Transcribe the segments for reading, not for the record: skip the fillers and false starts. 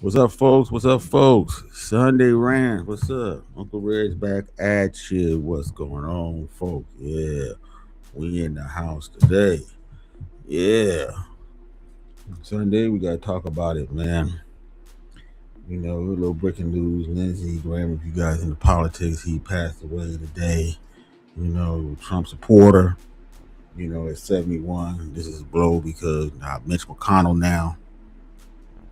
What's up, folks? What's up, folks? Sunday Rants. What's up? Uncle REG's back at you. What's going on, folks? Yeah, we in the house today. Yeah, Sunday, we got to talk about it, man. You know, a little breaking news. Linsey Graham, if you guys into politics, he passed away today. You know, Trump supporter, you know, at 71. This is a blow because Mitch McConnell now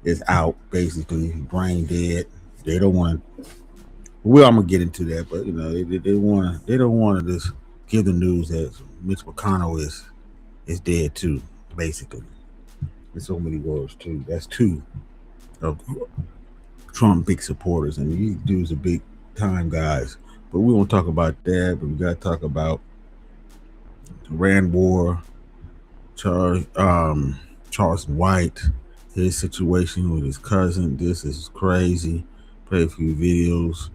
is out, basically, brain dead. They don't want to. Well, I'm gonna get into that, but you know, they don't want to just give the news that Mitch McConnell is dead too, basically. In so many words, too. That's two of Trump big supporters, and these dudes are big time guys. But we won't talk about that. But we got to talk about the Rand War, Charleston White, his situation with his cousin. This is crazy. Play a few videos,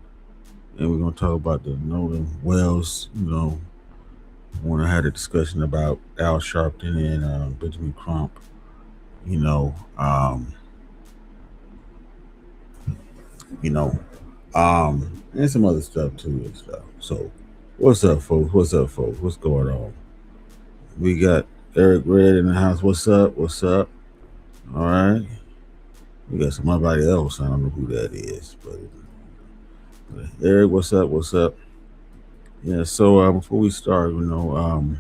and we're gonna talk about the Nolan Wells. You know, want to have a discussion about Al Sharpton and Benjamin Crump. You know, you know, and some other stuff too and stuff. So, what's up, folks? What's up, folks? What's going on? We got Eric Red in the house. What's up? What's up? All right. We got somebody else. I don't know who that is, but Eric, what's up? What's up? Yeah. So before we start, you know,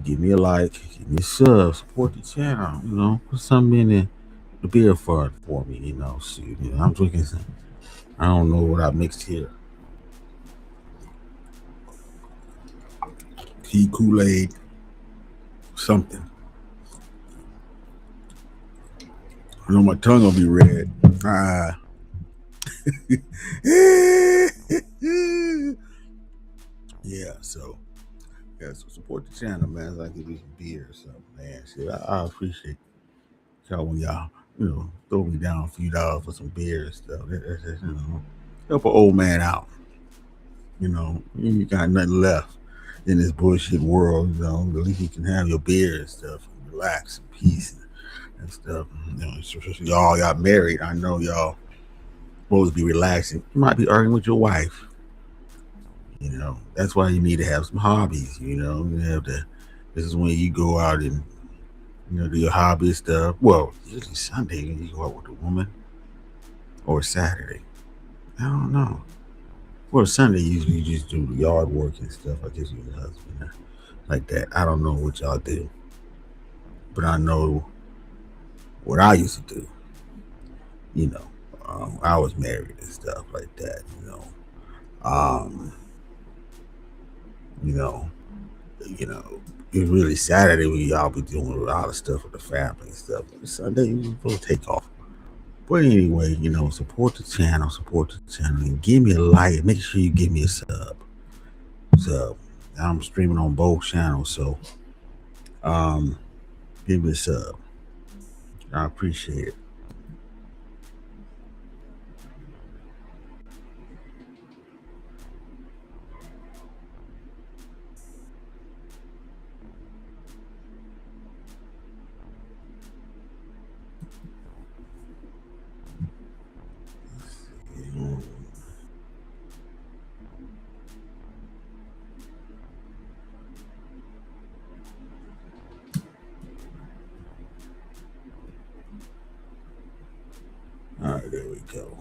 give me a like, give me a sub, support the channel. You know, put something in the beer for me. You know, shoot, you know, I'm drinking some. I don't know what I mixed here. Tea, Kool-Aid, something. I know my tongue will be red. Yeah, so support the channel, man. So I give you some beer or something, man. Shit, I appreciate y'all when y'all, you know, throw me down a few dollars for some beer and stuff. That's just, you know, help an old man out. You know, you got nothing left in this bullshit world. You know, at least you can have your beer and stuff, and relax in peace and stuff. You know, y'all got married. I know y'all supposed to be relaxing. You might be arguing with your wife. You know, that's why you need to have some hobbies. You know, you have to. This is when you go out and you know do your hobby stuff. Well, usually Sunday when you go out with a woman, or Saturday. I don't know. Well, Sunday usually you just do the yard work and stuff. I guess with your husband like that. I don't know what y'all do, but I know what I used to do. You know, I was married and stuff like that. Um, you know, you know, it's really Saturday when y'all be doing a lot of stuff with the family and stuff. Sunday you supposed to take off. But anyway, you know, support the channel, and give me a like. Make sure you give me a sub. So I'm streaming on both channels, so um, give me a sub. I appreciate it. All right, there we go.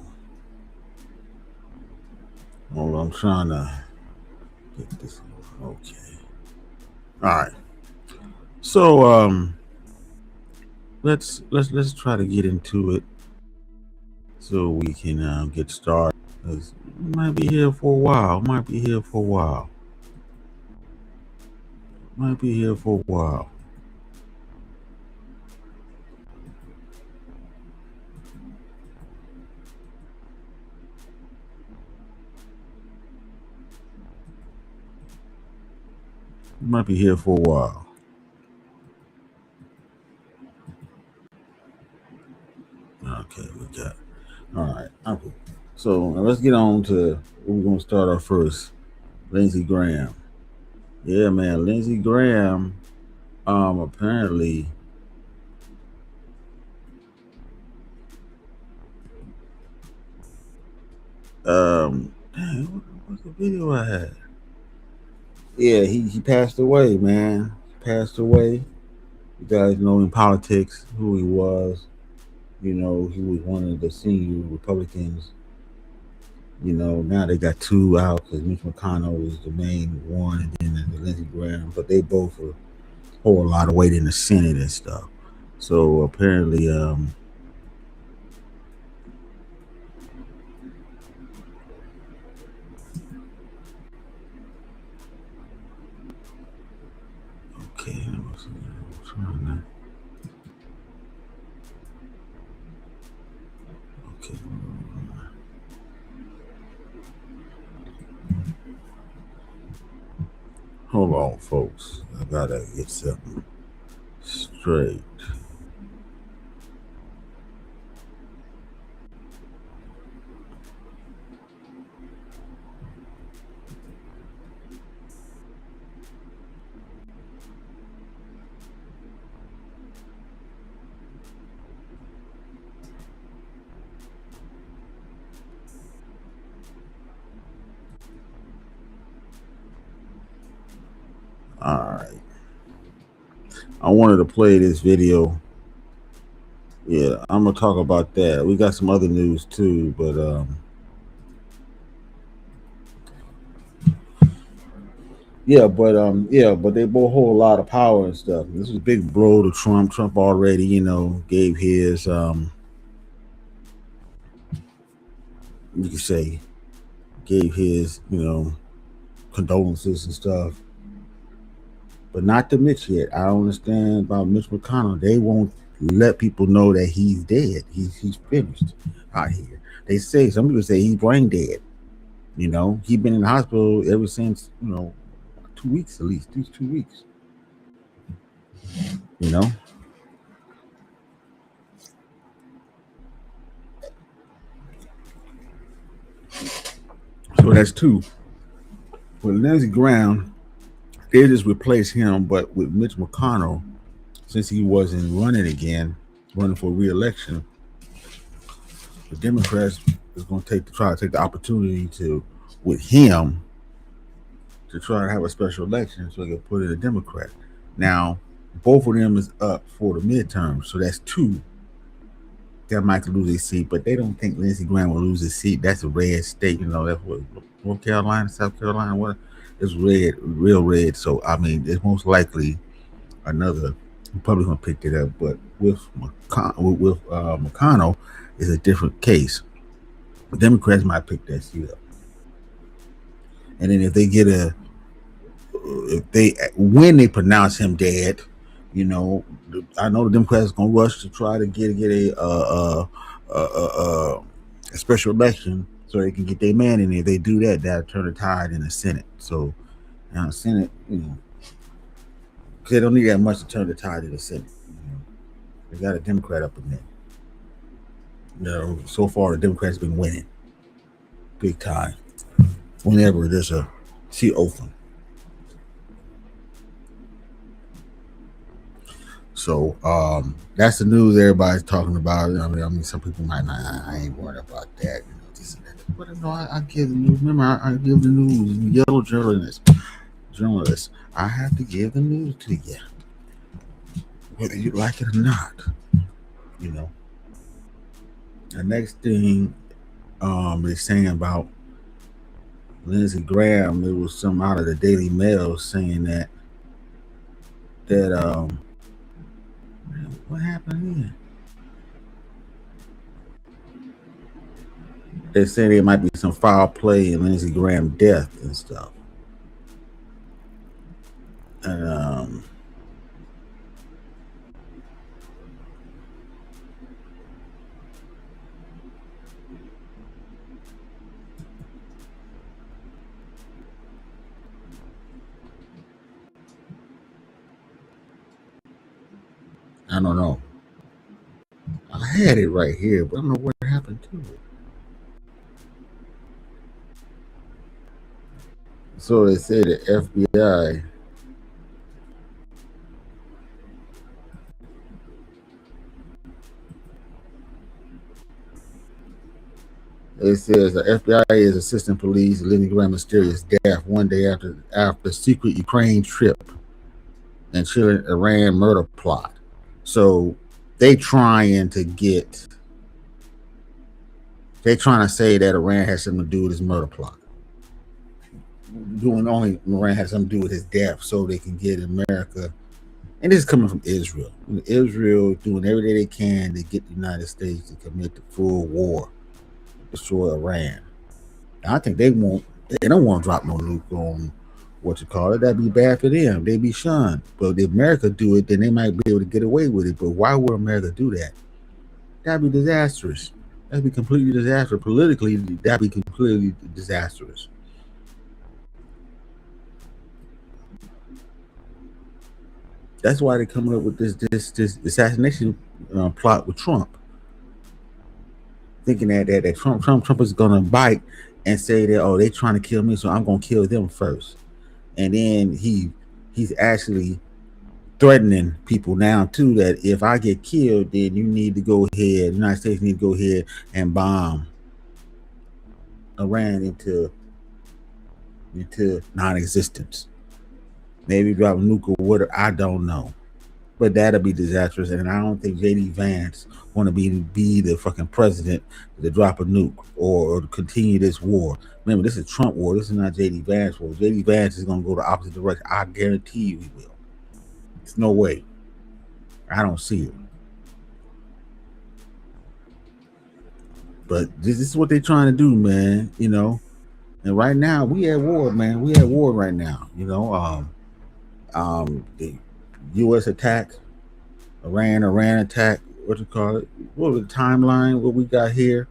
Well, I'm trying to get this. Okay. All right. So let's try to get into it so we can get started. 'Cause we might be here for a while. Might be here for a while. Might be here for a while. Might be here for a while. Okay, we got. All right. Okay. So now let's get on to we're gonna start off first. Linsey Graham. Yeah, man. Linsey Graham. Apparently, dang, what's the video I had? Yeah, he passed away, man. Passed away. You guys know in politics who he was. You know, he was one of the senior Republicans. You know, now they got two out because Mitch McConnell was the main one, and then the Linsey Graham. But they both hold a lot of weight in the Senate and stuff. So apparently, okay, I'm trying to, okay. Hold on, folks. I gotta get something straight. All right. I wanted to play this video. Yeah, I'm gonna talk about that. We got some other news too, but but they both hold a lot of power and stuff. This was a big blow to Trump. Trump already, gave his you could say gave his, condolences and stuff. But not to Mitch yet. I don't understand about Mitch McConnell. They won't let people know that he's dead. He's finished out here. They say some people say he's brain dead. He's been in the hospital ever since 2 weeks at least. These 2 weeks. You know. So that's two. With Linsey Graham, they just replaced him, but with Mitch McConnell, since he wasn't running for re-election, the Democrats is going to try to take the opportunity with him, to try to have a special election so they can put in a Democrat. Now, both of them is up for the midterm, so that's two that might lose a seat, but they don't think Linsey Graham will lose his seat. That's a red state, that's what North Carolina, South Carolina, what it's red, real red. So I mean, it's most likely another Republican picked it up, but with McConnell is a different case. The Democrats might pick that seat up, and then if when they pronounce him dead, I know the Democrats are gonna rush to try to get a special election so they can get their man in there. If they do that, that'll turn the tide in the Senate. So now the Senate, because they don't need that much to turn the tide in the Senate. They got a Democrat up in there. So far the Democrats been winning big time. Whenever there's a seat open. So that's the news everybody's talking about. I mean, some people might not. I ain't worried about that. But no, I give the news. Remember, I give the news. Yellow journalists. I have to give the news to you, whether you like it or not. The next thing they're saying about Linsey Graham, there was some out of the Daily Mail saying that what happened here? They're saying there might be some foul play in Linsey Graham's death and stuff. And I don't know. I had it right here, but I don't know what happened to it. So they say the FBI. It says the FBI is assisting police Linsey Graham mysterious death one day after secret Ukraine trip and chilling Iran murder plot. So they trying to say that Iran has something to do with his murder plot. Doing only Iran has something to do with his death, so they can get America. And this is coming from Israel. Israel doing everything they can to get the United States to commit the full war, destroy Iran. And I think they don't want to drop no nuke on what you call it. That'd be bad for them. They'd be shunned. But if America do it, then they might be able to get away with it. But why would America do that? That'd be disastrous. That'd be completely disastrous. Politically, that'd be completely disastrous. That's why they're coming up with this assassination plot with Trump, thinking that Trump is going to bite and say that they're trying to kill me, so I'm going to kill them first, and then he's actually threatening people now too that if I get killed, then you need to go ahead. The United States need to go ahead and bomb Iran into non-existence. Maybe drop a nuke or whatever. I don't know. But that'll be disastrous, and I don't think JD Vance want to be the fucking president to drop a nuke or to continue this war. Remember, this is Trump war. This is not JD Vance war. JD Vance is going to go the opposite direction. I guarantee you he will. There's no way. I don't see it. But this is what they're trying to do, man. And right now we at war, man. We at war right now. The U.S. attack, Iran attack. What you call it? What was the timeline? What we got here?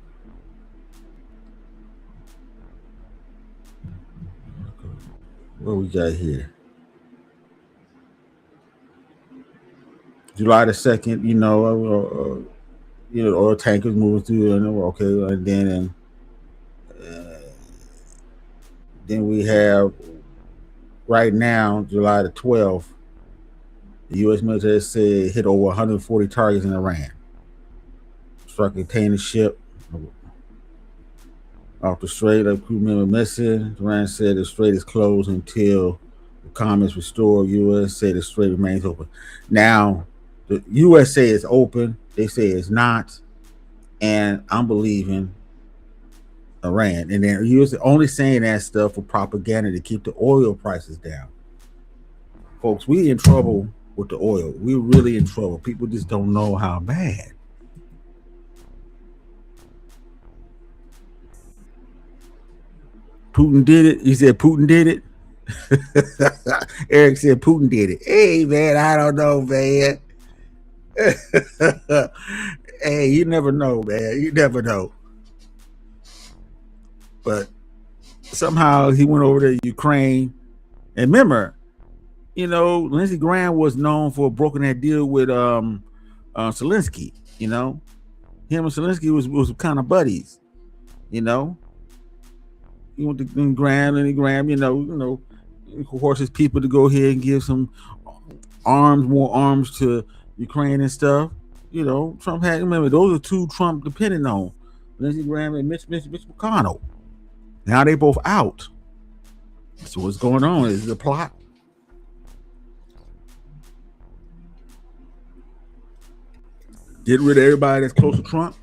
What we got here? July the 2nd. Oil tankers moving through. Okay, and then we have right now July the 12th. The U.S. military said hit over 140 targets in Iran. Struck a container ship off the strait. A crew member missing. Iran said the strait is closed until the calm is restored. U.S. said the strait remains open. Now, the U.S. say it's open. They say it's not. And I'm believing Iran. And then U.S. only saying that stuff for propaganda to keep the oil prices down. Folks, we in trouble with the oil. We're really in trouble. People just don't know how bad. Putin did it. You said Putin did it? Eric said Putin did it. Hey, man, I don't know, man. Hey, you never know, man. You never know. But somehow he went over to Ukraine. And remember, Linsey Graham was known for broking that deal with Zelensky. Him and Zelensky was kind of buddies. He went to Linsey Graham, horses people to go ahead and give some more arms to Ukraine and stuff. Trump had, remember, those are two Trump depending on, Linsey Graham and Mitch McConnell. Now they both out. So what's going on? Is it a plot? Get rid of everybody that's close to Trump?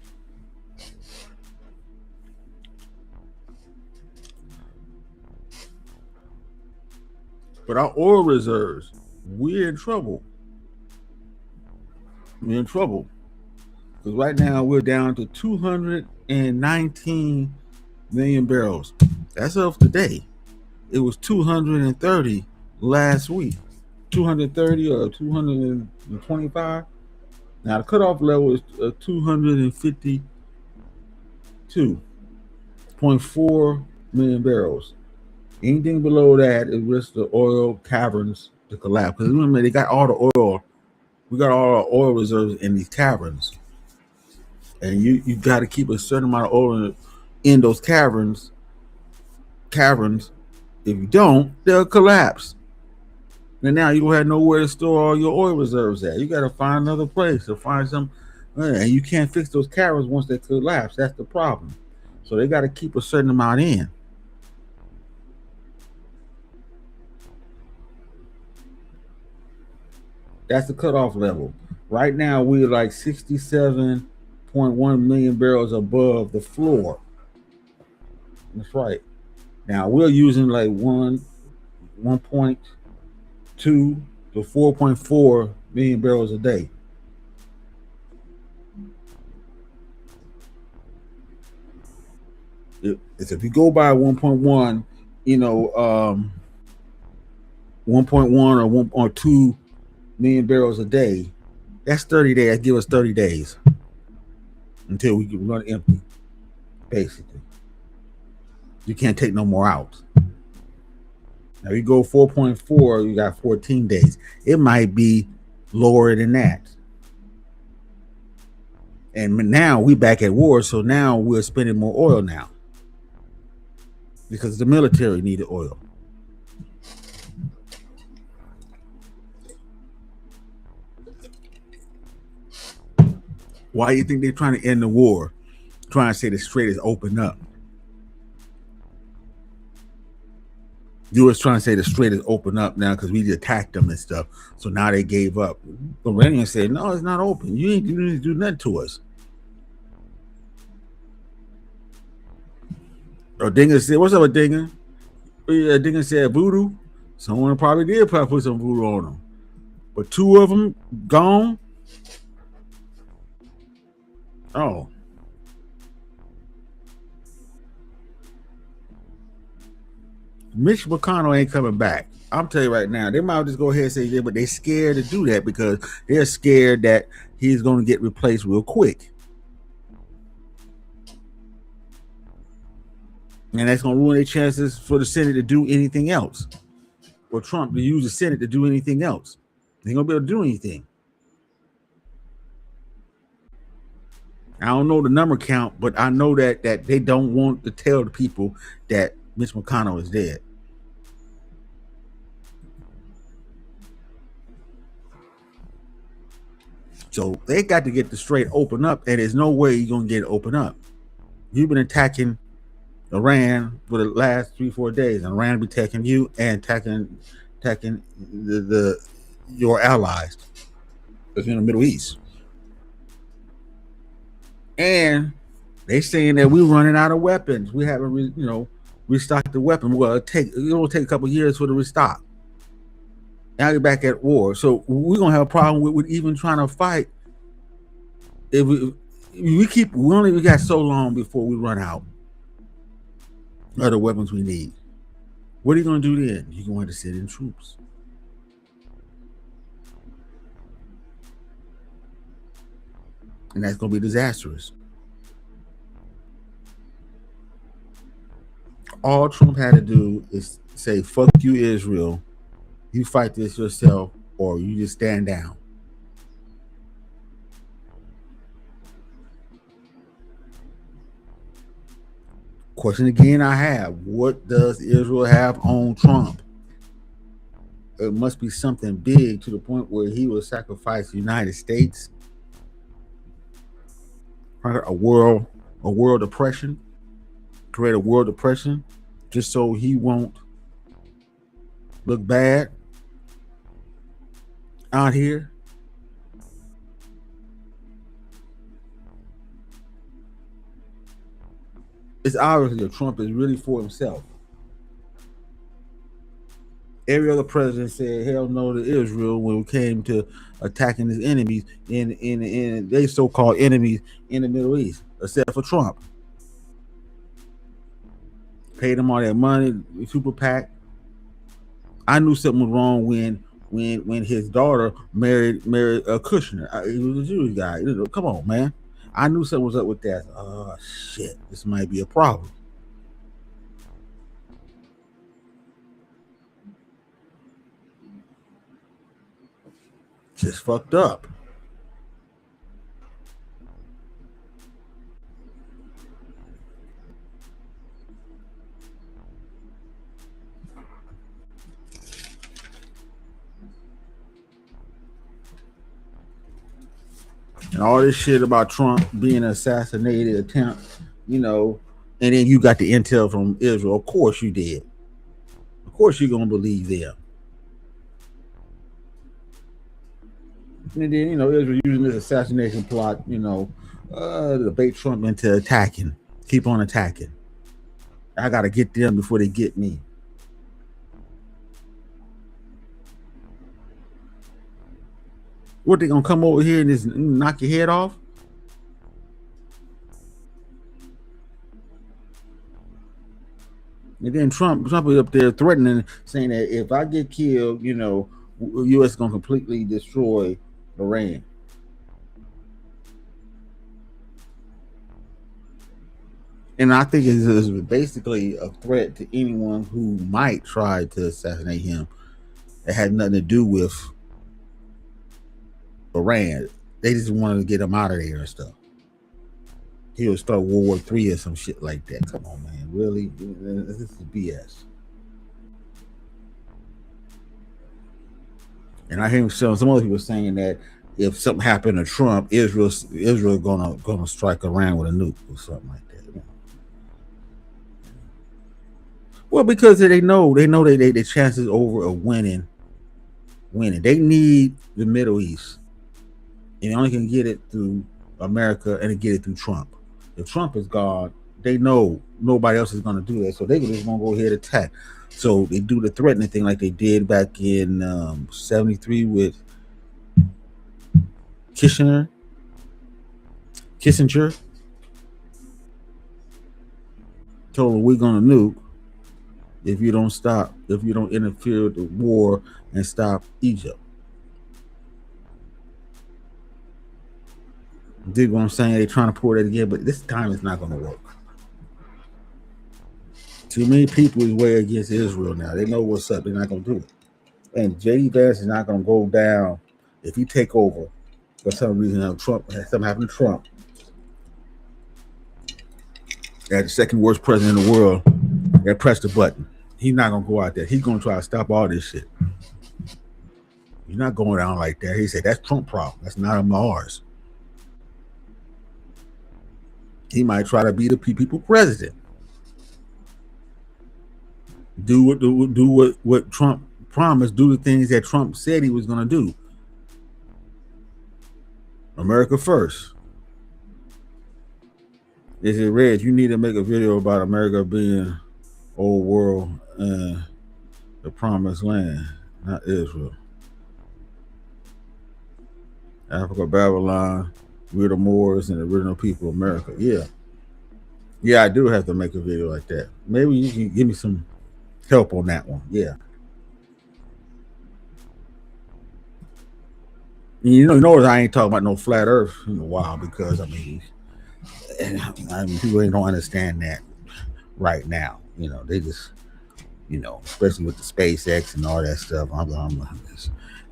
But our oil reserves, we're in trouble. We're in trouble. Because right now we're down to 219 million barrels. That's of today. It was 230 last week. 230 or 225. Now the cutoff level is 252.4 million barrels. Anything below that is risk the oil caverns to collapse. Because remember, they got all the oil. We got all our oil reserves in these caverns. And you got to keep a certain amount of oil in those caverns If you don't, they'll collapse. And now you don't have nowhere to store all your oil reserves at. You got to find another place to find some, and you can't fix those carrots once they collapse. That's the problem. So they got to keep a certain amount in. That's the cutoff level. Right now, we're like 67.1 million barrels above the floor. That's right. Now we're using like 1.2 to 4.4 million barrels a day. It's if you go by 1.1, 1.1 or 1.2 million barrels a day, that's 30 days. Give us 30 days until we can run empty, basically. You can't take no more out. Now you go 4.4, you got 14 days. It might be lower than that. And now we back at war, so now we're spending more oil now because the military needed oil. Why do you think they're trying to end the war? Trying to say the strait is open up. U.S. trying to say the strait is open up now because we attacked them and stuff. So now they gave up. The Iranians said, no, it's not open. You ain't need to do nothing to us. Or Dinger said, what's up with Dinger? Dinger said voodoo. Someone probably did put some voodoo on them. But two of them gone. Oh. Mitch McConnell ain't coming back. I'm telling you right now, they might just go ahead and say yeah, but they're scared to do that because they're scared that he's going to get replaced real quick. And that's going to ruin their chances for the Senate to do anything else. Or Trump to use the Senate to do anything else. They ain't going to be able to do anything. I don't know the number count, but I know that they don't want to tell the people that Mitch McConnell is dead. So they got to get the strait open up, and there's no way you're going to get it open up. You've been attacking Iran for the last 3-4 days, and Iran will be attacking you and attacking your allies that's in the Middle East. And they saying that we're running out of weapons. We haven't, restocked the weapon. Well, it'll take a couple of years for the restock. Now you're back at war. So we're gonna have a problem with even trying to fight. If we got so long before we run out of the weapons we need. What are you gonna do then? You're going to send in troops. And that's gonna be disastrous. All Trump had to do is say, fuck you, Israel. You fight this yourself, or you just stand down. Question again I have. What does Israel have on Trump? It must be something big to the point where he will sacrifice the United States. A world depression. Create a world depression just so he won't look bad out here. It's obvious that Trump is really for himself. Every other president said hell no to Israel when it came to attacking his enemies in they so-called enemies in the Middle East, except for Trump. Paid him all that money, super PAC. I knew something was wrong when his daughter married Kushner. He was a Jewish guy. Come on, man. I knew something was up with that. Oh shit, this might be a problem. Just fucked up. and all this shit about Trump being an assassinated attempt, you know, and then you got the intel from Israel. Of course you did. Of course you're gonna believe them. And then Israel using this assassination plot, to bait Trump into attacking. Keep on attacking. I gotta get them before they get me. What, they gonna come over here and just knock your head off? And then Trump is up there threatening, saying that if I get killed, U.S. is gonna completely destroy Iran. And I think it's basically a threat to anyone who might try to assassinate him. It had nothing to do with Iran. They just wanted to get him out of there and stuff. He would start World War III or some shit like that. Come on, man. Really? This is BS. And I hear some other people saying that if something happened to Trump, Israel gonna strike Iran with a nuke or something like that. Well, because they know their chances over of winning. They need the Middle East, and they only can get it through America and get it through Trump. If Trump is gone, they know nobody else is going to do that, so they just going to go ahead and attack. So they do the threatening thing like they did back in '73 with Kissinger. Told him, we're going to nuke if you don't interfere with the war and stop Egypt. Dig what I'm saying? They're trying to pull that again, but this time it's not going to work. Too many people is way against Israel now. They know what's up. They're not going to do it. And J.D. Vance is not going to go down if he take over for some reason. Something happened to Trump. As the second worst president in the world, that pressed the button. He's not going to go out there. He's going to try to stop all this shit. He's not going down like that. He said, that's Trump's problem. That's not ours. He might try to be the people president. Do what Trump promised. Do the things that Trump said he was going to do. America first. Is it Reg? You need to make a video about America being old world and the promised land, not Israel. Africa, Babylon, we're the Moors and the original people of America. Yeah, I do have to make a video like that. Maybe you can give me some help on that one. Yeah. You know, I ain't talking about no flat Earth in a while because I mean people don't understand that right now. They just, especially with the SpaceX and all that stuff.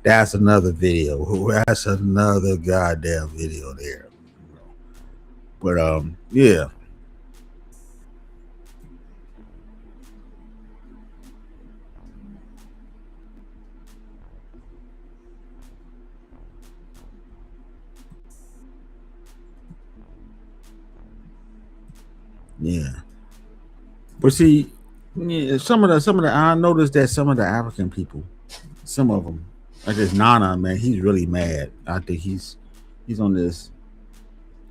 That's another video. That's another goddamn video there. But yeah. Yeah. But see, some of the I noticed that some of the African people, some of them, like this Nana, man, he's really mad. I think he's on this,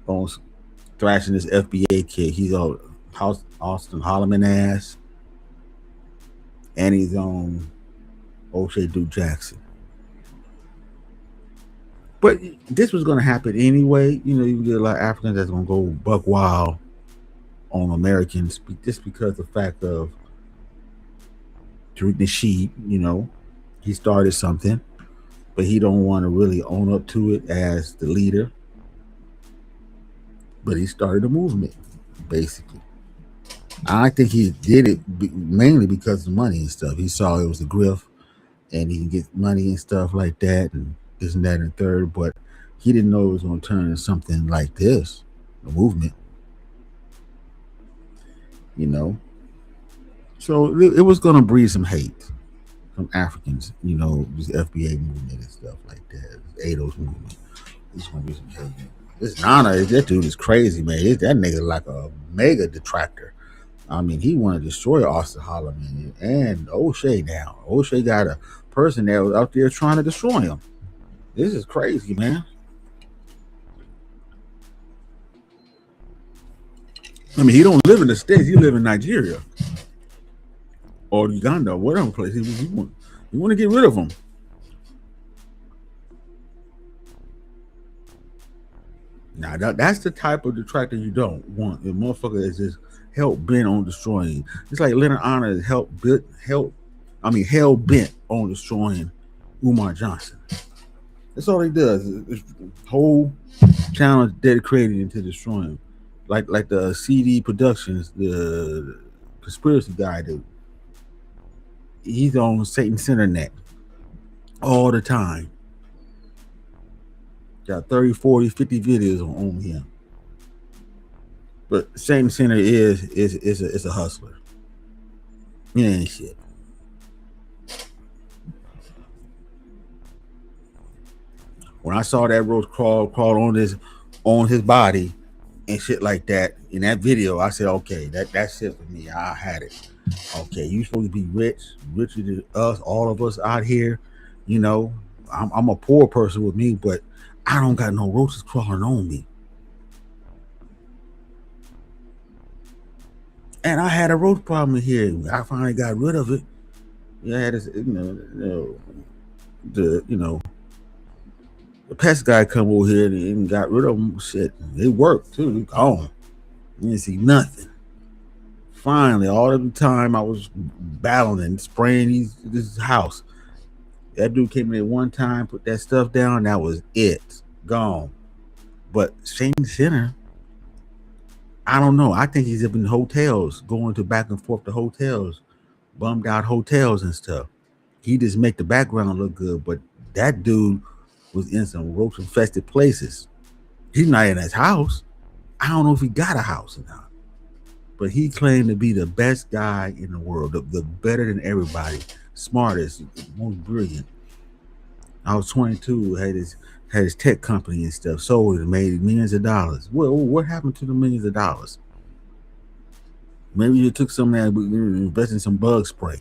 on thrashing this FBA kid. He's on Austin Holloman ass, and he's on O'Shea Duke Jackson. But this was going to happen anyway. You get a lot of Africans that's going to go buck wild on Americans just because the fact of Tariq Nasheed, he started something, but he don't want to really own up to it as the leader. But he started a movement, basically. I think he did it mainly because of money and stuff. He saw it was a grift, and he can get money and stuff like that, and this and that and third. But he didn't know it was going to turn into something like this, a movement. So it was going to breed some hate from Africans, this FBA movement and stuff like that, ADOS movement. It's going to be some hate. This Nana, that dude is crazy, man. That nigga like a mega detractor. I mean, he want to destroy Austin Holloman and O'Shea now. O'Shea got a person that was out there trying to destroy him. This is crazy, man. I mean, he don't live in the States. He live in Nigeria or Uganda, whatever place. He want to get rid of him. Now, that's the type of detractor you don't want. The motherfucker is just hell bent on destroying you. It's like Leonard Honor is hell bent on destroying Umar Johnson. That's all he does. His whole channel is dedicated into destroying him. Like the CD Productions, the conspiracy guy dude. He's on Satan's Internet all the time. Got 30, 40, 50 videos on him. But Satan Center is a hustler. He ain't shit. When I saw that roach crawl on his body and shit like that in that video, I said, okay, that's shit for me. I had it. Okay, you supposed to be richer than us, all of us out here. You know, I'm a poor person with me, but I don't got no roaches crawling on me. And I had a roach problem here. I finally got rid of it. Yeah, this, the pest guy come over here and got rid of them. Shit, it worked too. Gone. You didn't see nothing. Finally, all of the time I was battling and spraying this house. That dude came in one time, put that stuff down. That was it. Gone. But Shane Center, I don't know. I think he's up in hotels, going to back and forth to hotels, bummed out hotels and stuff. He just make the background look good, but that dude was in some roach infested places. He's not in his house. I don't know if he got a house or not. But he claimed to be the best guy in the world, the better than everybody, smartest, most brilliant. I was 22, had his tech company and stuff, sold it and made millions of dollars. Well, what happened to the millions of dollars? Maybe you took some of that and invested in some bug spray.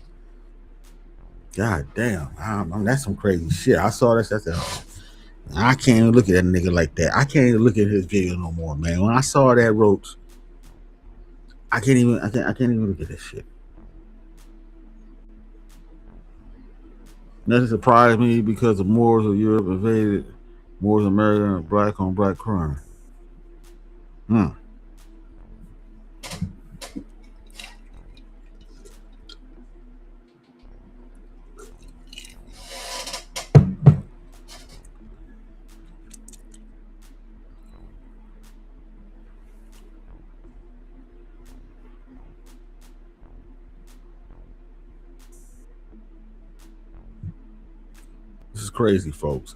God damn, that's some crazy shit. I saw this. I can't even look at that nigga like that. I can't even look at his video no more, man. When I saw that roach, I can't even look at this shit. Nothing surprised me because the Moors of Europe invaded Moors of America and black on black crime. This is crazy, folks.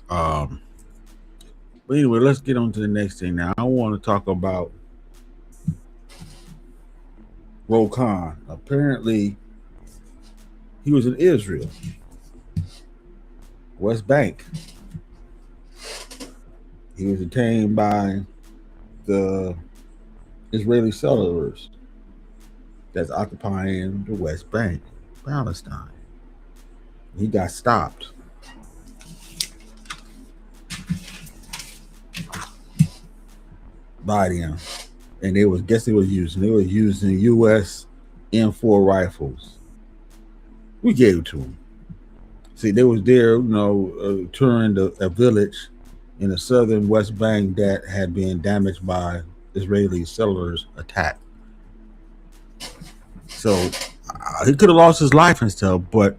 But anyway, let's get on to the next thing now. I want to talk about Khan. Apparently, he was in Israel, West Bank. He was detained by the Israeli settlers that's occupying the West Bank, Palestine. He got stopped. By them, and they was using U.S. M4 rifles. We gave it to them. See, they was there, touring a village in the southern West Bank that had been damaged by Israeli settlers' attack. So he could have lost his life and stuff, but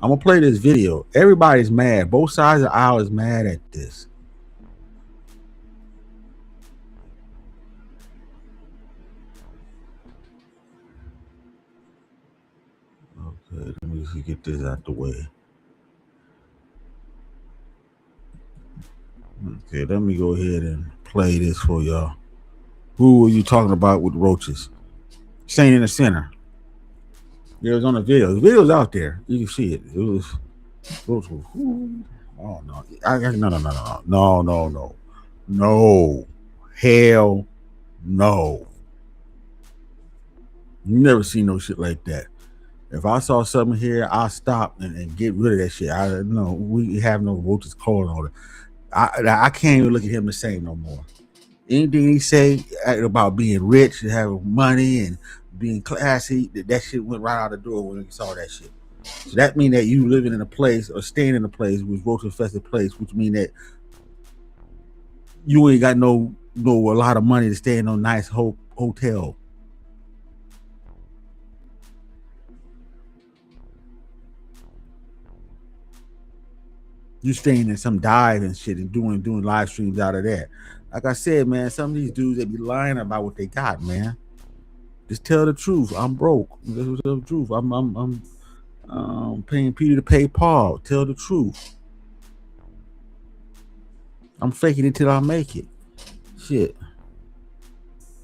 I'm gonna play this video. Everybody's mad. Both sides of the aisle is mad at this. Okay, let me get this out the way. Okay, let me go ahead and play this for y'all. Who were you talking about with roaches? Staying in the center. It was on the video. The video's out there. You can see it. It was. Oh no! No! Hell no. You never see no shit like that. If I saw something here, I'll stop and get rid of that shit. I know we have no roaches calling on it. I can't even look at him the same no more. Anything he say about being rich and having money and being classy, that shit went right out the door when he saw that shit. So that means that you living in a place or staying in a place with roach infested place, which means that you ain't got no a lot of money to stay in no nice hotel. You staying in some dive and shit and doing live streams out of that. Like I said, man, some of these dudes they be lying about what they got, man. Just tell the truth. I'm broke. Just tell the truth. I'm paying Peter to pay Paul. Tell the truth. I'm faking it till I make it. Shit.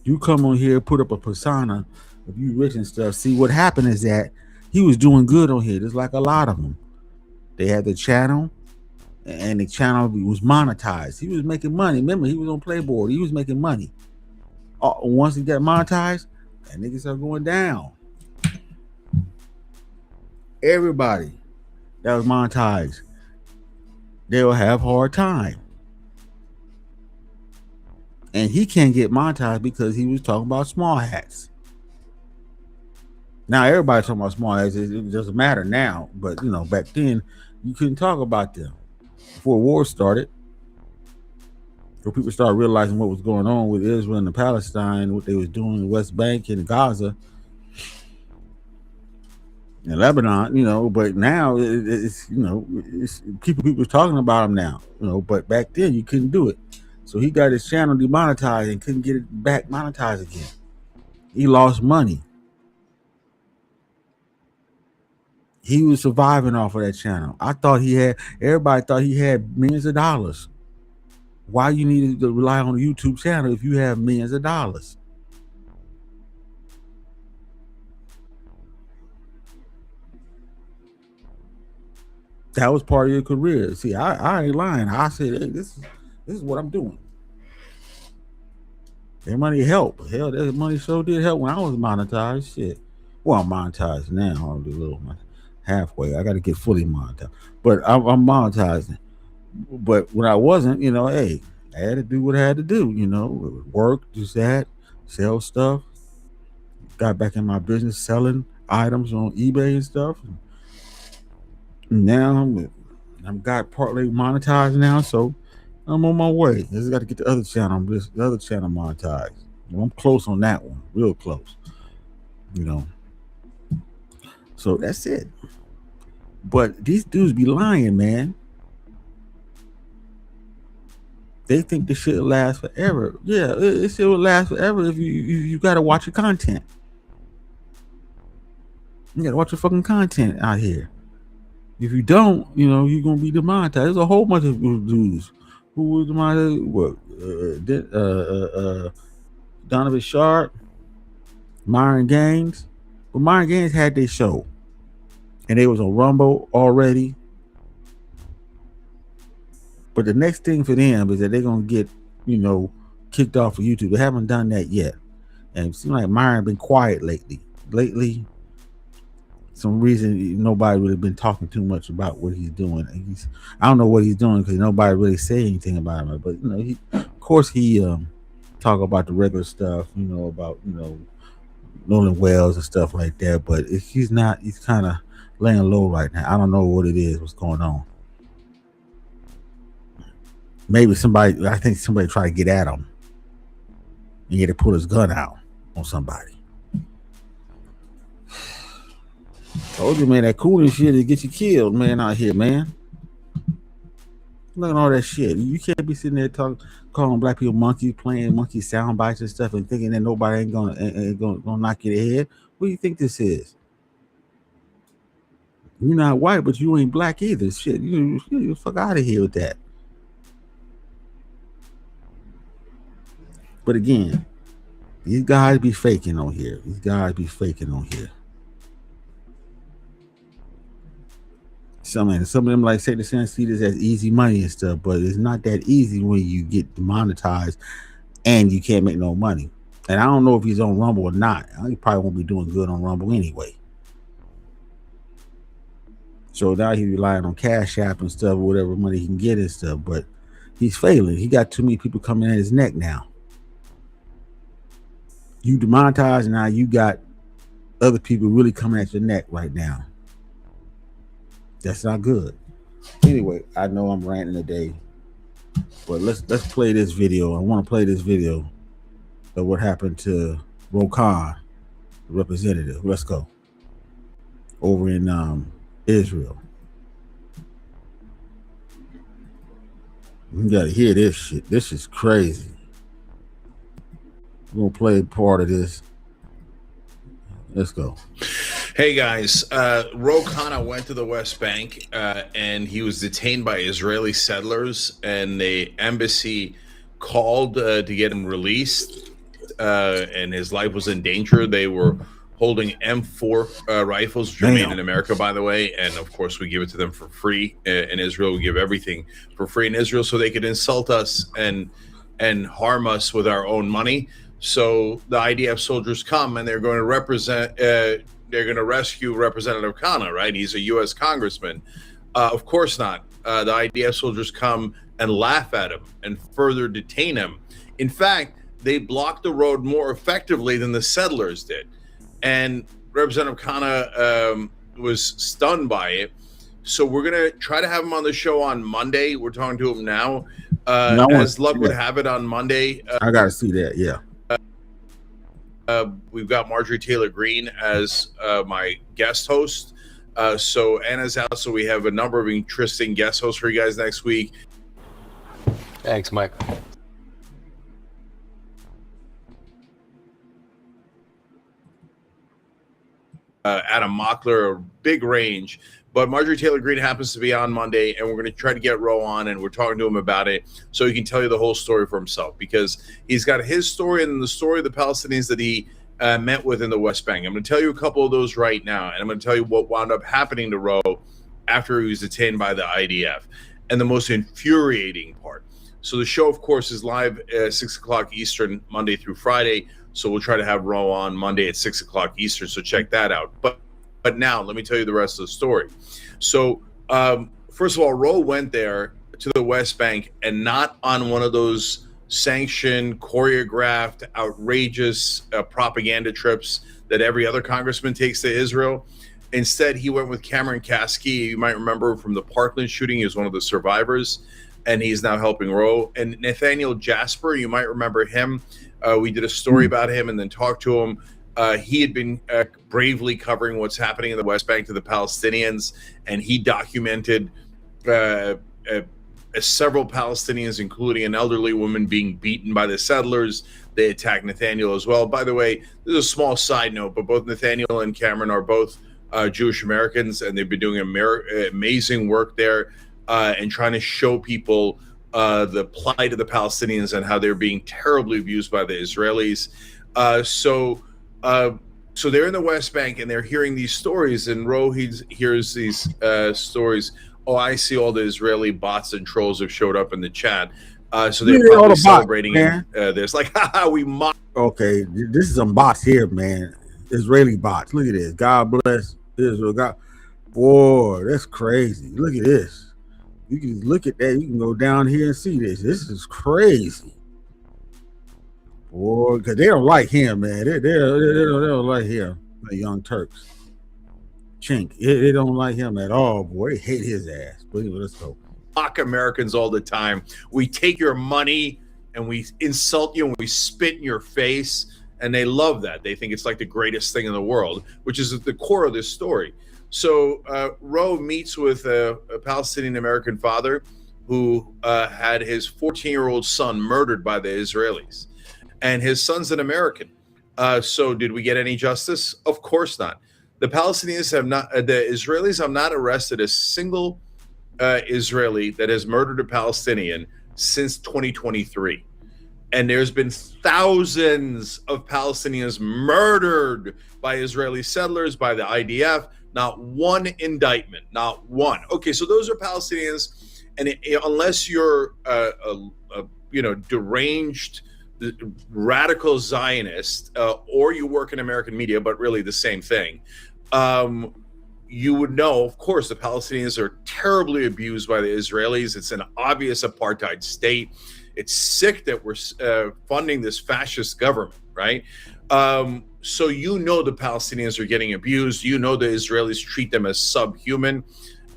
You come on here, put up a persona of you rich and stuff. See, what happened is that he was doing good on here. There's like a lot of them. They had the channel, and the channel was monetized. He was making money. Remember, he was on Playboy. He was making money. Once he got monetized, that niggas started going down. Everybody that was monetized, they'll have hard time. And he can't get monetized because he was talking about small hats. Now everybody's talking about small hats. It doesn't matter now. But back then you couldn't talk about them. Before war started, where people started realizing what was going on with Israel and Palestine, what they was doing in the West Bank and Gaza and Lebanon, but now it's people talking about them now, but back then you couldn't do it. So he got his channel demonetized and couldn't get it back monetized again. He lost money. He was surviving off of that channel. Everybody thought he had millions of dollars. Why you needed to rely on a YouTube channel if you have millions of dollars? That was part of your career. See, I ain't lying. I said, hey, this is what I'm doing. That money helped. Hell, that money sure did help when I was monetized. Shit. Well, I'm monetized now. I'll do a little halfway. I got to get fully monetized. But I'm monetizing. But when I wasn't, hey, I had to do what I had to do, work, do that, sell stuff. Got back in my business selling items on eBay and stuff. And now I'm got partly monetized now, so I'm on my way. I just got to get the other channel monetized. I'm close on that one, real close. So that's it. But these dudes be lying, man. They think this shit will last forever. Yeah, it shit will last forever if you gotta watch your content. You gotta watch your fucking content out here. If you don't, you're gonna be demonetized. There's a whole bunch of dudes who was demonetized. What? Donovan Sharp, Myron Gaines. But Myron Gaines had their show, and they was on Rumble already. But the next thing for them is that they're gonna get, kicked off of YouTube. They haven't done that yet, and it seems like Myron been quiet lately. Some reason nobody really been talking too much about what he's doing. I don't know what he's doing because nobody really say anything about him. But he, of course, he talk about the regular stuff. About Nolan Wells and stuff like that. But he's not. He's kind of laying low right now. I don't know what it is. What's going on? Maybe I think somebody tried to get at him. And he had to pull his gun out on somebody. Told you, man, that cooling shit is get you killed, man, out here, man. Look at all that shit. You can't be sitting there calling black people monkeys, playing monkey sound bites and stuff, and thinking that nobody ain't gonna knock you in the head. What do you think this is? You're not white, but you ain't black either. Shit, you fuck out of here with that. But again, these guys be faking on here. Some of them like say the sense see this as easy money and stuff, but it's not that easy when you get demonetized and you can't make no money. And I don't know if he's on Rumble or not. He probably won't be doing good on Rumble anyway. So now he's relying on Cash App and stuff, whatever money he can get and stuff. But he's failing. He got too many people coming at his neck now. You demonetized, and now you got other people really coming at your neck right now. That's not good. Anyway, I know I'm ranting today, but let's play this video. I want to play this video of what happened to Rokan, the representative. Let's go. Over in Israel. You gotta hear this shit. This is crazy. We're gonna play part of this. Let's go. Hey guys, Rokan went to the West Bank and he was detained by Israeli settlers, and the embassy called to get him released, and his life was in danger. They were holding M4 rifles, which are made in America, by the way, and of course we give it to them for free. In Israel, we give everything for free in Israel, so they could insult us and harm us with our own money. So the IDF soldiers come and they're going to represent. They're going to rescue Representative Kana, right? He's a U.S. congressman. Of course not. The IDF soldiers come and laugh at him and further detain him. In fact, they blocked the road more effectively than the settlers did. And Representative Kana was stunned by it. So we're going to try to have him on the show on Monday. We're talking to him now. As luck would have it, on Monday. I got to see that, yeah. We've got Marjorie Taylor Greene as my guest host. So Anna's out, so we have a number of interesting guest hosts for you guys next week. Thanks, Mike. Adam Mockler, a big range. But Marjorie Taylor Greene happens to be on Monday, and we're going to try to get Ro on, and we're talking to him about it so he can tell you the whole story for himself, because he's got his story and the story of the Palestinians that he met with in the West Bank. I'm going to tell you a couple of those right now, and I'm going to tell you what wound up happening to Ro after he was detained by the IDF, and the most infuriating part. So the show, of course, is live at 6 o'clock Eastern, Monday through Friday, so we'll try to have Ro on Monday at 6 o'clock Eastern, so check that out. But now, let me tell you the rest of the story. So, first of all, Ro went there to the West Bank, and not on one of those sanctioned, choreographed, outrageous propaganda trips that every other congressman takes to Israel. Instead, he went with Cameron Kasky. You might remember from the Parkland shooting. He was one of the survivors, and he's now helping Ro. And Nathaniel Jasper, you might remember him. We did a story about him and then talked to him. He had been bravely covering what's happening in the West Bank to the Palestinians, and he documented several Palestinians, including an elderly woman, being beaten by the settlers. They attacked Nathaniel as well. By the way, this is a small side note, but both Nathaniel and Cameron are both Jewish Americans, and they've been doing amazing work there and trying to show people the plight of the Palestinians and how they're being terribly abused by the Israelis. So they're in the West Bank, and they're hearing these stories, and Ro hears these stories. Oh, I see all the Israeli bots and trolls have showed up in the chat. So they're probably celebrating this. Like, haha, we mock. Okay, this is some bots here, man. Israeli bots. Look at this. God bless Israel. God, boy, that's crazy. Look at this. You can look at that. You can go down here and see this. This is crazy. Boy, because they don't like him, man. They don't like him, the Young Turks. Chink. They don't like him at all, boy. They hate his ass. But anyway, let's go. Mock Americans all the time. We take your money and we insult you and we spit in your face, and they love that. They think it's like the greatest thing in the world, which is at the core of this story. So Ro meets with a Palestinian American father who had his 14-year-old son murdered by the Israelis. And his son's an American. So did we get any justice? Of course not. The Palestinians have not, the Israelis have not arrested a single Israeli that has murdered a Palestinian since 2023. And there's been thousands of Palestinians murdered by Israeli settlers, by the IDF. Not one indictment, not one. Okay, so those are Palestinians, and unless you're, deranged radical Zionist, or you work in American media, but really the same thing, you would know, of course, the Palestinians are terribly abused by the Israelis. It's an obvious apartheid state. It's sick that we're funding this fascist government, right? So you know the Palestinians are getting abused. You know the Israelis treat them as subhuman,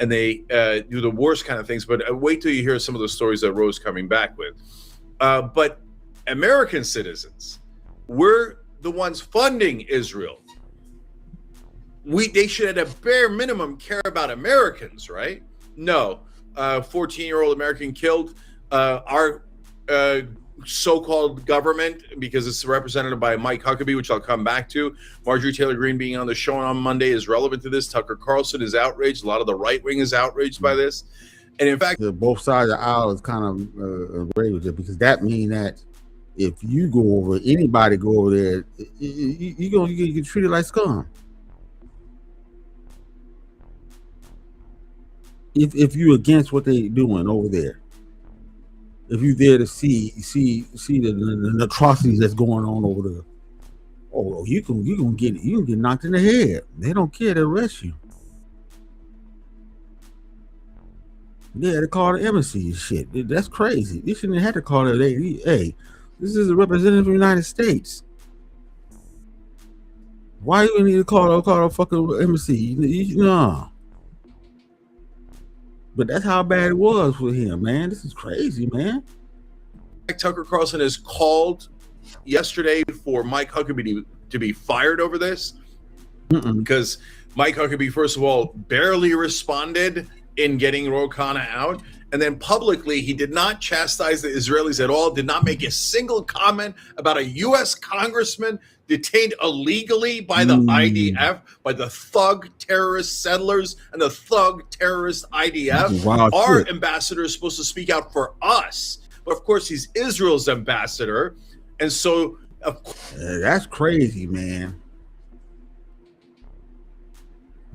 and they do the worst kind of things. But wait till you hear some of the stories that Roe's coming back with. But American citizens, we're the ones funding Israel. They should at a bare minimum care about Americans, right? No. 14-year-old American killed. Our so-called government, because it's represented by Mike Huckabee, which I'll come back to. Marjorie Taylor Greene being on the show on Monday is relevant to this. Tucker Carlson is outraged. A lot of the right wing is outraged by this. And in fact, both sides of the aisle is kind of agree with it, because that means that if you go over, anybody go over there, you're going to get treated like scum. If you're against what they're doing over there, if you're there to see the atrocities that's going on over there, you can get knocked in the head. They don't care. They arrest you. They had to call the embassy and shit. That's crazy. They shouldn't have had to call it. Hey, this is a representative of the United States. Why you need to call a fucking embassy? No. But that's how bad it was for him, man. This is crazy, man. Tucker Carlson has called yesterday for Mike Huckabee to be fired over this, because Mike Huckabee, first of all, barely responded in getting Ro Khanna out. And then publicly, he did not chastise the Israelis at all, did not make a single comment about a U.S. congressman detained illegally by the IDF, by the thug terrorist settlers and the thug terrorist IDF. Our ambassador is supposed to speak out for us. But of course, he's Israel's ambassador. And so that's crazy, man.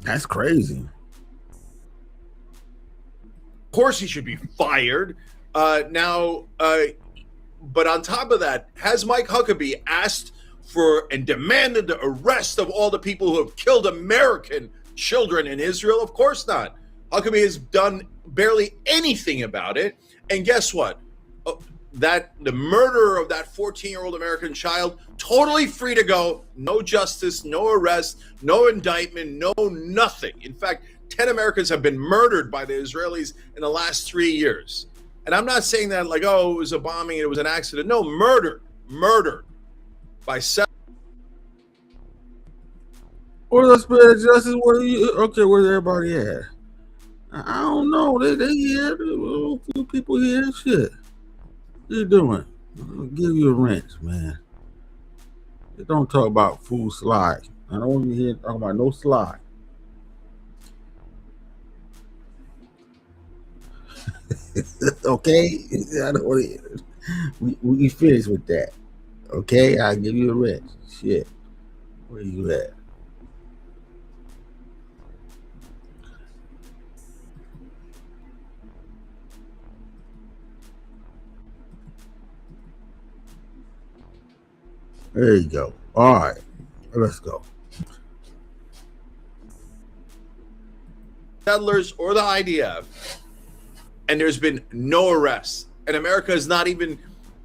That's crazy. Of course, he should be fired. But on top of that, has Mike Huckabee asked for and demanded the arrest of all the people who have killed American children in Israel? Of course not. Huckabee has done barely anything about it. And guess what? That the murderer of that 14-year-old American child, totally free to go, no justice, no arrest, no indictment, no nothing. In fact, 10 Americans have been murdered by the Israelis in the last 3 years. And I'm not saying that like, it was a bombing, it was an accident. No, murdered by seven. Or the spirit of justice, where's everybody at? I don't know. They here, a few people here, shit. What you doing? I'll give you a wrench, man. They don't talk about food slide. I don't want to hear talking about no slide. Okay? I don't want to. We finished with that. Okay? I'll give you a wrench. Shit. Where you at? There you go. All right. Let's go. Settlers or the IDF, and there's been no arrests, and America has not even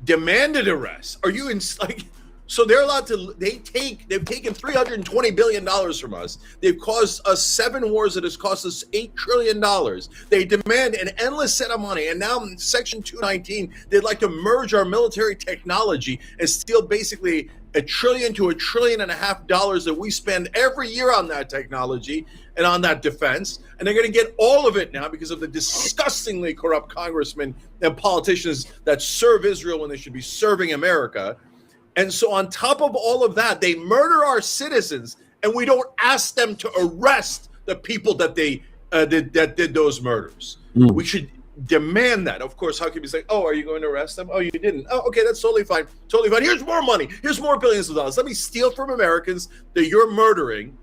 demanded arrests. Are you in like? So they're allowed to. They've taken $320 billion from us. They've caused us 7 wars that has cost us $8 trillion. They demand an endless set of money, and now in Section 219, they'd like to merge our military technology and steal basically $1 trillion to $1.5 trillion that we spend every year on that technology and on that defense. And they're going to get all of it now because of the disgustingly corrupt congressmen and politicians that serve Israel when they should be serving America. And so on top of all of that, they murder our citizens, and we don't ask them to arrest the people that they that did those murders. We should demand that. Of course, Huckabee's like, are you going to arrest them? Oh, you didn't. Oh, okay, that's totally fine. Totally fine. Here's more money. Here's more billions of dollars. Let me steal from Americans that you're murdering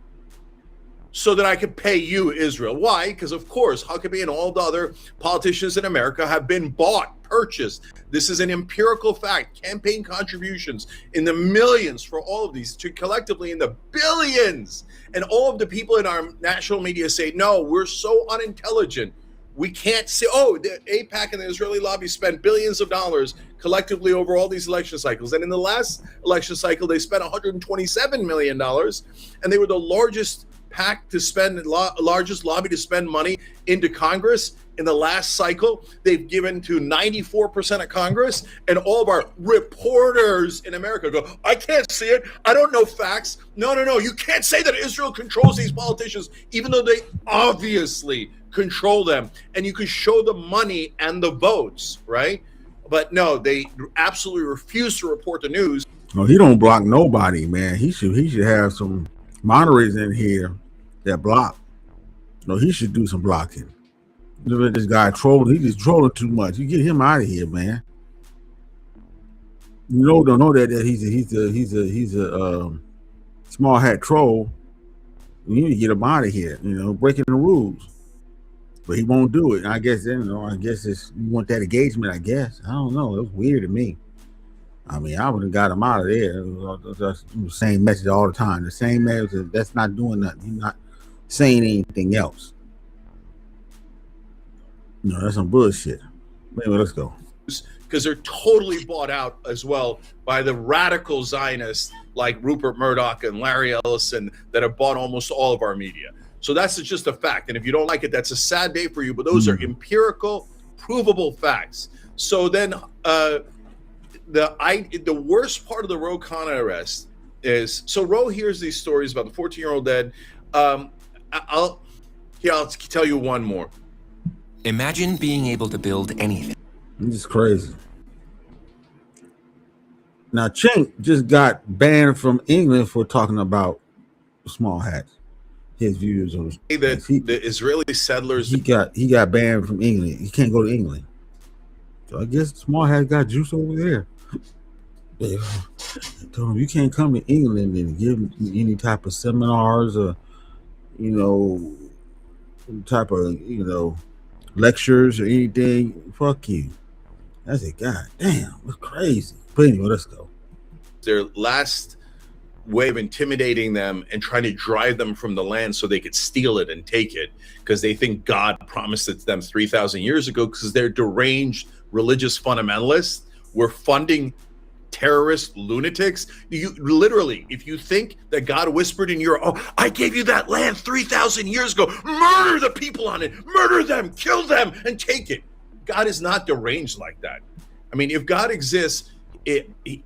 so that I could pay you, Israel. Why? Because, of course, Huckabee and all the other politicians in America have been bought, purchased. This is an empirical fact. Campaign contributions in the millions for all of these, to collectively in the billions. And all of the people in our national media say, no, we're so unintelligent. We can't see. Oh, the AIPAC and the Israeli lobby spent billions of dollars collectively over all these election cycles. And in the last election cycle, they spent $127 million. And they were the largest PAC to spend, largest lobby to spend money into Congress in the last cycle. They've given to 94% of Congress, and all of our reporters in America go, I can't see it. I don't know facts. No. You can't say that Israel controls these politicians, even though they obviously control them. And you can show the money and the votes, right? But no, they absolutely refuse to report the news. No, he don't block nobody, man. He should have some moderators in here that block. No, he should do some blocking. This guy trolling. He just trolling too much. You get him out of here, man. You don't know that he's a small hat troll. You need to get him out of here. Breaking the rules. But he won't do it. I guess it's you want that engagement. I guess I don't know. It was weird to me. I mean, I would have got him out of there. It was the same message all the time. The same message. That's not doing nothing. You're not saying anything else. That's some bullshit. Anyway, let's go. Because they're totally bought out as well by the radical Zionists like Rupert Murdoch and Larry Ellison that have bought almost all of our media. So that's just a fact. And if you don't like it, that's a sad day for you. But those are empirical, provable facts. So then the worst part of the Roe Khanna arrest is, so Roe hears these stories about the 14-year-old dead. I'll tell you one more. Imagine being able to build anything. This is crazy. Now, Chink just got banned from England for talking about small hats. His views on the Israeli settlers. He got banned from England. He can't go to England. So I guess small hat got juice over there. They told him you can't come to England and give any type of seminars or type of lectures or anything. Fuck you. I said, God damn, that's crazy. But anyway, let's go. Their last way of intimidating them and trying to drive them from the land so they could steal it and take it because they think God promised it to them 3,000 years ago because they're deranged religious fundamentalists. We're funding terrorist lunatics. You literally, if you think that God whispered in your, I gave you that land 3,000 years ago, murder the people on it, murder them, kill them, and take it. God is not deranged like that. I mean, if God exists,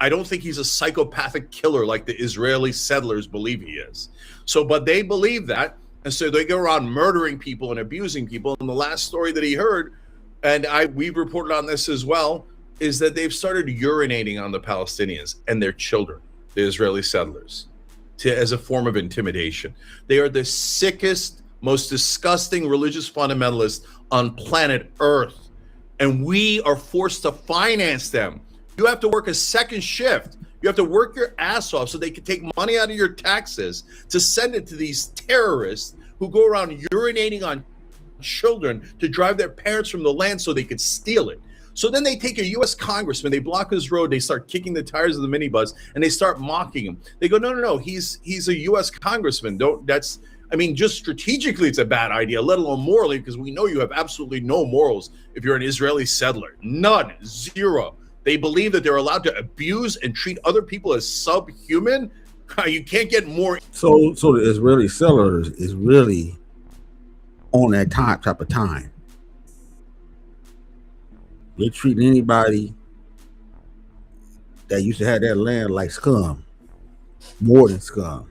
I don't think he's a psychopathic killer like the Israeli settlers believe he is. So, but they believe that, and so they go around murdering people and abusing people. And the last story that he heard, and we've reported on this as well, is that they've started urinating on the Palestinians and their children, the Israeli settlers, as a form of intimidation. They are the sickest, most disgusting religious fundamentalists on planet Earth, and we are forced to finance them. You have to work a second shift. You have to work your ass off so they can take money out of your taxes to send it to these terrorists who go around urinating on children to drive their parents from the land so they could steal it. So then they take a U.S. congressman, they block his road, they start kicking the tires of the minibus, and they start mocking him. They go, no, he's a U.S. congressman. Just strategically, it's a bad idea, let alone morally, because we know you have absolutely no morals if you're an Israeli settler. None, zero. They believe that they're allowed to abuse and treat other people as subhuman. You can't get more. So the Israeli settlers is really on that type of time. They're treating anybody that used to have that land like scum, more than scum.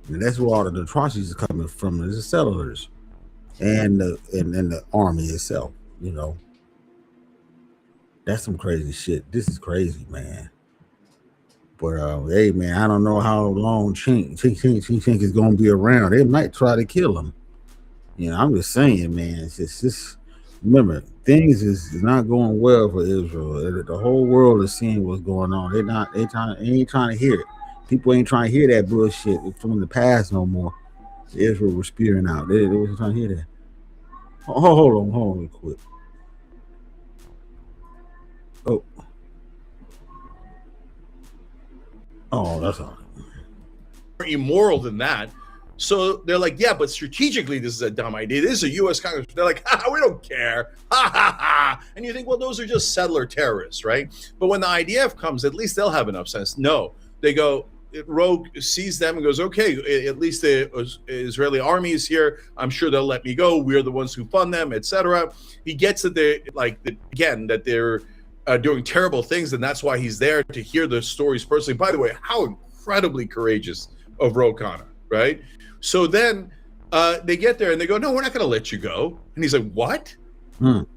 And that's where all the atrocities are coming from, is the settlers and the army itself, That's some crazy shit. This is crazy, man. But hey, man, I don't know how long Chink is gonna be around. They might try to kill him. I'm just saying, man. It's just remember, things is not going well for Israel. The whole world is seeing what's going on. They ain't trying to hear it. People ain't trying to hear that bullshit from the past no more. Israel was spewing out. They wasn't trying to hear that. Hold on real quick. Oh, that's all. More immoral than that. So they're like, yeah, but strategically, this is a dumb idea. This is a U.S. Congress. They're like, we don't care. Ha, ha, ha. And you think, well, those are just settler terrorists, right? But when the IDF comes, at least they'll have enough sense. No, they go, Rogue sees them and goes, okay, at least the Israeli army is here. I'm sure they'll let me go. We're the ones who fund them, etc. He gets that they're that they're doing terrible things, and that's why he's there to hear the stories personally. By the way, how incredibly courageous of Rogue Khanna, right? So then they get there and they go, no, we're not going to let you go. And he's like, what?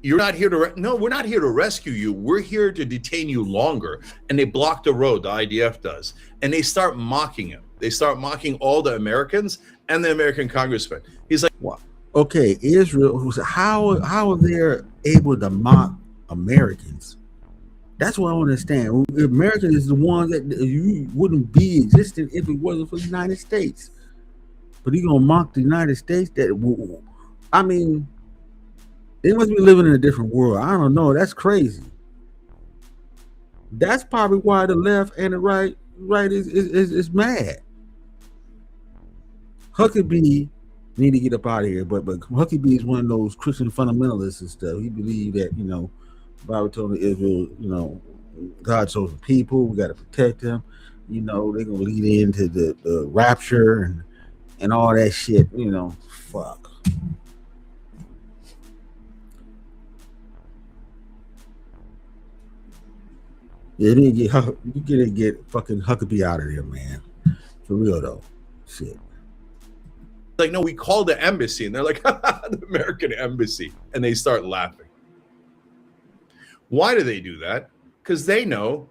You're not here to no, we're not here to rescue you. We're here to detain you longer. And they block the road, the IDF does. And they start mocking him. They start mocking all the Americans and the American congressmen. He's like, what? Okay, Israel, how are they able to mock Americans? That's what I don't understand. America is the one that you wouldn't be existing if it wasn't for the United States. But he's gonna mock the United States. I mean, they must be living in a different world. I don't know. That's crazy. That's probably why the left and the right is mad. Huckabee need to get up out of here. But Huckabee is one of those Christian fundamentalists and stuff. He believed that, the Bible told Israel, God chose the people. We got to protect them. They're gonna lead into the rapture and all that shit. Fuck. Yeah, you gotta get fucking Huckabee out of there, man. For real though, shit. Like, no, we called the embassy, and they're like, the American embassy, and they start laughing. Why do they do that? Because they know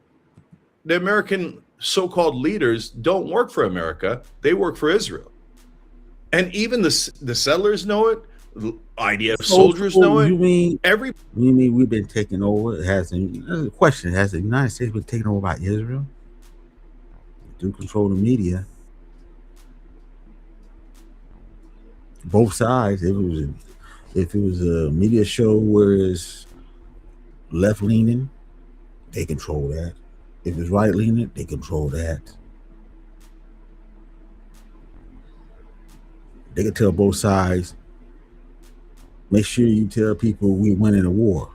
the American so-called leaders don't work for America; they work for Israel, and even the settlers know it. IDF soldiers know it. You mean we've been taken over? Has the question? Has the United States been taken over by Israel? They do control the media. Both sides. If it was a media show where it's left leaning, they control that. If it's right leaning, they control that. They can tell both sides. Make sure you tell people we're winning a war.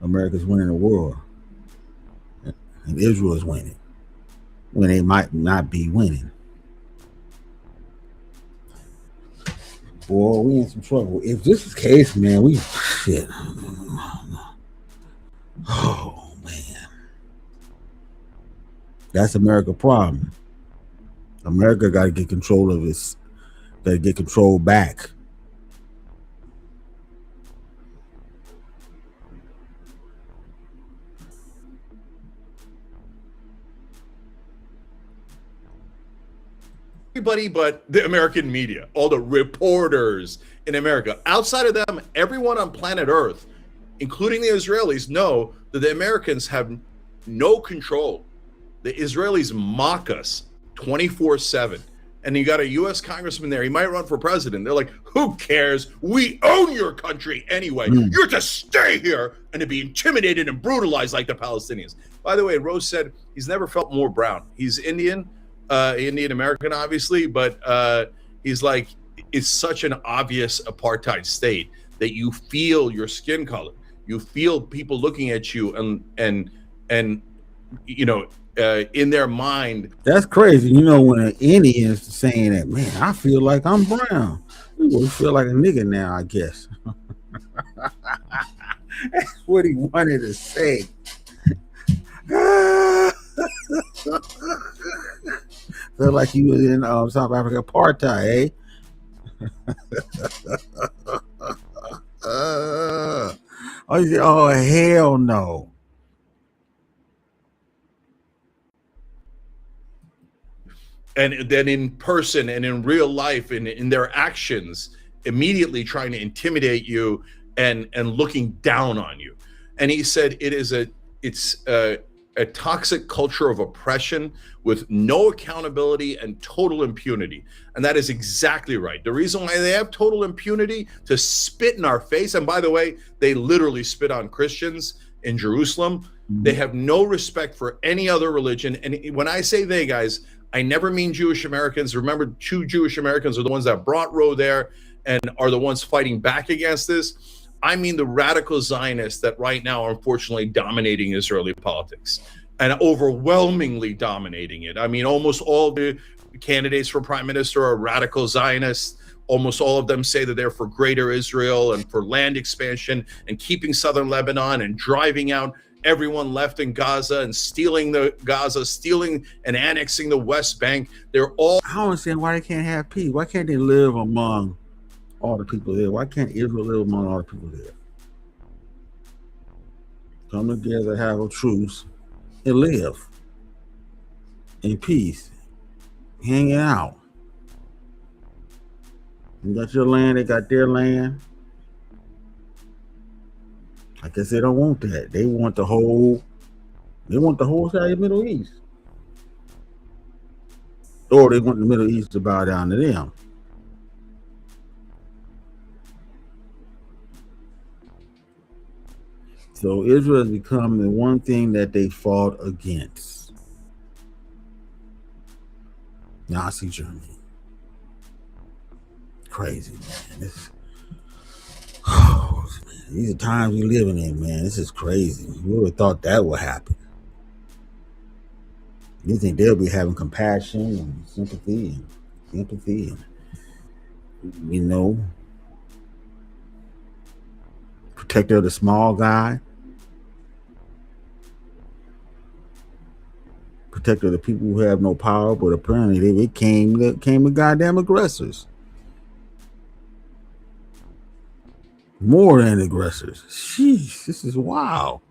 America's winning a war. And Israel is winning when they might not be winning. Boy, we in some trouble. If this is the case, man, we shit. Oh, man. That's America's problem. America got to get control of its, got to get control back. Everybody but the American media, all the reporters in America. Outside of them, everyone on planet Earth, including the Israelis, know that the Americans have no control. The Israelis mock us 24/7. And you got a U.S. congressman there. He might run for president. They're like, who cares? We own your country anyway. You're to stay here and to be intimidated and brutalized like the Palestinians. By the way, Rose said he's never felt more brown. He's Indian. Indian American, obviously, but he's like, it's such an obvious apartheid state that you feel your skin color, you feel people looking at you, and in their mind. That's crazy. When an Indian's saying that, man, I feel like I'm brown. You feel like a nigga now, I guess. That's what he wanted to say. Felt like he was in South Africa apartheid, oh, hell no. And then in person and in real life, in their actions, immediately trying to intimidate you and looking down on you. And he said it's a toxic culture of oppression with no accountability and total impunity. And that is exactly right. The reason why they have total impunity to spit in our face, and by the way, they literally spit on Christians in Jerusalem. They have no respect for any other religion. And when I say they, guys, I never mean Jewish Americans. Remember, 2 Jewish Americans are the ones that brought Roe there and are the ones fighting back against this. I mean the radical Zionists that right now are unfortunately dominating Israeli politics and overwhelmingly dominating it. I mean, almost all the candidates for prime minister are radical Zionists. Almost all of them say that they're for greater Israel and for land expansion and keeping southern Lebanon and driving out everyone left in Gaza and stealing the Gaza, stealing and annexing the West Bank. They're all... I don't understand why they can't have peace. Why can't they live among all the people there? Why can't Israel live among all the people there? Come together, have a truce, and live in peace, hanging out. You got your land, they got their land. I guess they don't want that. They want the whole side of the Middle East. Or they want the Middle East to bow down to them. So Israel has become the one thing that they fought against. Nazi Germany. Crazy, man. These are times we're living in, man. This is crazy. Who would have thought that would happen? You think they'll be having compassion and sympathy and empathy and, you know, protector of the small guy, protector of the people who have no power, but apparently they became the goddamn aggressors. More than aggressors. Sheesh, this is wild.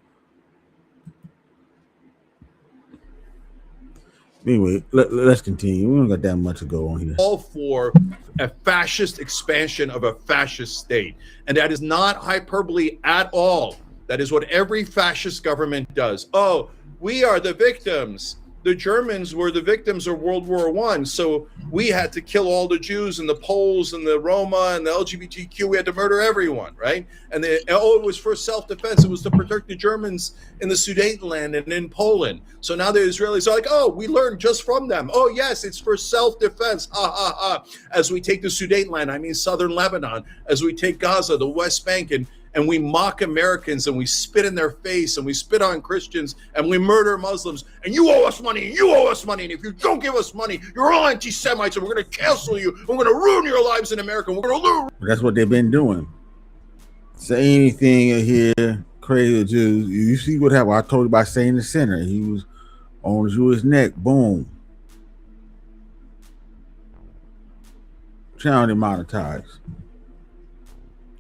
Anyway, let's continue. We don't got that much to go on here. All for a fascist expansion of a fascist state. And that is not hyperbole at all. That is what every fascist government does. Oh, we are the victims. The Germans were the victims of World War I. So we had to kill all the Jews and the Poles and the Roma and the LGBTQ. We had to murder everyone, right? And it was for self-defense. It was to protect the Germans in the Sudetenland and in Poland. So now the Israelis are like, oh, we learned just from them. Oh, yes, it's for self-defense. Ha, ha, ha. As we take the Sudetenland, I mean southern Lebanon, as we take Gaza, the West Bank, and we mock Americans and we spit in their face and we spit on Christians and we murder Muslims, and you owe us money and you owe us money, and if you don't give us money, you're all anti-Semites and we're going to cancel you and we're going to ruin your lives in America and we're going to lose. That's what they've been doing. Say anything here, crazy Jews. You see what happened? I told you about saying the sinner. He was on Jewish neck. Boom. Channel demonetized.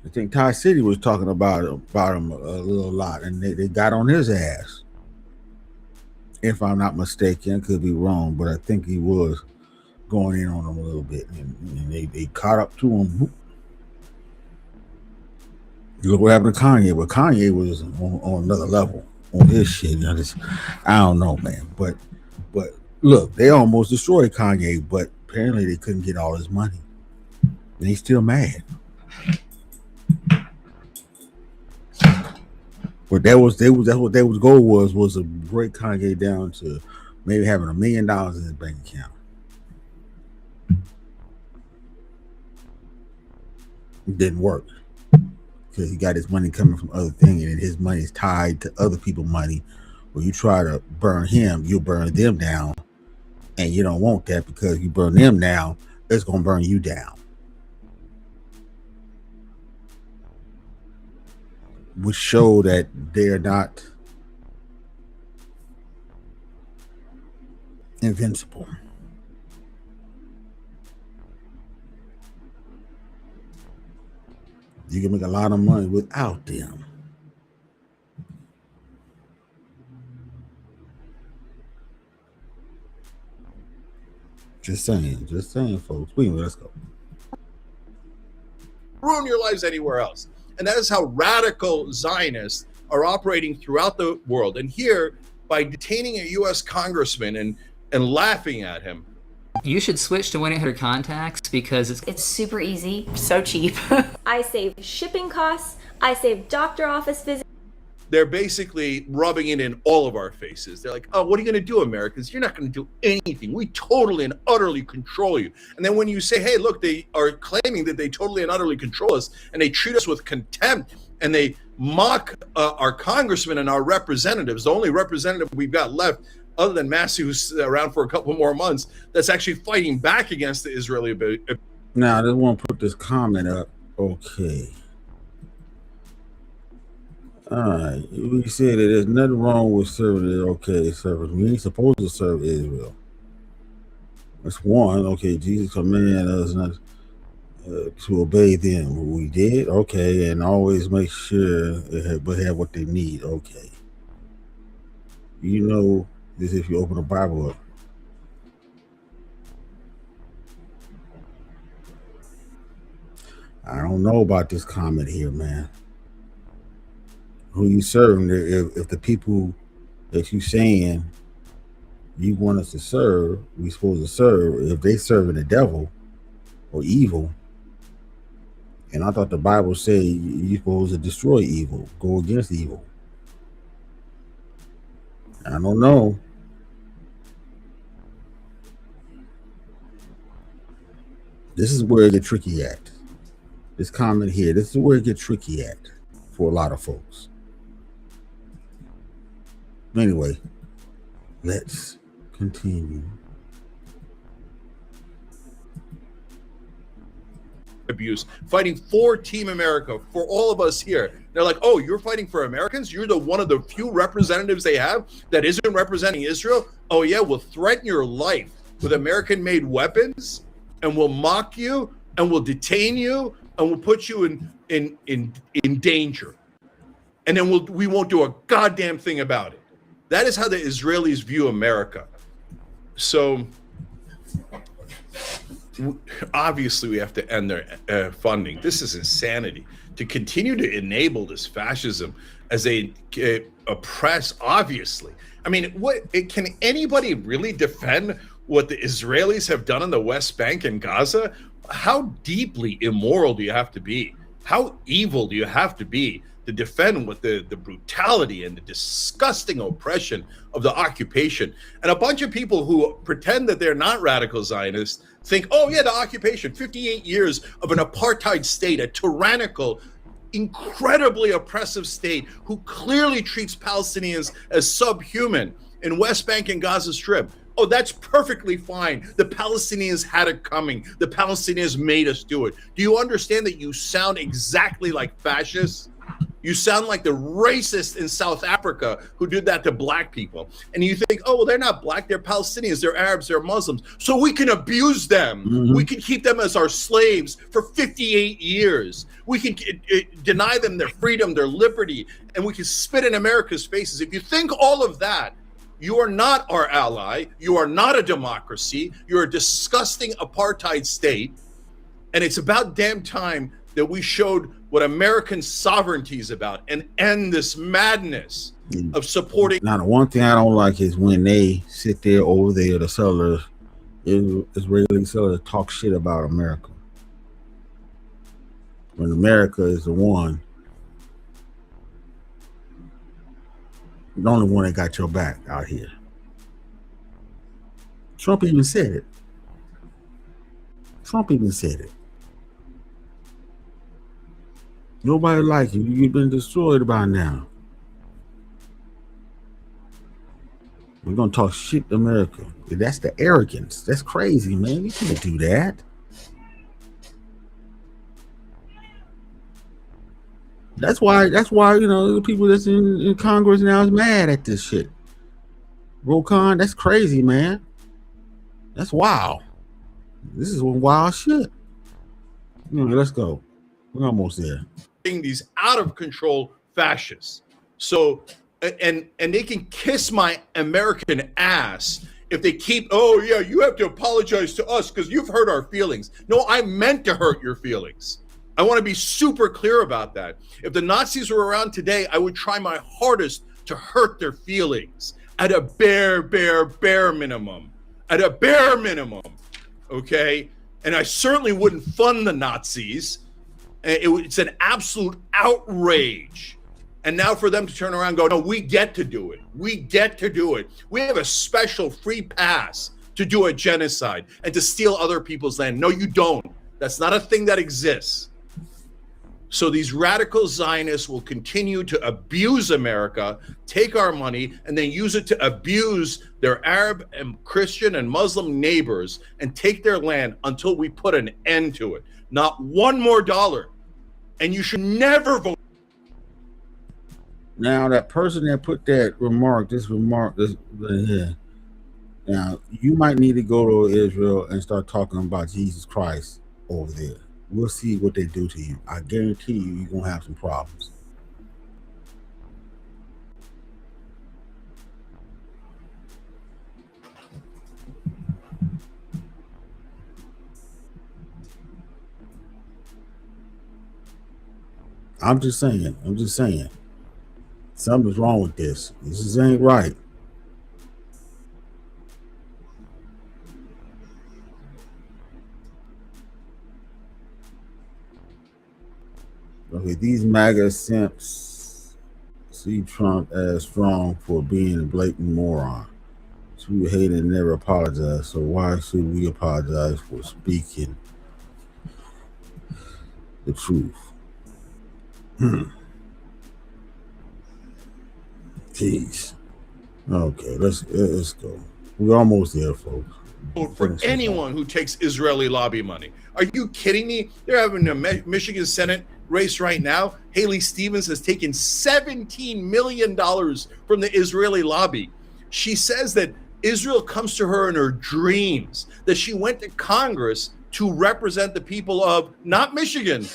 I think Ty City was talking about him a little lot, and they got on his ass. If I'm not mistaken, I could be wrong, but I think he was going in on him a little bit, and they caught up to him. Look what happened to Kanye, but Kanye was on another level on his shit. I don't know, man, but look, they almost destroyed Kanye, but apparently they couldn't get all his money, and he's still mad. But that's what their goal was to break Kanye down to maybe having $1 million in his bank account. It didn't work because he got his money coming from other things, and his money is tied to other people's money. When you try to burn him, you'll burn them down, and you don't want that because you burn them down, it's gonna burn you down. Which show that they're not invincible. You can make a lot of money without them. Just saying, folks. Let's go. Ruin your lives anywhere else. And that is how radical Zionists are operating throughout the world. And here, by detaining a U.S. congressman and laughing at him. You should switch to 1-800-CONTACTS because It's super easy. So cheap. I save shipping costs. I save doctor office visits. They're basically rubbing it in all of our faces. They're like, oh, what are you going to do, Americans? You're not going to do anything. We totally and utterly control you. And then when you say, hey, look, they are claiming that they totally and utterly control us, and they treat us with contempt, and they mock our congressmen and our representatives, the only representative we've got left, other than Massey, who's around for a couple more months, that's actually fighting back against the Israeli. Now, I just want to put this comment up. Okay. All right, we said that there's nothing wrong with serving it. Okay, service. We ain't supposed to serve Israel. That's one. Okay, Jesus commanded us not to obey them. We did. Okay, and always make sure they have what they need. Okay. You know this if you open the Bible up. I don't know about this comment here, man. Who you serving? If the people that you saying you want us to serve, we supposed to serve. If they serving the devil or evil, and I thought the Bible said you supposed to destroy evil, go against evil. I don't know. This is where it get tricky at. This comment here, this is where it get tricky at for a lot of folks. Anyway, let's continue. Abuse, fighting for Team America, for all of us here. They're like, oh, you're fighting for Americans? You're the one of the few representatives they have that isn't representing Israel? Oh yeah, we'll threaten your life with American-made weapons, and we'll mock you, and we'll detain you, and we'll put you in danger. And then we won't do a goddamn thing about it. That is how the Israelis view America. So obviously we have to end their funding. This is insanity. To continue to enable this fascism as they oppress, obviously. I mean, can anybody really defend what the Israelis have done in the West Bank and Gaza? How deeply immoral do you have to be? How evil do you have to be to defend what the brutality and the disgusting oppression of the occupation? And a bunch of people who pretend that they're not radical Zionists think, oh yeah, the occupation, 58 years of an apartheid state, a tyrannical, incredibly oppressive state who clearly treats Palestinians as subhuman in West Bank and Gaza Strip. Oh, that's perfectly fine. The Palestinians had it coming. The Palestinians made us do it. Do you understand that you sound exactly like fascists? You sound like the racist in South Africa who did that to black people. And you think, oh, well, they're not black. They're Palestinians. They're Arabs. They're Muslims. So we can abuse them. Mm-hmm. We can keep them as our slaves for 58 years. We can deny them their freedom, their liberty, and we can spit in America's faces. If you think all of that, you are not our ally. You are not a democracy. You're a disgusting apartheid state. And it's about damn time that we showed what American sovereignty is about and end this madness of supporting. Now, the one thing I don't like is when they sit there over there, the sellers, Israeli sellers, talk shit about America. When America is the only one that got your back out here. Trump even said it. Nobody like you. You've been destroyed by now. We're gonna talk shit to America. That's the arrogance. That's crazy, man. You can't do that. That's why the people that's in Congress now is mad at this shit. Rokon, that's crazy, man. That's wild. This is some wild shit. Let's go. We're almost there. These out of control fascists. So and they can kiss my American ass if they keep, oh yeah, you have to apologize to us because you've hurt our feelings. No, I meant to hurt your feelings. I want to be super clear about that. If the Nazis were around today, I would try my hardest to hurt their feelings. at a bare minimum. At a bare minimum, okay? And I certainly wouldn't fund the Nazis. It's an absolute outrage. And now for them to turn around and go, no, we get to do it. We get to do it. We have a special free pass to do a genocide and to steal other people's land. No, you don't. That's not a thing that exists. So these radical Zionists will continue to abuse America, take our money, and then use it to abuse their Arab and Christian and Muslim neighbors and take their land until we put an end to it. Not one more dollar. And you should never vote. Now, that person that put that remark, yeah. Now, you might need to go to Israel and start talking about Jesus Christ over there. We'll see what they do to you. I guarantee you're going to have some problems. I'm just saying. Something's wrong with this. This just ain't right. Okay, these MAGA simps see Trump as strong for being a blatant moron. We hate and never apologize, so why should we apologize for speaking the truth? Jeez. Okay, let's go. We're almost there, folks. Vote for anyone who takes Israeli lobby money. Are you kidding me? They're having a Michigan Senate race right now. Haley Stevens has taken $17 million from the Israeli lobby. She says that Israel comes to her in her dreams, that she went to Congress to represent the people of, not Michigan,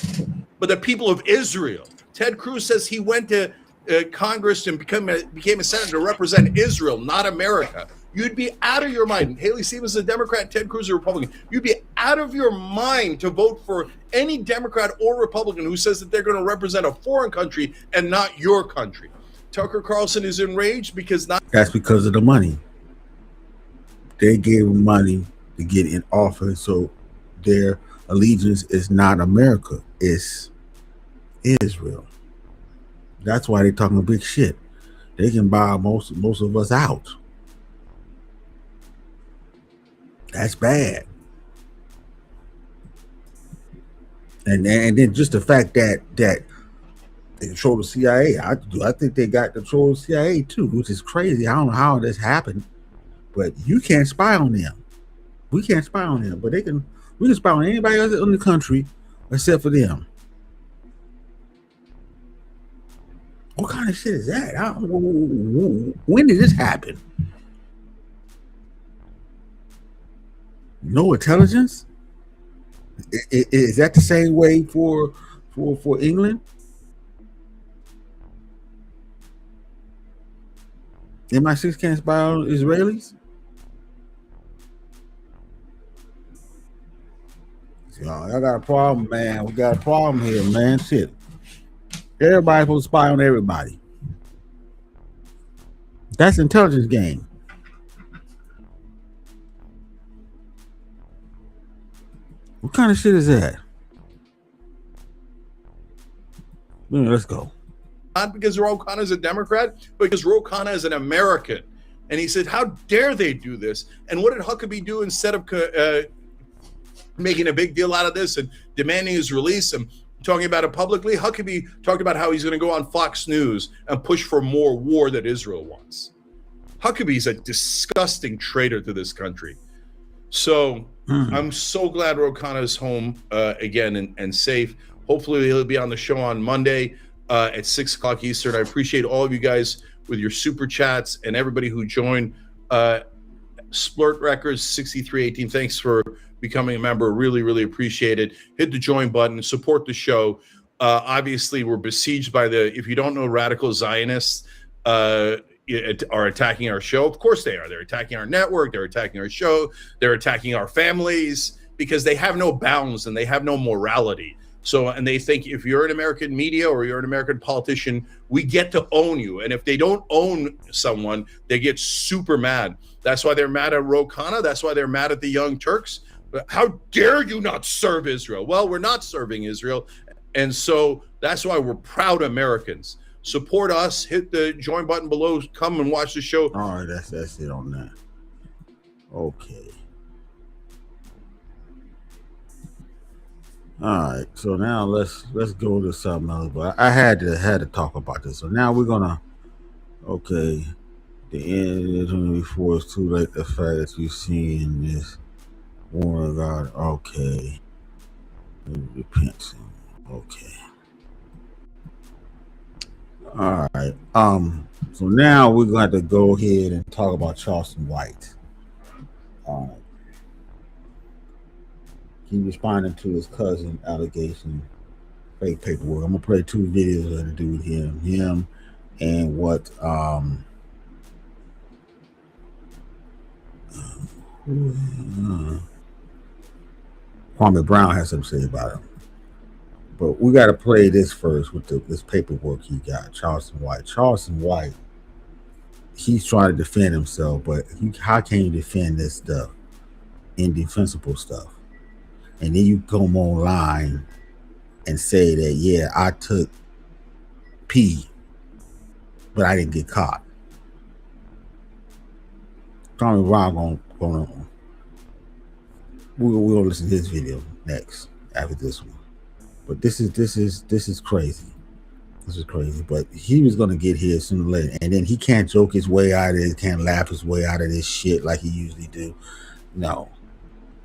but the people of Israel. Ted Cruz says he went to Congress and became a senator to represent Israel, not America. You'd be out of your mind. Haley Stevens is a Democrat, Ted Cruz is a Republican. You'd be out of your mind to vote for any Democrat or Republican who says that they're going to represent a foreign country and not your country. Tucker Carlson is enraged because that's because of the money. They gave him money to get in office, so their allegiance is not America, it's Israel. That's why they're talking big shit. They can buy most of us out. That's bad. And then just the fact that they control the CIA. I think they got control of the CIA too, which is crazy. I don't know how this happened, but you can't spy on them. We can't spy on them, but we can spy on anybody else in the country except for them. What kind of shit is that? When did this happen? No intelligence? Is that the same way for England? MI6 can't spy on Israelis? I got a problem, man. We got a problem here, man. Shit. Everybody's supposed to spy on everybody. That's intelligence game. What kind of shit is that? Let's go. Not because Ro Khanna is a Democrat, but because Ro Khanna is an American. And he said, how dare they do this? And what did Huckabee do instead of making a big deal out of this and demanding his release and talking about it publicly? Huckabee talked about how he's going to go on Fox News and push for more war that Israel wants. Huckabee's a disgusting traitor to this country. So I'm so glad Ro Khanna is home again and safe. Hopefully he'll be on the show on Monday at 6 o'clock Eastern. I appreciate all of you guys with your super chats and everybody who joined. Splurt Records 6318. Thanks for becoming a member. Really, really appreciate it. Hit the join button, support the show. Obviously, we're besieged by if you don't know, radical Zionists are attacking our show. Of course they are. They're attacking our network. They're attacking our show. They're attacking our families because they have no bounds and they have no morality. So, and they think if you're an American media or you're an American politician, we get to own you. And if they don't own someone, they get super mad. That's why they're mad at Ro Khanna. That's why they're mad at the Young Turks. How dare you not serve Israel? Well, we're not serving Israel. And so that's why we're proud Americans. Support us. Hit the join button below. Come and watch the show. All right, that's it on that. Okay. All right, so now let's go to something else. But I had to talk about this. So now we're gonna the end before it's too late. The fact that you've seen this woman of God. Okay, repent. Okay. All right. So now we're going to go ahead and talk about Charleston White. He responded to his cousin allegation, fake paperwork. I'm gonna play 2 videos that do with him and what Kwame Brown has something to say about him. But we got to play this first with this paperwork he got. Charleston White. He's trying to defend himself, but how can you defend this stuff, indefensible stuff? And then you come online and say that, yeah, I took P, but I didn't get caught. Kwame Brown we'll listen to his video next after this one. But this is crazy. This is crazy. But he was gonna get here sooner or later, and then he can't joke his way out of it, can't laugh his way out of this shit like he usually do. No.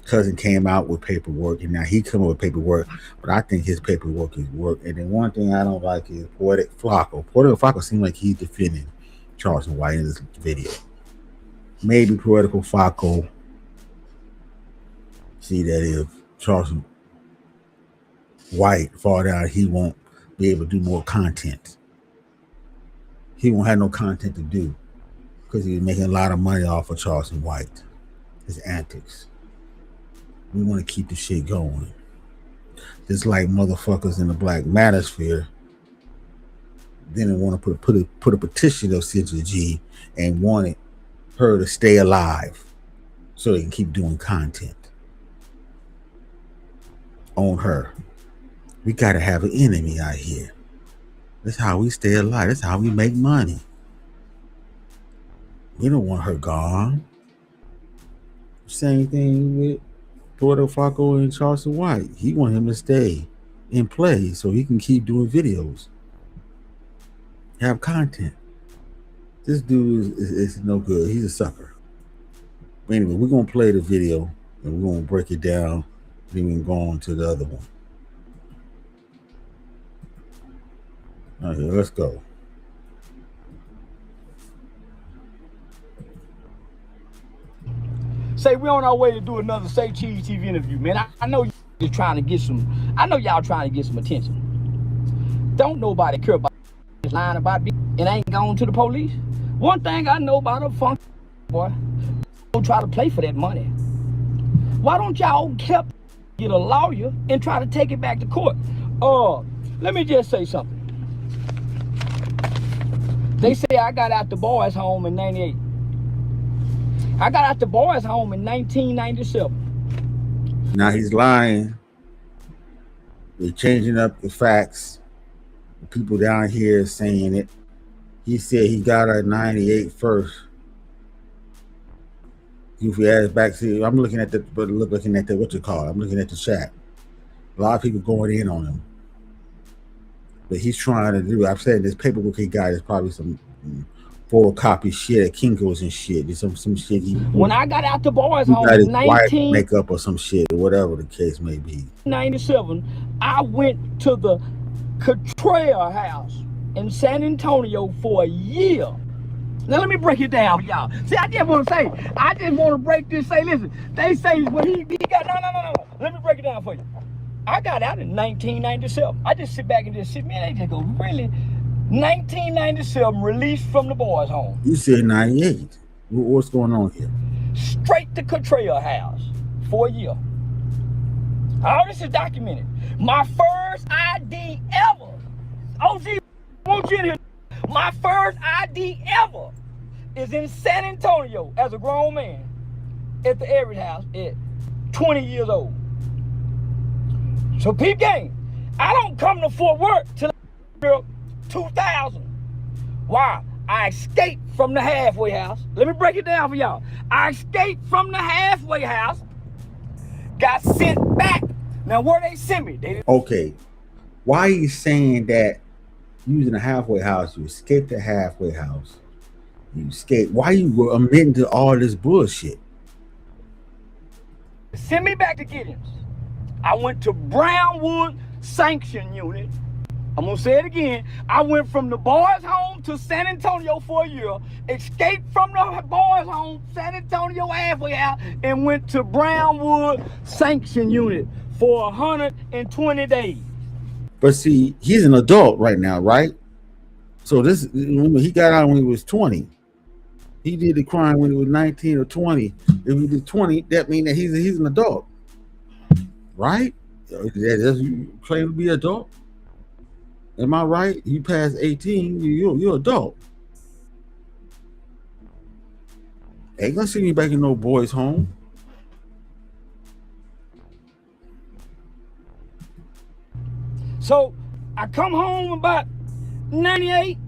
Cousin came out with paperwork, and now he come up with paperwork, but I think his paperwork is work. And then one thing I don't like is Poetic Flacco. Poetic Flacco seems like he's defending Charleston White in this video. Maybe Poetical Flacco see that if Charleston White fall down, he won't be able to do more content. He won't have no content to do because he's making a lot of money off of Charleston White, his antics. We want to keep the shit going. Just like motherfuckers in the Black Manosphere didn't want to put a petition of Central G and wanted her to stay alive so they can keep doing content on her. We got to have an enemy out here. That's how we stay alive. That's how we make money. We don't want her gone. Same thing with Puerto Flacco and Charleston White. He want him to stay in play so he can keep doing videos, have content. This dude is no good. He's a sucker. But anyway, we're going to play the video and we're going to break it down. Then we can go on to the other one. Okay, let's go. Say we on our way to do another Say Cheese TV interview, man. I know you're trying to get some. I know y'all trying to get some attention. Don't nobody care about lying about me and ain't gone to the police. One thing I know about a funk boy, don't try to play for that money. Why don't y'all get a lawyer and try to take it back to court? Let me just say something. They say I got out the boys' home in '98. I got out the boys' home in 1997. Now he's lying. They're changing up the facts. The people down here saying it. He said he got out in '98 first. If you ask back, see, I'm looking at what you call it. I'm looking at the chat. A lot of people going in on him. But he's trying to do, I've said this paperwork he got is probably some photocopy shit at Kinko's and shit. There's some shit when I got out the boys' home in makeup or some shit or whatever the case may be. 97, I went to the Cottrell house in San Antonio for a year. Now let me break it down for y'all. See, I just want to break this. Say, listen, they say when he got no. Let me break it down for you. I got out in 1997. I just sit back and just sit, man, they just go, really? 1997, released from the boys' home. You said 98. What's going on here? Straight to Cottrell house for a year. All this is documented. My ID ever. OG, won't you in here? My first ID ever is in San Antonio as a grown man at the Everett House at 20 years old. So peep game, I don't come to Fort Worth till 2000. Why? I escaped from the halfway house. Let me break it down for y'all. I escaped from the halfway house, got sent back. Now where they sent me? They Okay, why are you saying that using a halfway house, you escaped the halfway house, you escaped? Why you were admitting to all this bullshit? sent me back to Gideon's. I went to Brownwood Sanction Unit. I'm gonna say it again. I went from the boys' home to San Antonio for a year, escaped from the boys' home, San Antonio halfway house, and went to Brownwood Sanction Unit for 120 days. But see, he's an adult right now, right? So this, remember, he got out when he was 20. He did the crime when he was 19 or 20. If he did 20, that means that he's an adult, right? Does you claim to be adult? Am I right? You pass 18, you're adult. Ain't gonna see me back in no boys' home. So I come home about 98.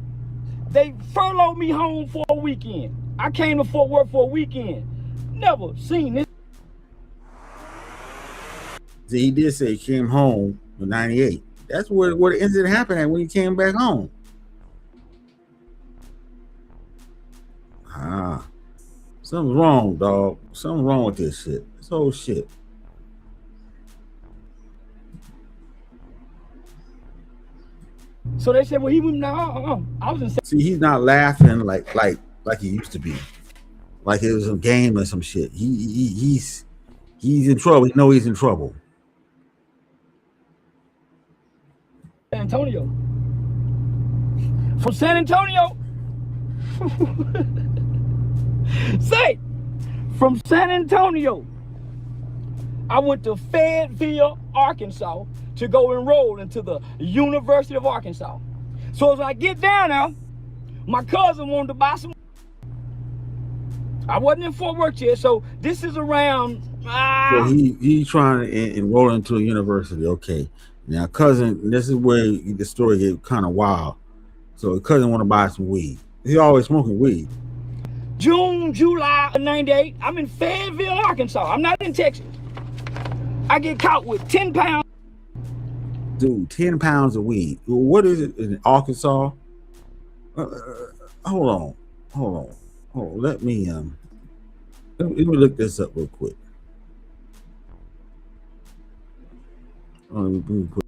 They furloughed me home for a weekend. I came to Fort Worth for a weekend. Never seen this. See, he did say he came home in 98. That's where the incident happened at, when he came back home. Something's wrong, dog. Something's wrong with this shit. This whole shit. So they said, well, he was now. I was in. See, he's not laughing like he used to be, like it was a game or some shit. He's in trouble. He know he's in trouble. San Antonio. From San Antonio. Say, from San Antonio, I went to Fayetteville, Arkansas to go enroll into the University of Arkansas. So as I get down there, my cousin wanted to buy some. I wasn't in Fort Worth yet, so this is around. So he trying to enroll into a university. Okay. Now, cousin, this is where the story get kind of wild. So his cousin want to buy some weed. He always smoking weed. June, July of 98, I'm in Fayetteville, Arkansas. I'm not in Texas. I get caught with 10 pounds. Dude, 10 pounds of weed. What is it in Arkansas? Hold on. Let me look this up real quick. Let me put.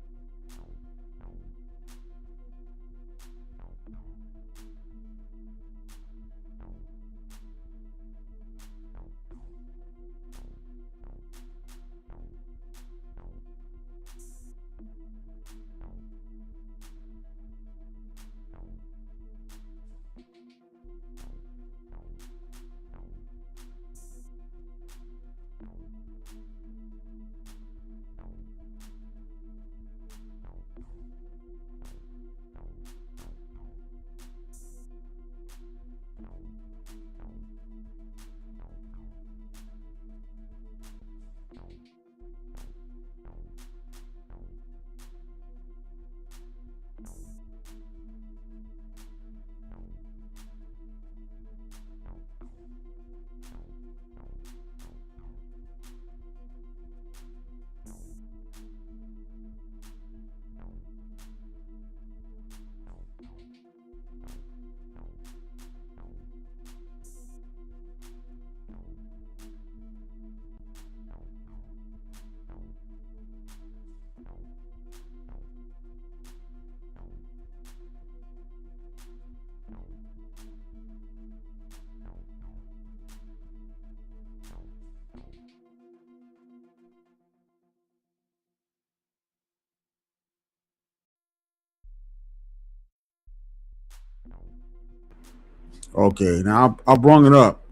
Okay, now I brung it up.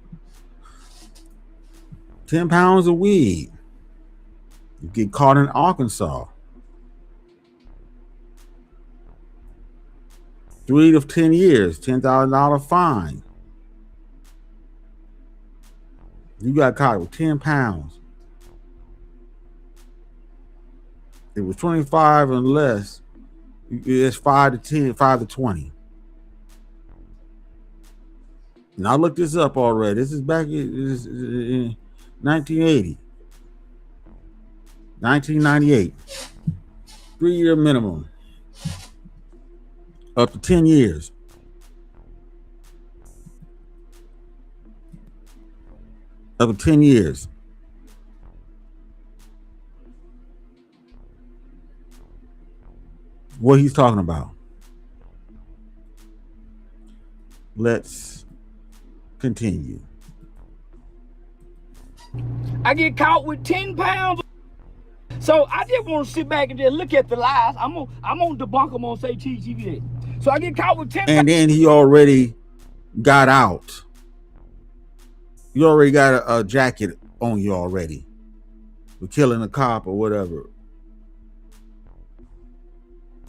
10 pounds of weed. You get caught in Arkansas. 3 to 10 years, $10,000 fine. You got caught with 10 pounds. It was 25 and less. It's 5 to 10, 5 to 20. And I looked this up already. This is back in 1980. 1998. 3-year minimum. Up to 10 years. Up to 10 years. What he's talking about. Let's continue. I get caught with 10 pounds. So I just want to sit back and just look at the lies. I'm gonna debunk them on say TV. So I get caught with 10 and then he already got out. You already got a jacket on you already for killing a cop or whatever.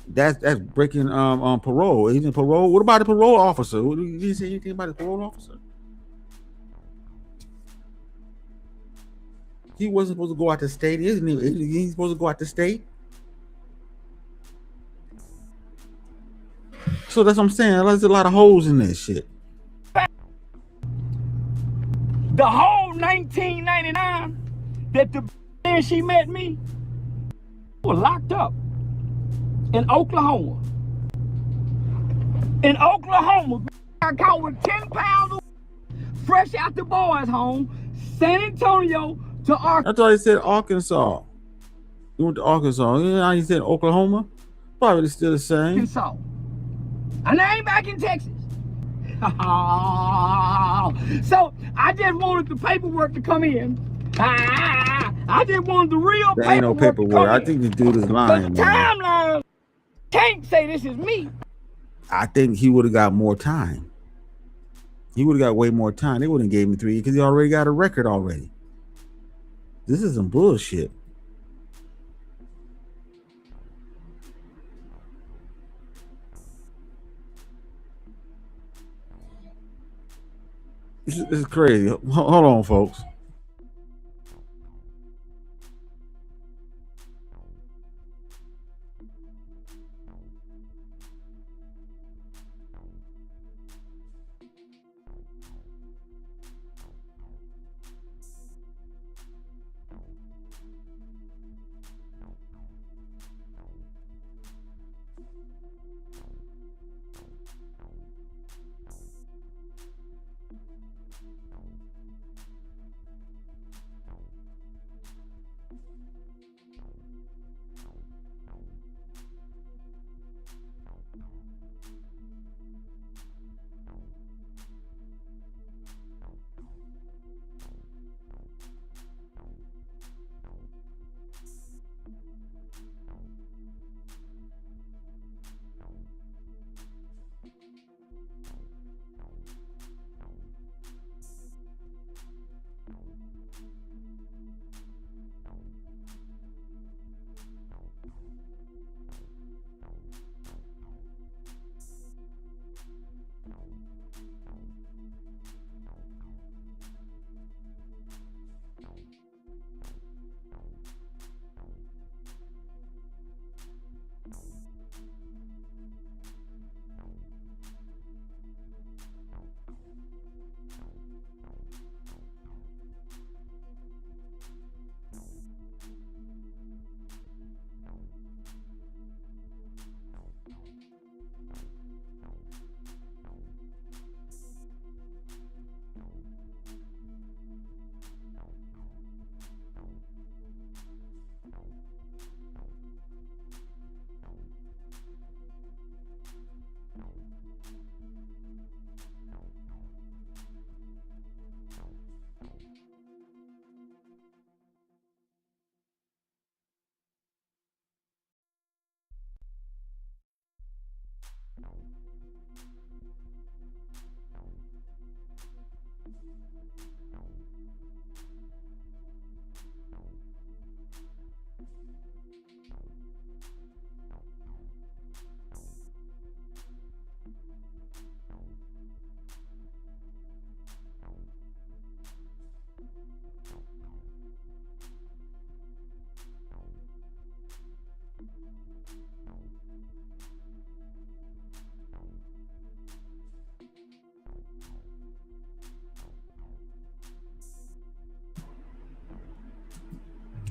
That's breaking on parole. He's in parole. What about the parole officer? Did you say anything about the parole officer? He wasn't supposed to go out the state, isn't he? He's supposed to go out the state. So that's what I'm saying. There's a lot of holes in this shit. The whole 1999 that the man she met me was locked up in Oklahoma. In Oklahoma, I caught with 10 pounds of fresh out the boys' home, San Antonio to Arkansas. I thought he said Arkansas. You went to Arkansas. You know, he said Oklahoma. Probably still the same. Arkansas. And I ain't back in Texas. So I just wanted the paperwork to come in. I just wanted the real there ain't no paperwork. I in. think this dude is lying, But the man. timeline can't say this is me. I think he would have got more time. He would have got way more time. They wouldn't have gave him 3 because he already got a record already. This is some bullshit. This is crazy. Hold on, folks.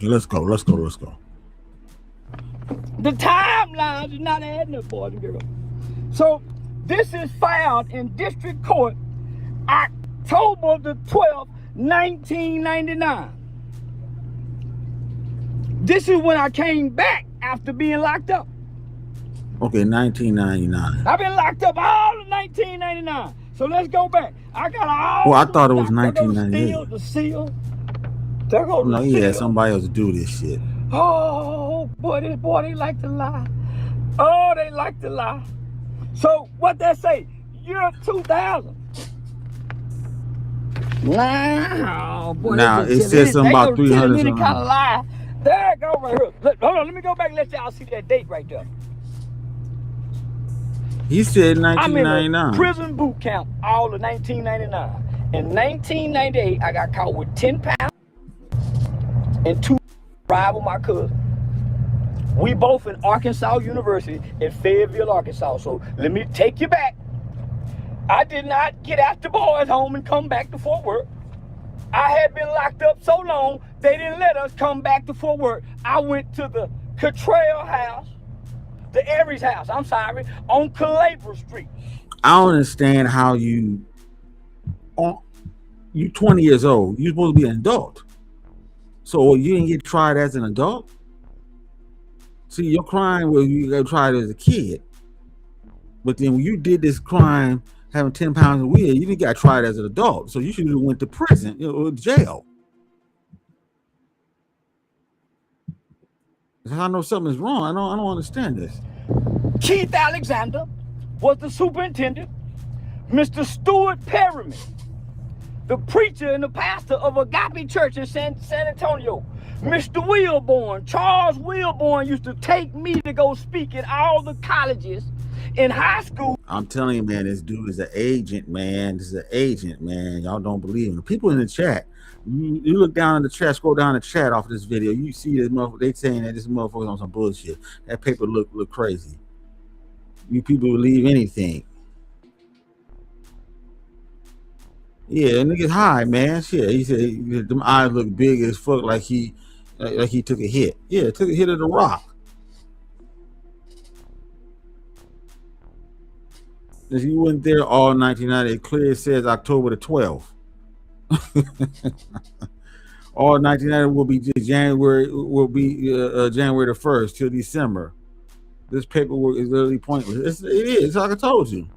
Let's go. The timelines is not adding up, boys and girls. So this is filed in district court October the 12th, 1999. This is when I came back after being locked up. Okay, 1999. I've been locked up all of 1999. So let's go back. I got all. Well, I thought it was there go 1998. The seal. There go the No, seal. he had somebody else do this shit. Oh, boy, this boy, they like to lie. Oh, they like to lie. So what they say? Year 2000. Wow, boy. Now, it says something about 300 any something. kind of lie. There it go right here. Hold on, let me go back and let y'all see that date right there. He said I'm in a 1999. prison boot camp all of 1999. In 1998, I got caught with 10 pounds and 2 drive with my cousin. We both in Arkansas University in Fayetteville, Arkansas. So let me take you back. I did not get out the boys' home and come back to Fort Worth. I had been locked up so long, they didn't let us come back to Fort Worth. I went to the Cottrell house, the Aries house, I'm sorry, on Calabria Street. I don't understand how you 20 years old. You're supposed to be an adult. So you didn't get tried as an adult? See, your crime was you got tried as a kid. But then when you did this crime, having 10 pounds of weed, you didn't get tried as an adult. So you should have went to prison, or jail. I know something's wrong. I don't understand this. Keith Alexander was the superintendent. Mr. Stuart Perryman, the preacher and the pastor of Agape Church in San Antonio. Mr. Wilborn, Charles Wilborn, used to take me to go speak at all the colleges in high school. I'm telling you, man, this dude is an agent, man. This is an agent, man. Y'all don't believe him. The people in the chat, you look down in the chat, scroll down the chat off of this video, you see this motherfucker, they saying that this motherfucker's on some bullshit. That paper look crazy. You people believe anything. Yeah, nigga's high, man. Shit, he said them eyes look big as fuck, like he took a hit. Yeah, took a hit of the rock. If you weren't there all 1990, it clearly says October the 12th. All 1990 will be January the 1st till December. This paperwork is literally pointless. It is, like I told you.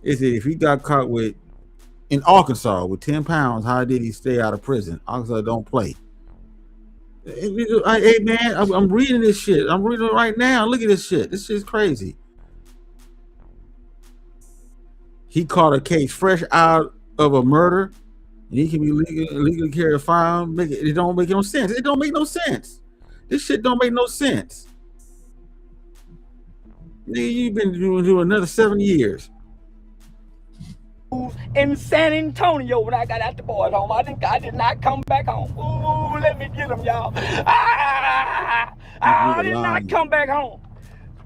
It said if he got caught with in Arkansas with 10 pounds, how did he stay out of prison? Arkansas don't play. Hey man, I'm reading this shit. I'm reading it right now. Look at this shit. This shit's crazy. He caught a case fresh out of a murder, and he can be legally carry a firearm. It don't make no sense. It don't make no sense. This shit don't make no sense. Nigga, you've been doing another 7 years. In San Antonio when I got out the boys' home. I did not come back home. Ooh, let me get them, y'all. I did not come back home.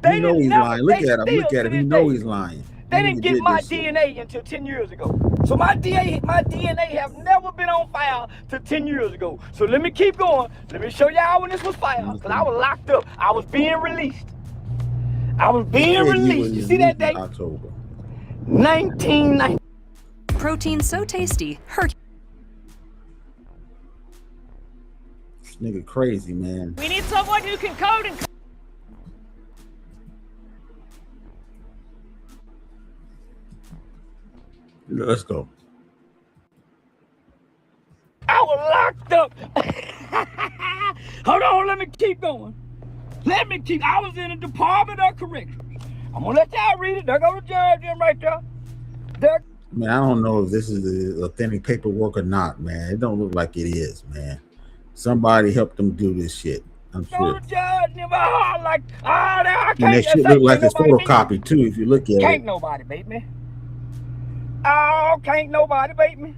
They know he's lying. Look at him. He know he's lying. They didn't get my DNA until 10 years ago. So my DNA have never been on file till 10 years ago. So let me keep going. Let me show y'all when this was filed. Because I was locked up. I was being released. You see that date? October 1990. Protein so tasty. This nigga crazy, man. We need someone who can code and. Let's go. I was locked up. Hold on, let me keep going. I was in the Department of Corrections. I'm gonna let y'all read it. There go the judge in right there. Man, I don't know if this is the authentic paperwork or not, man. It don't look like it is, man. Somebody helped them do this shit. I'm sure. The judge, I And can't. that shit look like it's photocopied too, if you look at Can't it. nobody beat me. Oh, can't nobody beat me.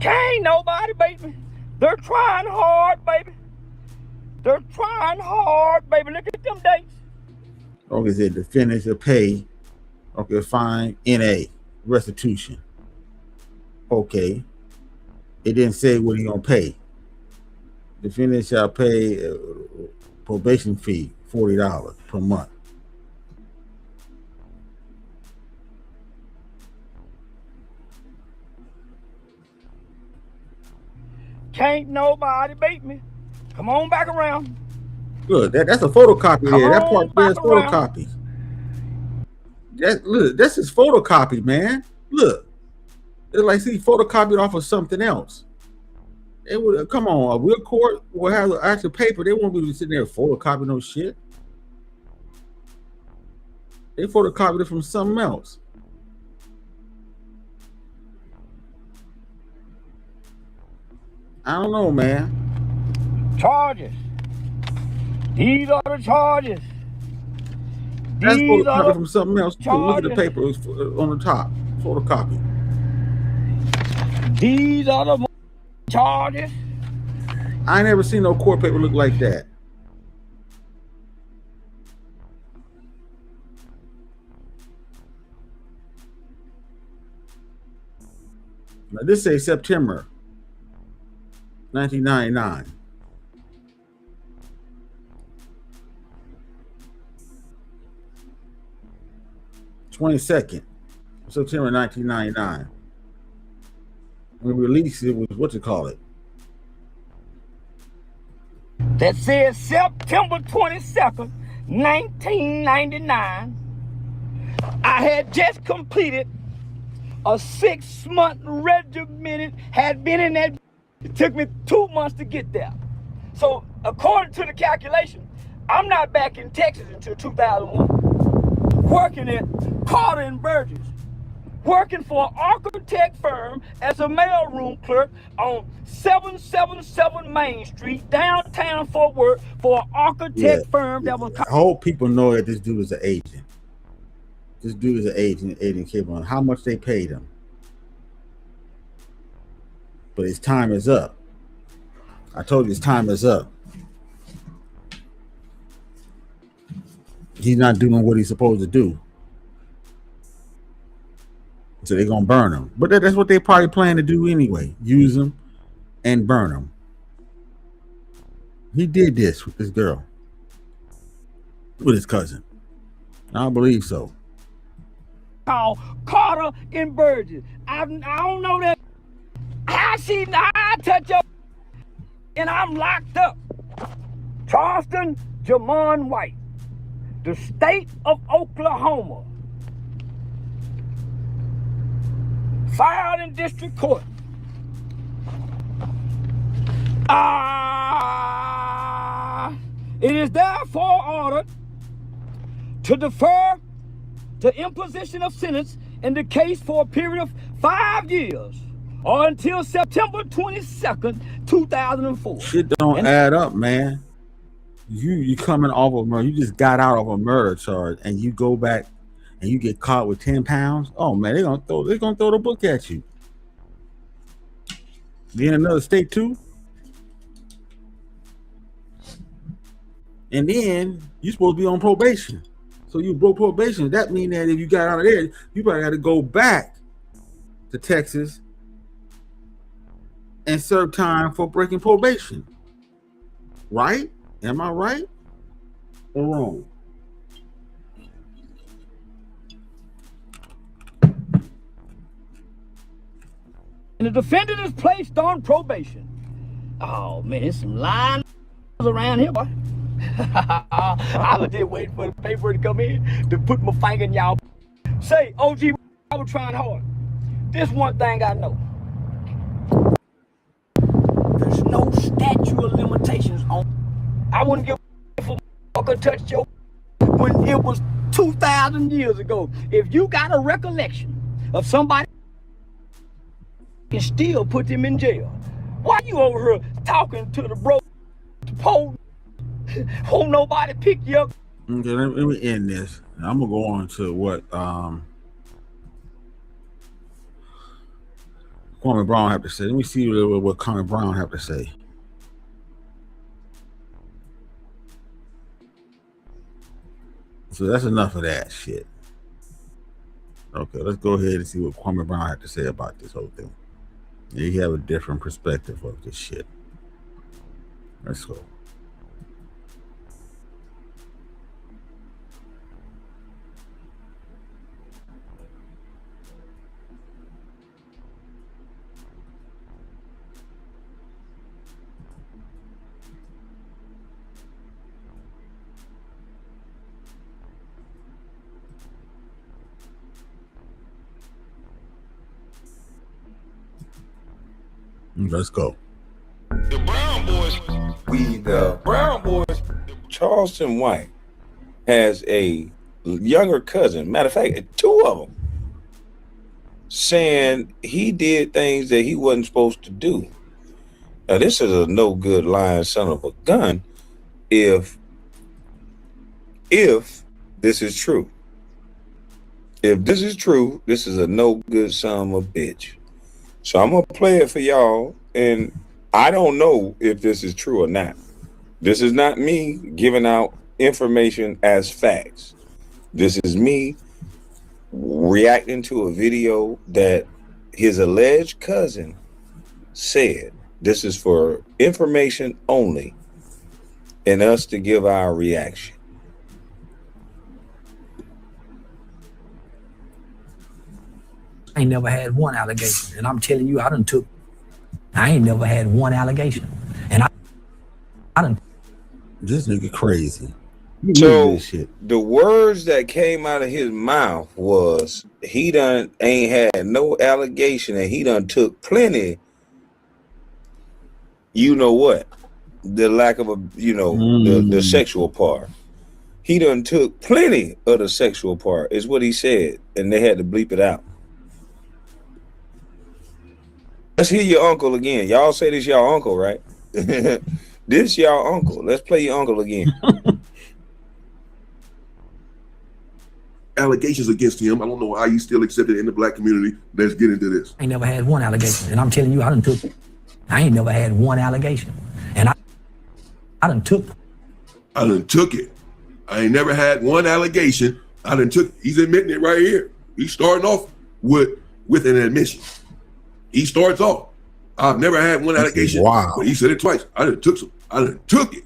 Can't nobody beat me. They're trying hard, baby. They're trying hard, baby. Look at them dates. Okay, said the finish or pay. Okay, fine. NA restitution. Okay. It didn't say what he gonna pay. Defendant shall pay a probation fee, $40 per month. Can't nobody beat me. Come on back around. Look, that's a photocopy Come there. That on part there is back around. photocopy. Look, this is photocopy, man. Look, it's like he photocopied off of something else. It would come on. A real court will have the actual paper. They won't be sitting there photocopying no shit. They photocopied it from something else. I don't know, man. Charges. These are the charges. That's These are photocopied the from something else. Look at the charges. paper. It's on the top. Photocopy. These are the charges. I ain't never seen no court paper look like that. Now this says September 1999. September 1999. When released, it was what you call it. That says September 22nd, 1999. I had just completed a 6-month regimented, had been in that. It took me 2 months to get there. So according to the calculation, I'm not back in Texas until 2001. Working at Carter and Burgess. Working for an architect firm as a mailroom clerk on 777 Main Street, downtown Fort Worth, for an architect firm that was. I hope people know that this dude is an agent. This dude is an agent, Aiden Cable. How much they paid him. But his time is up. I told you his time is up. He's not doing what he's supposed to do. So they're gonna burn him. But that's what they probably plan to do anyway. Use him and burn him. He did this with this girl. With his cousin. I believe so. Called Carter and Burgess. I don't know that. I touch up and I'm locked up. Charleston White, the state of Oklahoma. Filed in district court. It is therefore ordered to defer the imposition of sentence in the case for a period of 5 years or until September 22nd, 2004. Shit don't add up, man. You coming off of murder. You just got out of a murder charge and you go back and you get caught with 10 pounds. Oh man, they're gonna throw the book at you. You in another state too? And then you're supposed to be on probation. So you broke probation. That means that if you got out of there, you probably got to go back to Texas and serve time for breaking probation. Right? Am I right or wrong? And the defendant is placed on probation. Oh man, there's some lying around here, boy. I was just waiting for the paper to come in to put my finger in y'all. Say, OG, I was trying hard. This one thing I know. There's no statute of limitations on. I wouldn't give a if a motherfucker touched your when it was 2,000 years ago. If you got a recollection of somebody and still put them in jail, why you over here talking to the bro, the pole? Won't nobody pick you up. Okay, let me end this. I'm gonna go on to what Kwame Brown have to say. Let me see what Kwame Brown have to say. So that's enough of that shit. Okay, let's go ahead and see what Kwame Brown had to say about this whole thing. You have a different perspective of this shit. Let's go. Let's go. The Brown Boys, Charleston White has a younger cousin. Matter of fact, two of them saying he did things that he wasn't supposed to do. Now, this is a no good lying son of a gun. If this is true, if this is true, this is a no good son of a bitch. So I'm gonna play it for y'all, and I don't know if this is true or not. This is not me giving out information as facts. This is me reacting to a video that his alleged cousin said. This is for information only, and us to give our reaction. I ain't never had one allegation, and I'm telling you, I ain't never had one allegation, and I done. This nigga crazy. So the words that came out of his mouth was he done ain't had no allegation, and he done took plenty. You know what? The lack of the sexual part. He done took plenty of the sexual part, is what he said, and they had to bleep it out. Let's hear your uncle again. Y'all say this y'all uncle, right? This y'all uncle. Let's play your uncle again. Allegations against him. I don't know why he's still accepted in the black community. Let's get into this. I ain't never had one allegation, and I'm telling you, I ain't never had one allegation, and I done took it. I ain't never had one allegation. I done took. He's admitting it right here. He's starting off with an admission. He starts off. I've never had one allegation. Wow. But he said it twice. I done took it.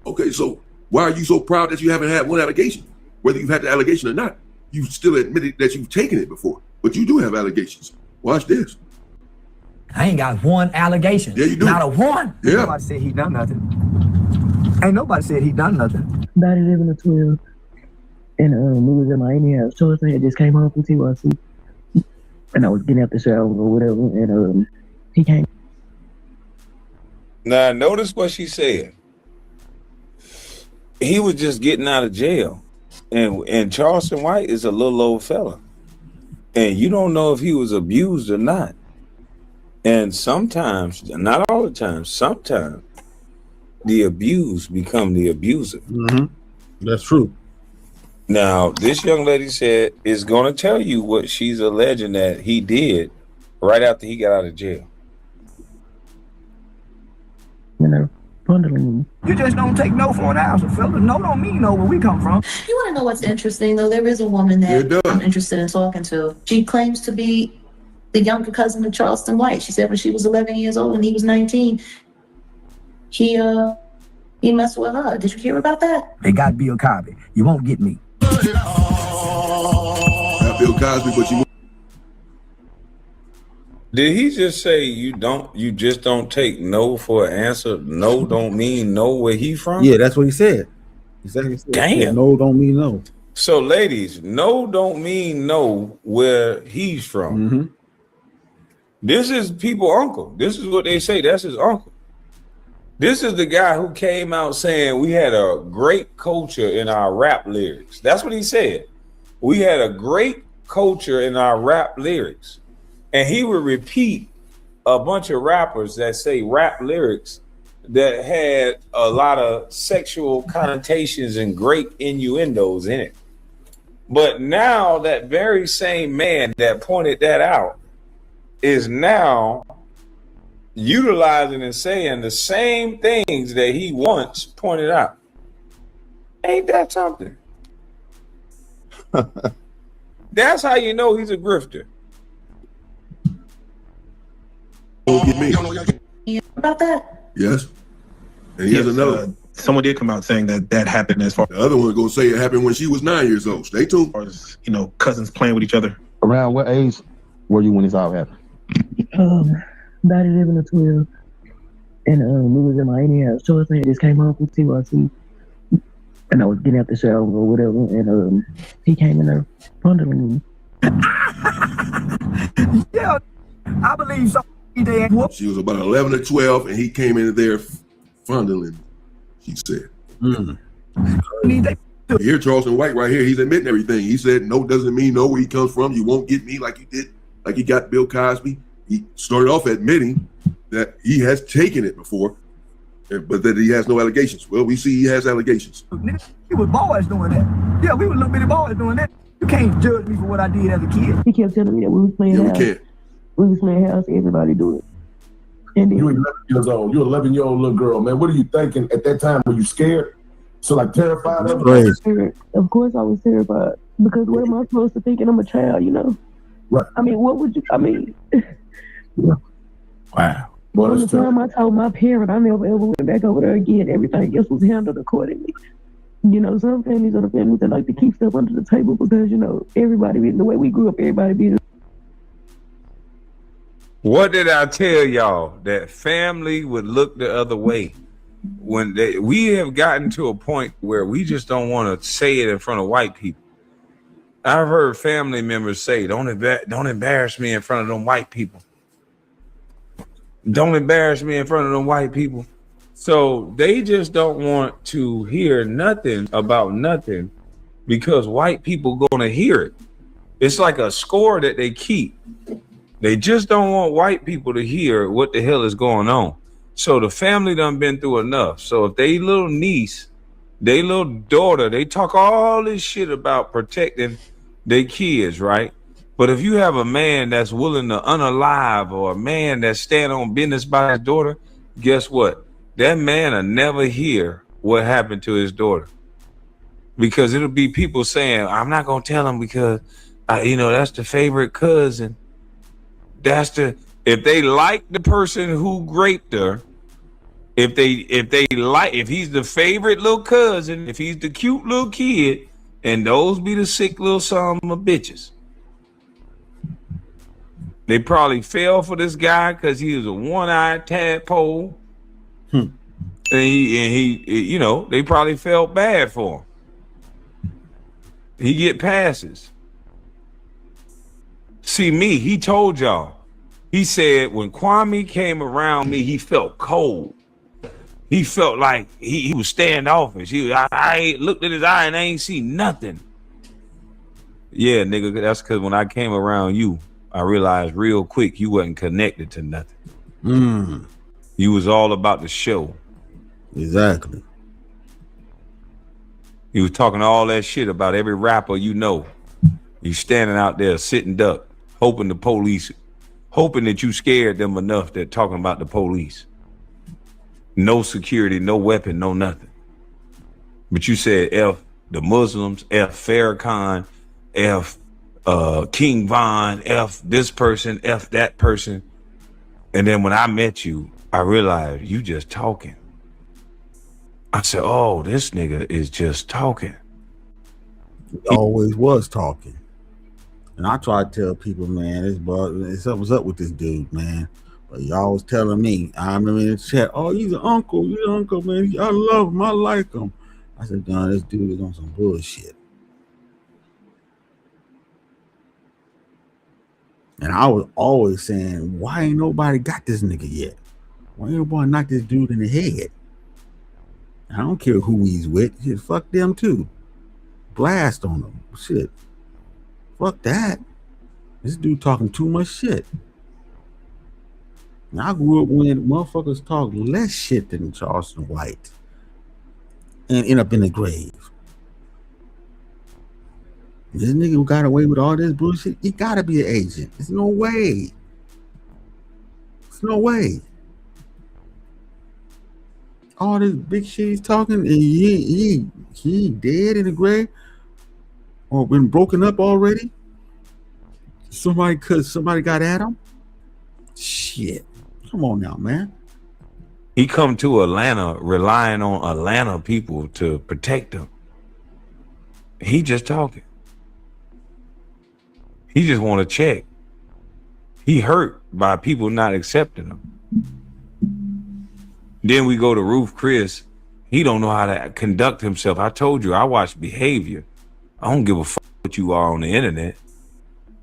Okay, so why are you so proud that you haven't had one allegation? Whether you've had the allegation or not, you still admitted that you've taken it before. But you do have allegations. Watch this. I ain't got one allegation. Yeah, you do. Not a one. Yeah. Nobody said he done nothing. Ain't nobody said he done nothing. About 11 or 12. And we was in Miami house. Charleston had just came home from TYC. And I was getting out the shower or whatever. And he came. Now, notice what she said. He was just getting out of jail. And Charleston White is a little old fella. And you don't know if he was abused or not. And sometimes, not all the time, sometimes the abused become the abuser. Mm-hmm. That's true. Now, this young lady said is going to tell you what she's alleging that he did right after he got out of jail. Bundling. You just don't take no for an answer, fella. No don't mean no where we come from. You want to know what's interesting, though? There is a woman that I'm interested in talking to. She claims to be the younger cousin of Charleston White. She said when she was 11 years old and he was 19, he messed with her. Did you hear about that? They got Bill Cosby. You won't get me. Not Bill Cosby, but you. Did he just say you just don't take no for an answer? No don't mean no where he from? Yeah, that's what he said. Exactly. Damn. No don't mean no. So ladies, no don't mean no where he's from. Mm-hmm. This is people uncle. This is what they say. That's his uncle. This is the guy who came out saying we had a great culture in our rap lyrics. That's what he said. We had a great culture in our rap lyrics. And he would repeat a bunch of rappers that say rap lyrics that had a lot of sexual connotations and great innuendos in it. But now that very same man that pointed that out is now utilizing and saying the same things that he once pointed out. Ain't that something? That's how you know he's a grifter. Don't get me. About that? Yes. And here's another. Someone did come out saying that happened as far The other one's gonna say it happened when she was 9 years old. Stay tuned. as, cousins playing with each other. Around what age were you when this all happened? About 11 or 12. And we was in Miami house. Charleston just came home from TYC. And I was getting out the shower or whatever. And he came in there fondling me. Yeah, I believe so. She was about 11 or 12, and he came in there fondling, she said. Here, Charleston White right here, he's admitting everything. He said, no doesn't mean no, where he comes from. You won't get me like you did, like you got Bill Cosby. He started off admitting that he has taken it before, but that he has no allegations. Well, we see he has allegations. We was boys doing that. Yeah, we were little bitty boys doing that. You can't judge me for what I did as a kid. He kept telling me that we was playing house. We can't. We was playing house, everybody do it. And then, You 11 years old. You're 11-year-old little girl, man. What are you thinking at that time? Were you scared? So like terrified of it? Of course I was terrified. Because what am I supposed to think? And I'm a child, Right. I mean, what would you, Wow. Well, at the time I told my parent I never ever went back over there again. Everything else was handled accordingly. Some families are the families that like to keep stuff under the table because, everybody, the way we grew up, everybody be. What did I tell y'all? That family would look the other way. We have gotten to a point where we just don't want to say it in front of white people. I've heard family members say, don't embarrass me in front of them white people. Don't embarrass me in front of them white people. So they just don't want to hear nothing about nothing because white people gonna hear it. It's like a score that they keep. They just don't want white people to hear what the hell is going on. So the family done been through enough. So if they little niece, they little daughter, they talk all this shit about protecting their kids, right? But if you have a man that's willing to unalive or a man that stand on business by his daughter, guess what? That man will never hear what happened to his daughter. Because it'll be people saying, I'm not going to tell him because, that's the favorite cousin. If they like the person who raped her, if he's the favorite little cousin, if he's the cute little kid, and those be the sick little son of bitches. They probably fell for this guy because he was a one-eyed tadpole. And he, they probably felt bad for him. He get passes. See me, he told y'all. He said when Kwame came around me, he felt cold. He felt like he was standoffish. I looked at his eye and I ain't see nothing. Yeah, nigga, that's because when I came around you, I realized real quick you wasn't connected to nothing. You was all about the show. Exactly. You was talking all that shit about every rapper you know. You standing out there sitting duck, hoping that you scared them enough that talking about the police. No security, no weapon, no nothing. But you said F the Muslims, F Farrakhan, F King Von, F this person, F that person. And then when I met you, I realized you just talking. I said, oh, this nigga is just talking. He always was talking. And I try to tell people, man, what's up with this dude, man. But y'all was telling me, I remember in the chat, oh, he's an uncle, man. I love him, I like him. I said, nah, this dude is on some bullshit. And I was always saying, why ain't nobody got this nigga yet? Why ain't nobody knock this dude in the head? I don't care who he's with. Shit, fuck them too. Blast on them. Shit. Fuck that. This dude talking too much shit. Now, I grew up when motherfuckers talk less shit than Charleston White and end up in the grave. This nigga who got away with all this bullshit, he gotta be an agent. There's no way. There's no way. All this big shit he's talking, and he dead in the grave or been broken up already. Somebody got at him. Shit. Come on now, man. He come to Atlanta relying on Atlanta people to protect him. He just talking. He just want to check. He hurt by people not accepting him. Then we go to Roof Chris. He don't know how to conduct himself. I told you, I watch behavior. I don't give a fuck what you are on the internet.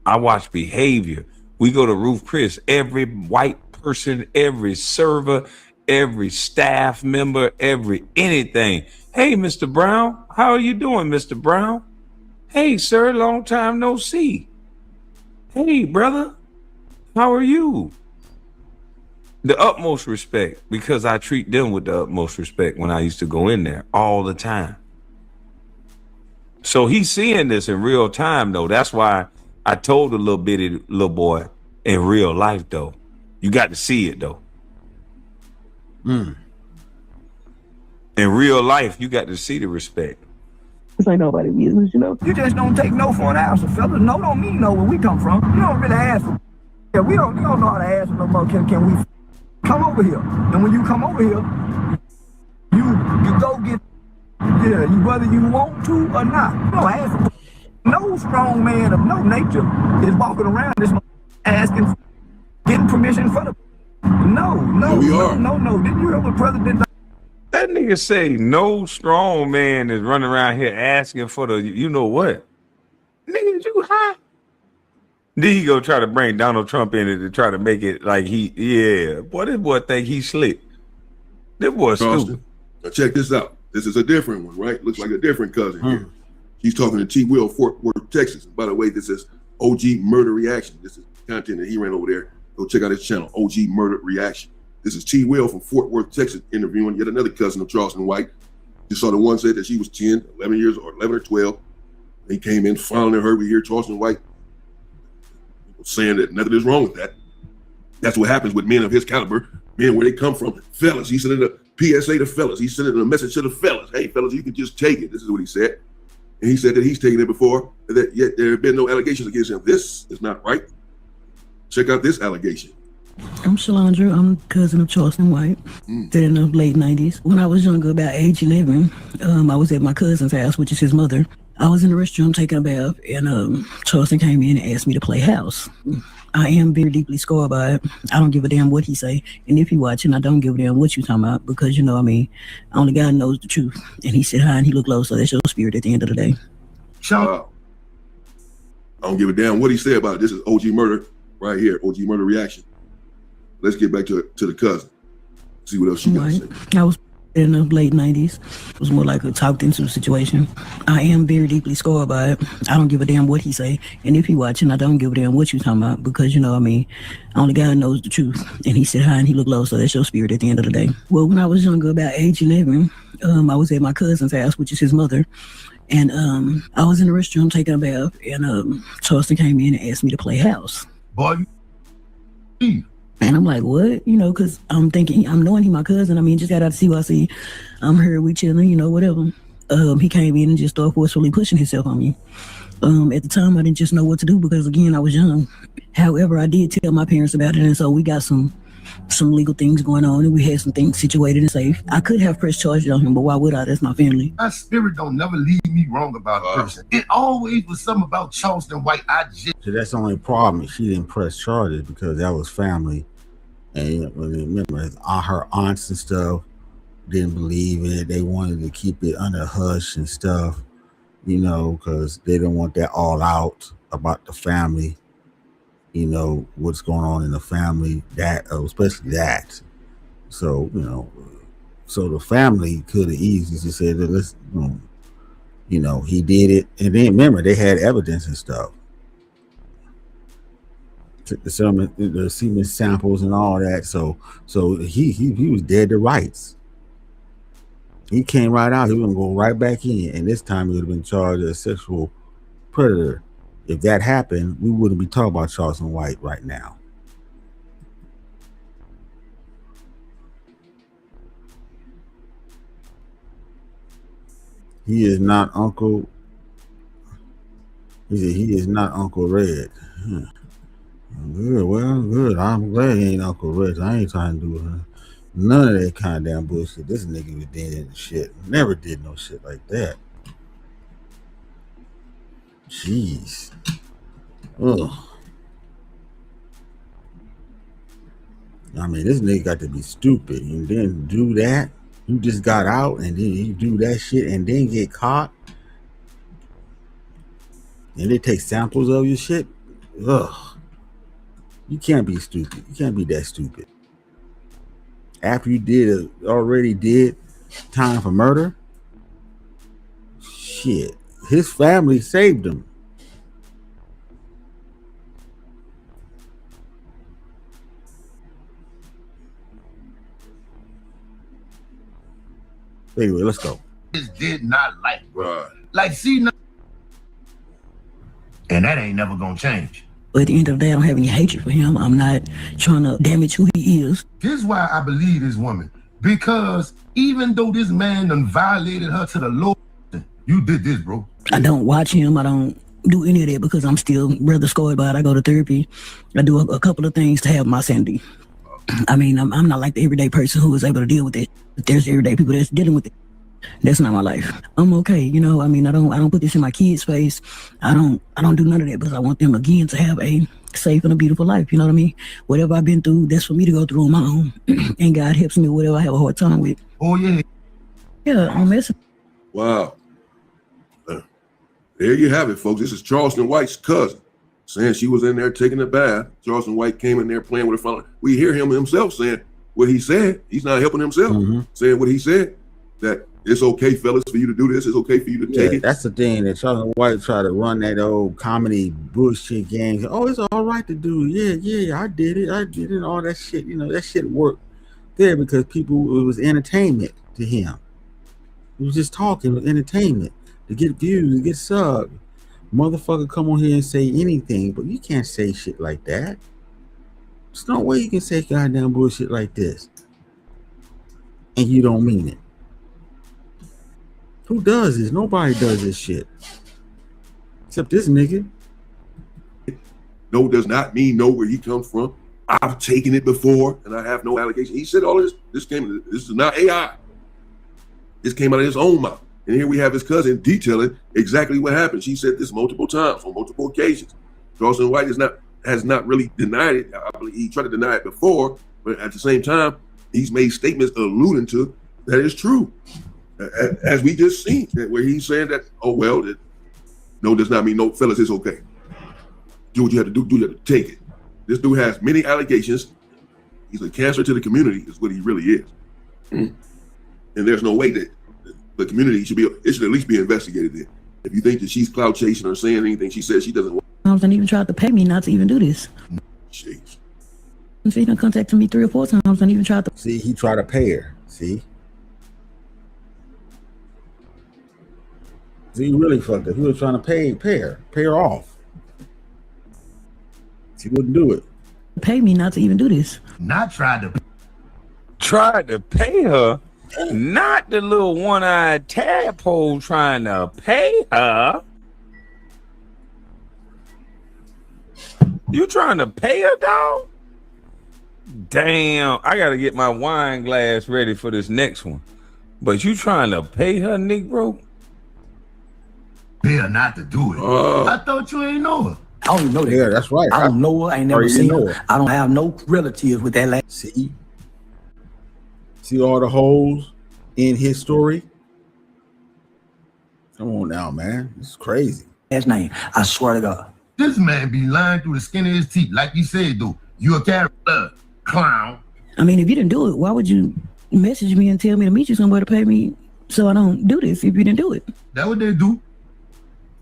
I watch behavior. We go to Roof Chris. Every white person, every server, every staff member, every anything. Hey, Mr. Brown, how are you doing, Mr. Brown? Hey, sir, long time no see. Hey, brother, how are you? The utmost respect, because I treat them with the utmost respect when I used to go in there all the time. So he's seeing this in real time, though. That's why I told the little boy in real life, though. You got to see it, though. In real life, you got to see the respect. This ain't nobody business, you know. You just don't take no for an answer, fella. No don't mean no where we come from. You don't really ask for. Yeah, we don't know how to ask for no more. Can we come over here? And when you come over here, you go get whether you want to or not. You don't ask for. No strong man of no nature is walking around this asking, getting permission for the. No. Didn't you hear what President? That nigga say no strong man is running around here asking for the, you know what? Nigga, you high? Then he go try to bring Donald Trump in it to try to make it like boy, this boy think he slick. This boy stupid. Now check this out. This is a different one, right? Looks like a different cousin here. He's talking to T. Will, Fort Worth, Texas. By the way, this is OG Murder Reaction. This is content that he ran over there. Go check out his channel, OG Murder Reaction. This is T. Will from Fort Worth, Texas, interviewing yet another cousin of Charleston White. You saw the one said that she was 10, 11 years or 11 or 12. He came in, finally heard we hear Charleston White saying that nothing is wrong with that. That's what happens with men of his caliber, men where they come from. Fellas, he sent in a PSA to fellas. He sent in a message to the fellas. Hey, fellas, you can just take it. This is what he said. And he said that he's taken it before, that yet there have been no allegations against him. This is not right. Check out this allegation. I'm Shalandra. I'm cousin of Charleston White. Dead in the late 90s. When I was younger, about age 11, I was at my cousin's house, which is his mother. I was in the restroom taking a bath, and Charleston came in and asked me to play house. I am very deeply scarred by it. I don't give a damn what he say. And if you watching, I don't give a damn what you talking about, because, you know, I mean, only God knows the truth. And he said hi and he looked low, so that's your spirit at the end of the day. Wow. I don't give a damn what he said about it. This is OG Murder right here, OG Murder Reaction. Let's get back to the cousin. See what else she got to say. I was in the late 90s. It was more like a talked into situation. I am very deeply scarred by it. I don't give a damn what he say. And if you watching, I don't give a damn what you talking about, because, you know, I mean, only God knows the truth. And he said hi and he looked low, so that's your spirit at the end of the day. Well, when I was younger, about age 11, I was at my cousin's house, which is his mother. And I was in the restroom taking a bath, and Charleston came in and asked me to play house. Boy, and I'm like, what? You know, because I'm thinking, I'm knowing he my cousin. I mean, just got out of CYC. I'm here, we chilling, you know, whatever. He came in and just started forcefully pushing himself on me. At the time, I didn't just know what to do because, again, I was young. However, I did tell my parents about it, and so we got some legal things going on, and we had some things situated and safe. I could have pressed charges on him, but why would I? That's my family. my spirit don't never lead me wrong about a person. It always was something about Charleston White. So that's the only problem. She didn't press charges because that was family. And remember, her aunts and stuff didn't believe it. They wanted to keep it under hush and stuff, you know, because they didn't want that all out about the family, you know, what's going on in the family, that especially that. So, you know, so the family could have easily just said, let's, you know, he did it. And then remember, they had evidence and stuff. Took the semen samples and all that. So he was dead to rights. He came right out. He was gonna go right back in, and this time he would have been charged as a sexual predator. If that happened, we wouldn't be talking about Charleston White right now. He is not Uncle. He said he is not Uncle REG. Good, well, good. I'm glad he ain't Uncle REG. I ain't trying to do none of that kind of damn bullshit. This nigga was doing shit. Never did no shit like that. Jeez. Ugh. I mean, this nigga got to be stupid and then do that. You just got out and then you do that shit and then get caught. And they take samples of your shit. Ugh. You can't be stupid. You can't be that stupid. After you already did time for murder. Shit. His family saved him. Anyway, let's go. Just did not like, Right. like, see, no, and that ain't never gonna change. But at the end of the day, I don't have any hatred for him. I'm not trying to damage who he is. This is why I believe this woman. Because even though this man done violated her to the Lord, you did this, bro. I don't watch him. I don't do any of that because I'm still rather scared by it. I go to therapy. I do a couple of things to have my sanity. I mean, I'm not like the everyday person who is able to deal with it. There's everyday people that's dealing with it. That's not my life. I'm okay, you know. I mean, I don't put this in my kids' face. I don't do none of that because I want them again to have a safe and a beautiful life. You know what I mean? Whatever I've been through, that's for me to go through on my own. And God helps me whatever I have a hard time with. Oh yeah. Yeah, I'm messing. Wow. There you have it, folks. This is Charleston White's cousin saying she was in there taking a bath. Charleston White came in there playing with her phone. We hear him himself saying what he said. He's not helping himself. Saying what he said, that it's okay, fellas, for you to do this. It's okay for you to take it. That's the thing that Charleston White tried to run that old comedy bullshit game. Oh, it's all right to do. Yeah, I did it, and all that shit. You know, that shit worked there because people, it was entertainment to him. He was just talking with entertainment to get views, to get subs. Motherfucker come on here and say anything, but you can't say shit like that. There's no way you can say goddamn bullshit like this and you don't mean it. Who does this? Nobody does this shit. Except this nigga. No does not mean know where he comes from. I've taken it before and I have no allegation. He said all this. This is not AI. This came out of his own mouth. And here we have his cousin detailing exactly what happened. She said this multiple times on multiple occasions. Charleston White has not really denied it. I believe he tried to deny it before, but at the same time, he's made statements alluding to that is true. As we just seen, where he's saying that, oh well, that no does not mean no, fellas, it's okay. Do what you have to do you have to take it. This dude has many allegations. He's a cancer to the community, is what he really is. And there's no way that the community should at least be investigated then. If you think that she's clout chasing or saying anything she says she doesn't want. And even tried to pay me not to even do this. Jeez. She done contacted me 3 or 4 times and even tried to. See, he tried to pay her. See, he really fucked up. He was trying to pay her off. She wouldn't do it. Pay me not to even do this. Not tried to pay her. Not the little one-eyed tadpole trying to pay her. You trying to pay her, dog? Damn, I gotta get my wine glass ready for this next one. But you trying to pay her, Negro? Pay her not to do it. I thought you ain't know her. I don't even know that. Yeah, that's right. I don't know her. I ain't never seen her. I don't have no relatives with that last. See all the holes in his story? Come on now, man. This is crazy. Last name. I swear to God. This man be lying through the skin of his teeth, like you said, though. You a character, clown. I mean, if you didn't do it, why would you message me and tell me to meet you somewhere to pay me so I don't do this if you didn't do it? That's what they do.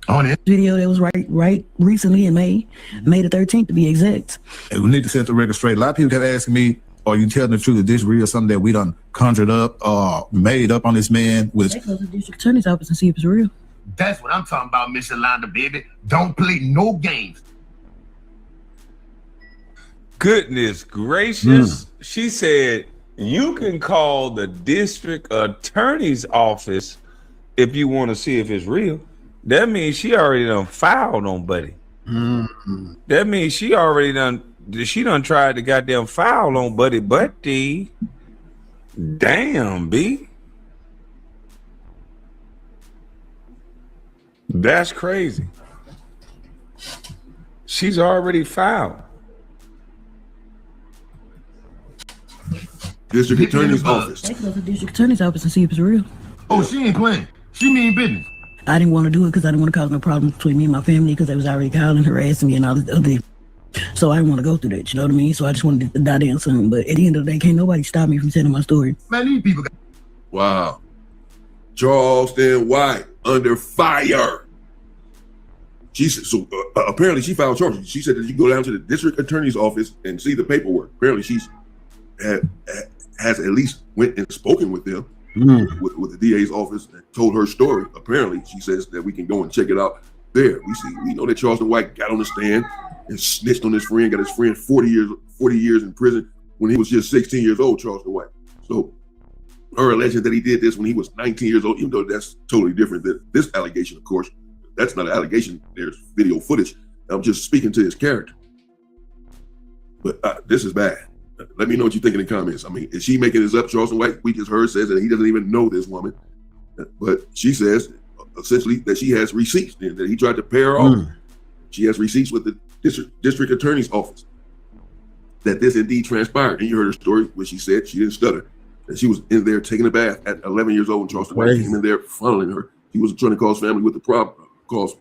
On it. Video that was right recently in May the 13th to be exact. Hey, we need to set the record straight. A lot of people have asked me, are you telling the truth? Is this real? Something that we done conjured up or made up on this man? They go to the district attorney's office and see if it's real. That's what I'm talking about, Miss Yolanda, baby. Don't play no games. Goodness gracious. She said, you can call the district attorney's office if you want to see if it's real. That means she already done filed on Buddy. That means she already done She done tried to goddamn foul on Buddy. Damn, B. That's crazy. She's already fouled. District Attorney's Office. Take it up to District Attorney's Office and see if it's real. Oh, she ain't playing. She mean business. I didn't want to do it because I didn't want to cause no problems between me and my family because they was already calling, harassing me and all this other. So I didn't want to go through that, you know what I mean? So I just wanted to die down something. But at the end of the day, can't nobody stop me from telling my story. Man, these people. Wow. Charleston White under fire. She said, so apparently she filed charges. She said that you go down to the district attorney's office and see the paperwork. Apparently she's has at least went and spoken with them, with the DA's office, and told her story. Apparently she says that we can go and check it out there. We know that Charleston White got on the stand and snitched on his friend, got his friend 40 years in prison when he was just 16 years old, Charleston White. So her alleging that he did this when he was 19 years old, even though that's totally different than this allegation, of course. That's not an allegation. There's video footage. I'm just speaking to his character. But this is bad. Let me know what you think in the comments. I mean, is she making this up? Charleston White, we just heard, says that he doesn't even know this woman. But she says, essentially, that she has receipts, and that he tried to pay her off. She has receipts with the district attorney's office that this indeed transpired. And you heard her story where she said she didn't stutter, that she was in there taking a bath at 11 years old when Charleston White came in there funneling her. He wasn't trying to cause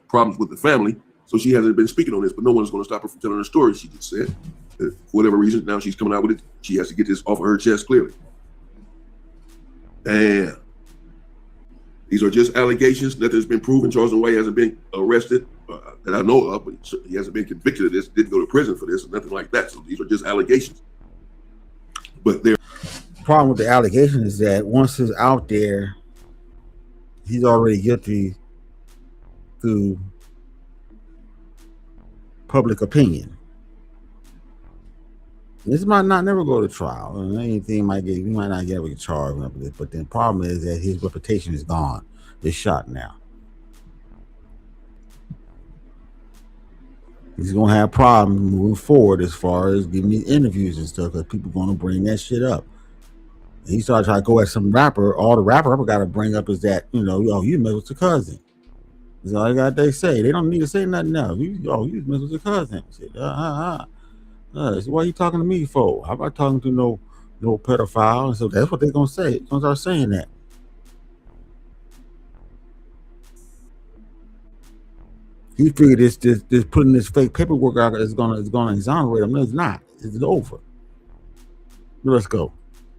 problems with the family. So she hasn't been speaking on this, but no one's going to stop her from telling her story. She just said that for whatever reason, now she's coming out with it. She has to get this off of her chest clearly. Damn. These are just allegations. Nothing's been proven. Charleston White hasn't been arrested that I know of, but he hasn't been convicted of this, didn't go to prison for this, nothing like that. So these are just allegations. But the problem with the allegation is that once it's out there, he's already guilty through public opinion. This might not never go to trial. Anything might get, he might not get charged, but the problem is that his reputation is gone. It's shot now. He's gonna have problems moving forward as far as giving these interviews and stuff, because people gonna bring that shit up. And he started trying to go at some rapper. All the rapper got to bring up is that, you know, yo, you mess with your cousin. That's all they say. They don't need to say nothing else. You mess with your cousin. Shit. So what are you talking to me for? How about talking to no pedophile? And so that's what they're gonna say. They're gonna start saying that. He figured this putting this fake paperwork out is gonna exonerate him. No, it's not. It's over. Let's go.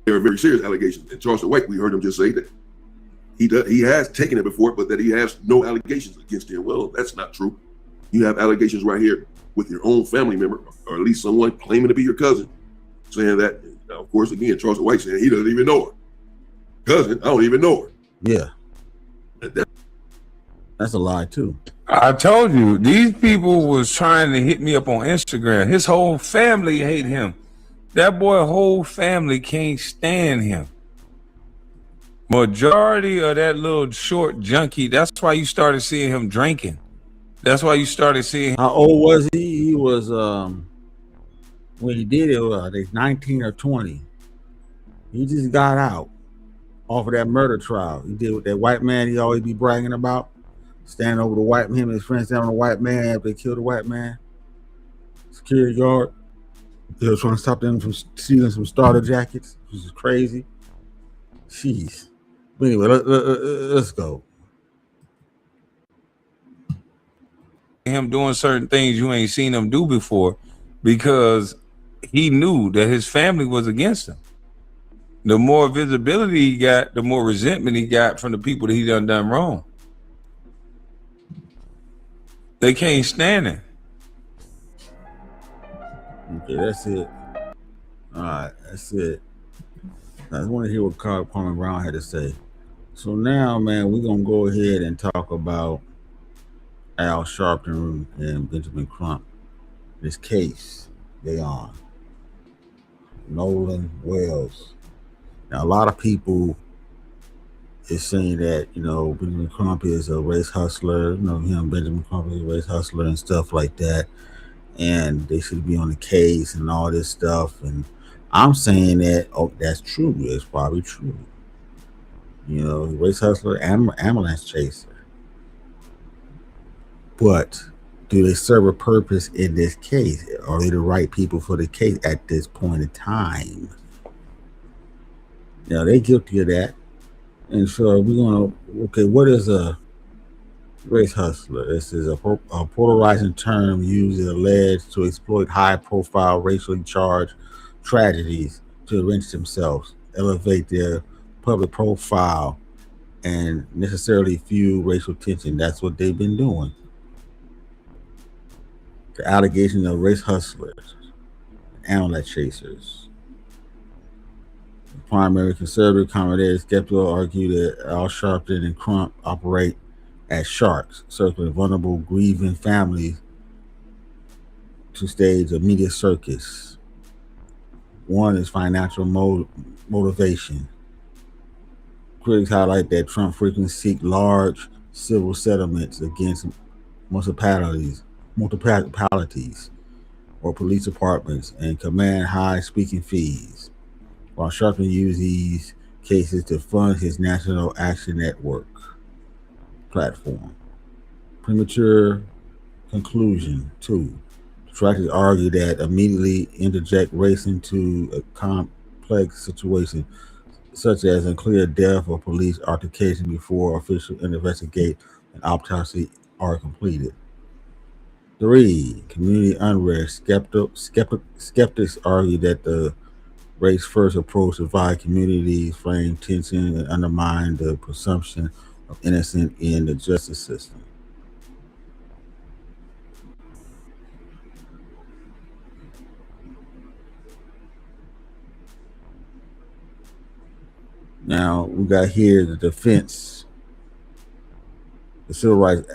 They're very serious allegations. And Charleston White, we heard him just say that he has taken it before, but that he has no allegations against him. Well, that's not true. You have allegations right here with your own family member, or at least someone claiming to be your cousin, saying that. Now, of course, again, Charleston White saying he doesn't even know her. Cousin, I don't even know her. Yeah. That's a lie too. I told you, these people was trying to hit me up on Instagram. His whole family hate him. That boy whole family can't stand him. Majority of that little short junkie, that's why you started seeing him drinking. That's why you started seeing him. How old was he? He was when he did it, I think 19 or 20. He just got out off of that murder trial. He did with that white man he always be bragging about. Standing over the white man, him and his friends standing on the white man after they killed the white man. Security guard. They were trying to stop them from stealing some starter jackets, which is crazy. Jeez. But anyway, let's go. Him doing certain things you ain't seen him do before, because he knew that his family was against him. The more visibility he got, the more resentment he got from the people that he done wrong. They can't stand it. Okay, that's it. All right, that's it. I just want to hear what Carmen Brown had to say. So now, man, we're going to go ahead and talk about Al Sharpton and Benjamin Crump. This case they on. Nolan Wells. Now, a lot of people is saying that, you know, Benjamin Crump is a race hustler. You know, Benjamin Crump is a race hustler and stuff like that. and they should be on the case and all this stuff. And I'm saying that that's true. It's probably true. You know, race hustler, ambulance chaser. But do they serve a purpose in this case? Are they the right people for the case at this point in time? You know, they're guilty of that. And so we're going to, okay, what is a race hustler? This is a polarizing term used and alleged to exploit high-profile, racially charged tragedies to enrich themselves, elevate their public profile, and necessarily fuel racial tension. That's what they've been doing. The allegation of race hustlers, ambulance chasers. The primary conservative commentators skeptical argue that Al Sharpton and Crump operate as sharks, circling vulnerable, grieving families to stage a media circus. One is financial motivation. Critics highlight that Trump frequently seeks large civil settlements against municipalities or police departments and command high speaking fees, while Sharpton used these cases to fund his National Action Network platform. Premature conclusion. 2. Detractors argue that immediately interject race into a complex situation, such as unclear death or police altercation before official investigate and autopsy are completed. 3. Community unrest. Skeptics argue that the race-first approach divides communities, frame tension, and undermine the presumption of innocence in the justice system. Now, we got here the defense, the civil rights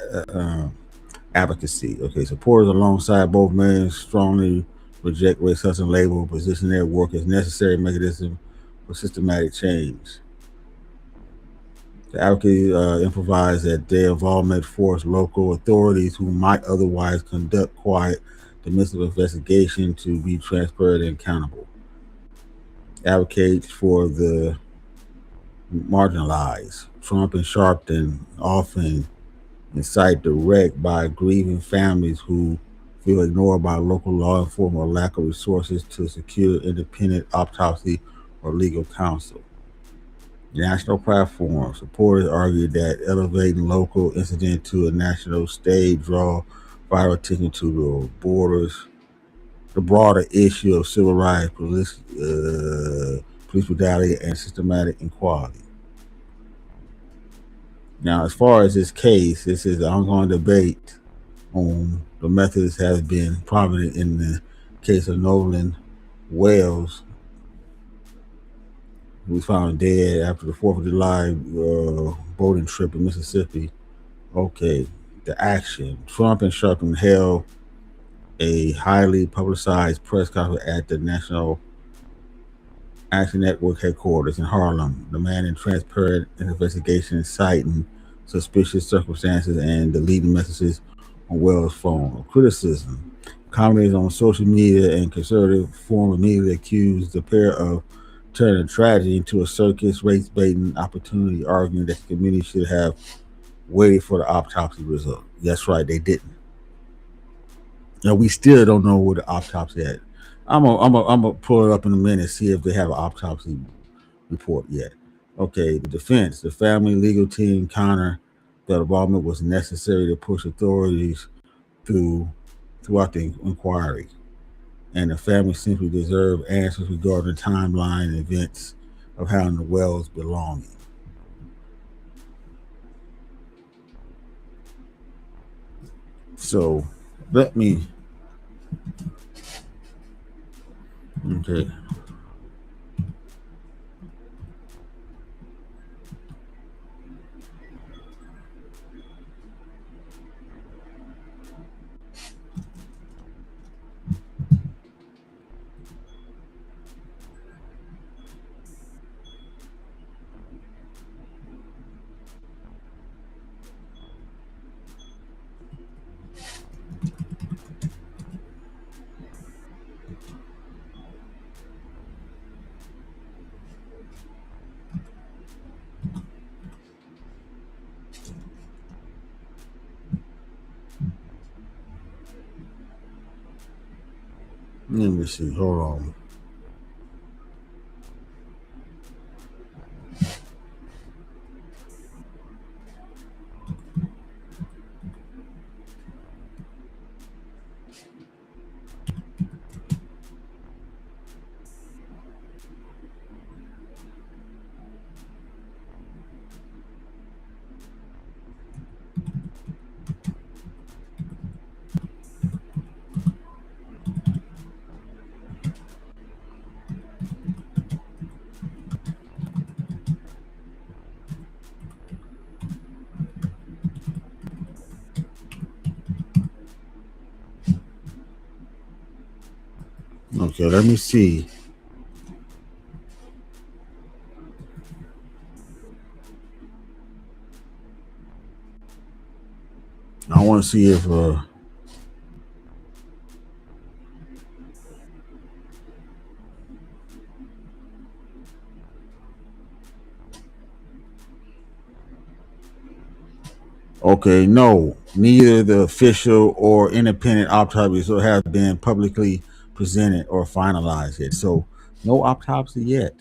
advocacy. Okay, supporters alongside both men strongly reject race hustling label, position their work as necessary mechanism for systematic change. The advocacy improvised that their involvement forced local authorities who might otherwise conduct quiet domestic investigation to be transparent and accountable. Advocates for the marginalized. Trump and Sharpton often incite direct by grieving families who feel ignored by local law enforcement or lack of resources to secure independent autopsy or legal counsel. National platform supporters argue that elevating local incident to a national stage draw vital attention to the broader issue of civil rights, police brutality, and systematic inequality. Now, as far as this case, this is an ongoing debate on the methods has been prominent in the case of Nolan Wells, who was found dead after the 4th of July boating trip in Mississippi. Okay, the action. Trump and Sharpton held a highly publicized press conference at the National Action Network headquarters in Harlem, demanding transparent investigation, citing suspicious circumstances and deleting messages on Wells' phone. Criticism. Commentators on social media and conservative forum immediately accused the pair of turning a tragedy into a circus, race-baiting opportunity, arguing that the community should have waited for the autopsy result. That's right, they didn't. Now, we still don't know where the autopsy at. I'm gonna pull it up in a minute and see if they have an autopsy report yet. Okay, the defense, the family legal team counter that involvement was necessary to push authorities throughout the inquiry, and the family simply deserved answers regarding the timeline and events of handling the Wells' belonging. So let me. Okay. Let me see. Hold on. Okay, let me see. I want to see if okay, no, neither the official or independent autopsy have been publicly presented or finalized yet. So no autopsy yet.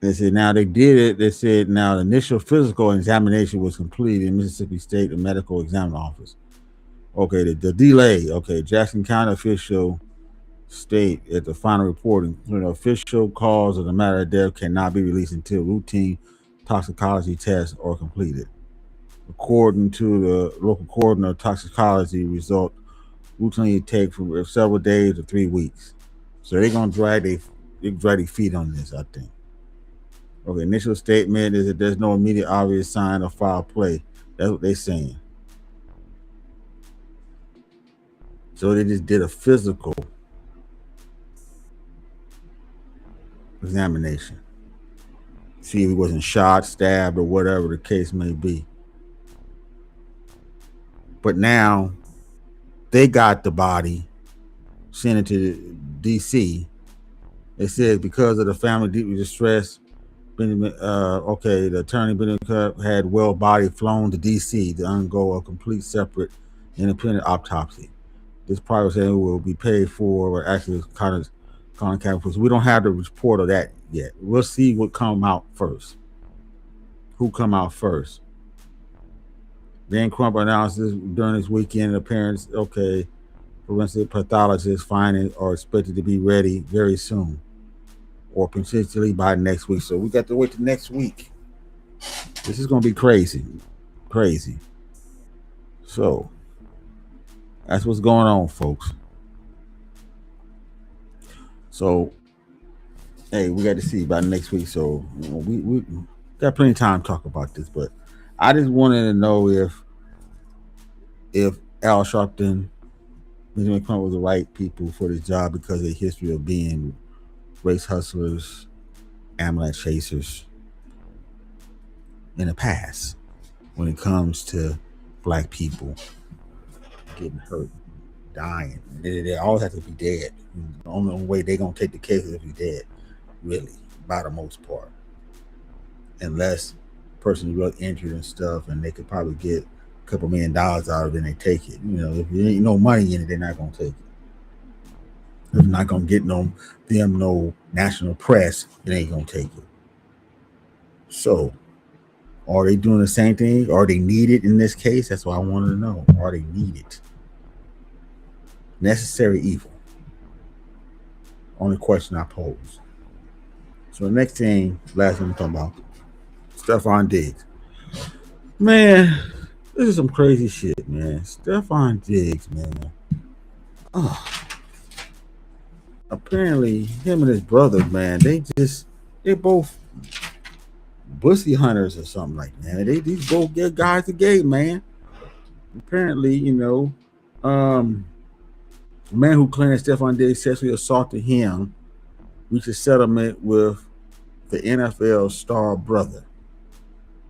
They said now they did it. They said now the initial physical examination was completed in Mississippi State Medical Examiner's Office. Okay, the delay. Okay, Jackson County official state at the final report, including official cause of the matter of death, cannot be released until routine toxicology tests are completed. According to the local coordinator of toxicology, result routinely take from several days to 3 weeks. So they're gonna drag their feet on this, I think. Okay, initial statement is that there's no immediate obvious sign of foul play. That's what they're saying. So they just did a physical examination. See if he wasn't shot, stabbed, or whatever the case may be. But now they got the body, sent it to D.C. It says because of the family deeply distressed, the attorney Benjamin Cup had Well body flown to D.C. to undergo a complete separate independent autopsy. This private saying will be paid for, or actually kind of capital. We don't have the report of that yet. We'll see what come out first. Who come out first? Dan Crump announced this during this weekend appearance. Okay, forensic pathologists findings are expected to be ready very soon, or potentially by next week. So we got to wait till next week. This is going to be crazy. So that's what's going on, folks. So, hey, we got to see by next week. So we got plenty of time to talk about this, but I just wanted to know if Al Sharpton, Benjamin Crump was the right people for this job because of the history of being race hustlers, ambulance chasers in the past when it comes to black people getting hurt, dying. They always have to be dead. The only way they're going to take the case is if you're dead, really, by the most part. Unless the person is really injured and stuff, and they could probably get a couple $1 million out of it and they take it. You know, if there ain't no money in it, they're not going to take it. If not going to get no national press, it ain't going to take it. So, are they doing the same thing? Are they needed in this case? That's what I wanted to know. Are they needed? Necessary evil. Only question I pose. So the next thing, last thing I'm talking about, Stefon Diggs. Man, this is some crazy shit, man. Stefon Diggs, man. Apparently, him and his brother, man, they both bussy hunters or something like that. These both get guys are gay, man. Apparently, a man who claimed Stefon Diggs sexually assaulted him reached a settlement with the NFL star brother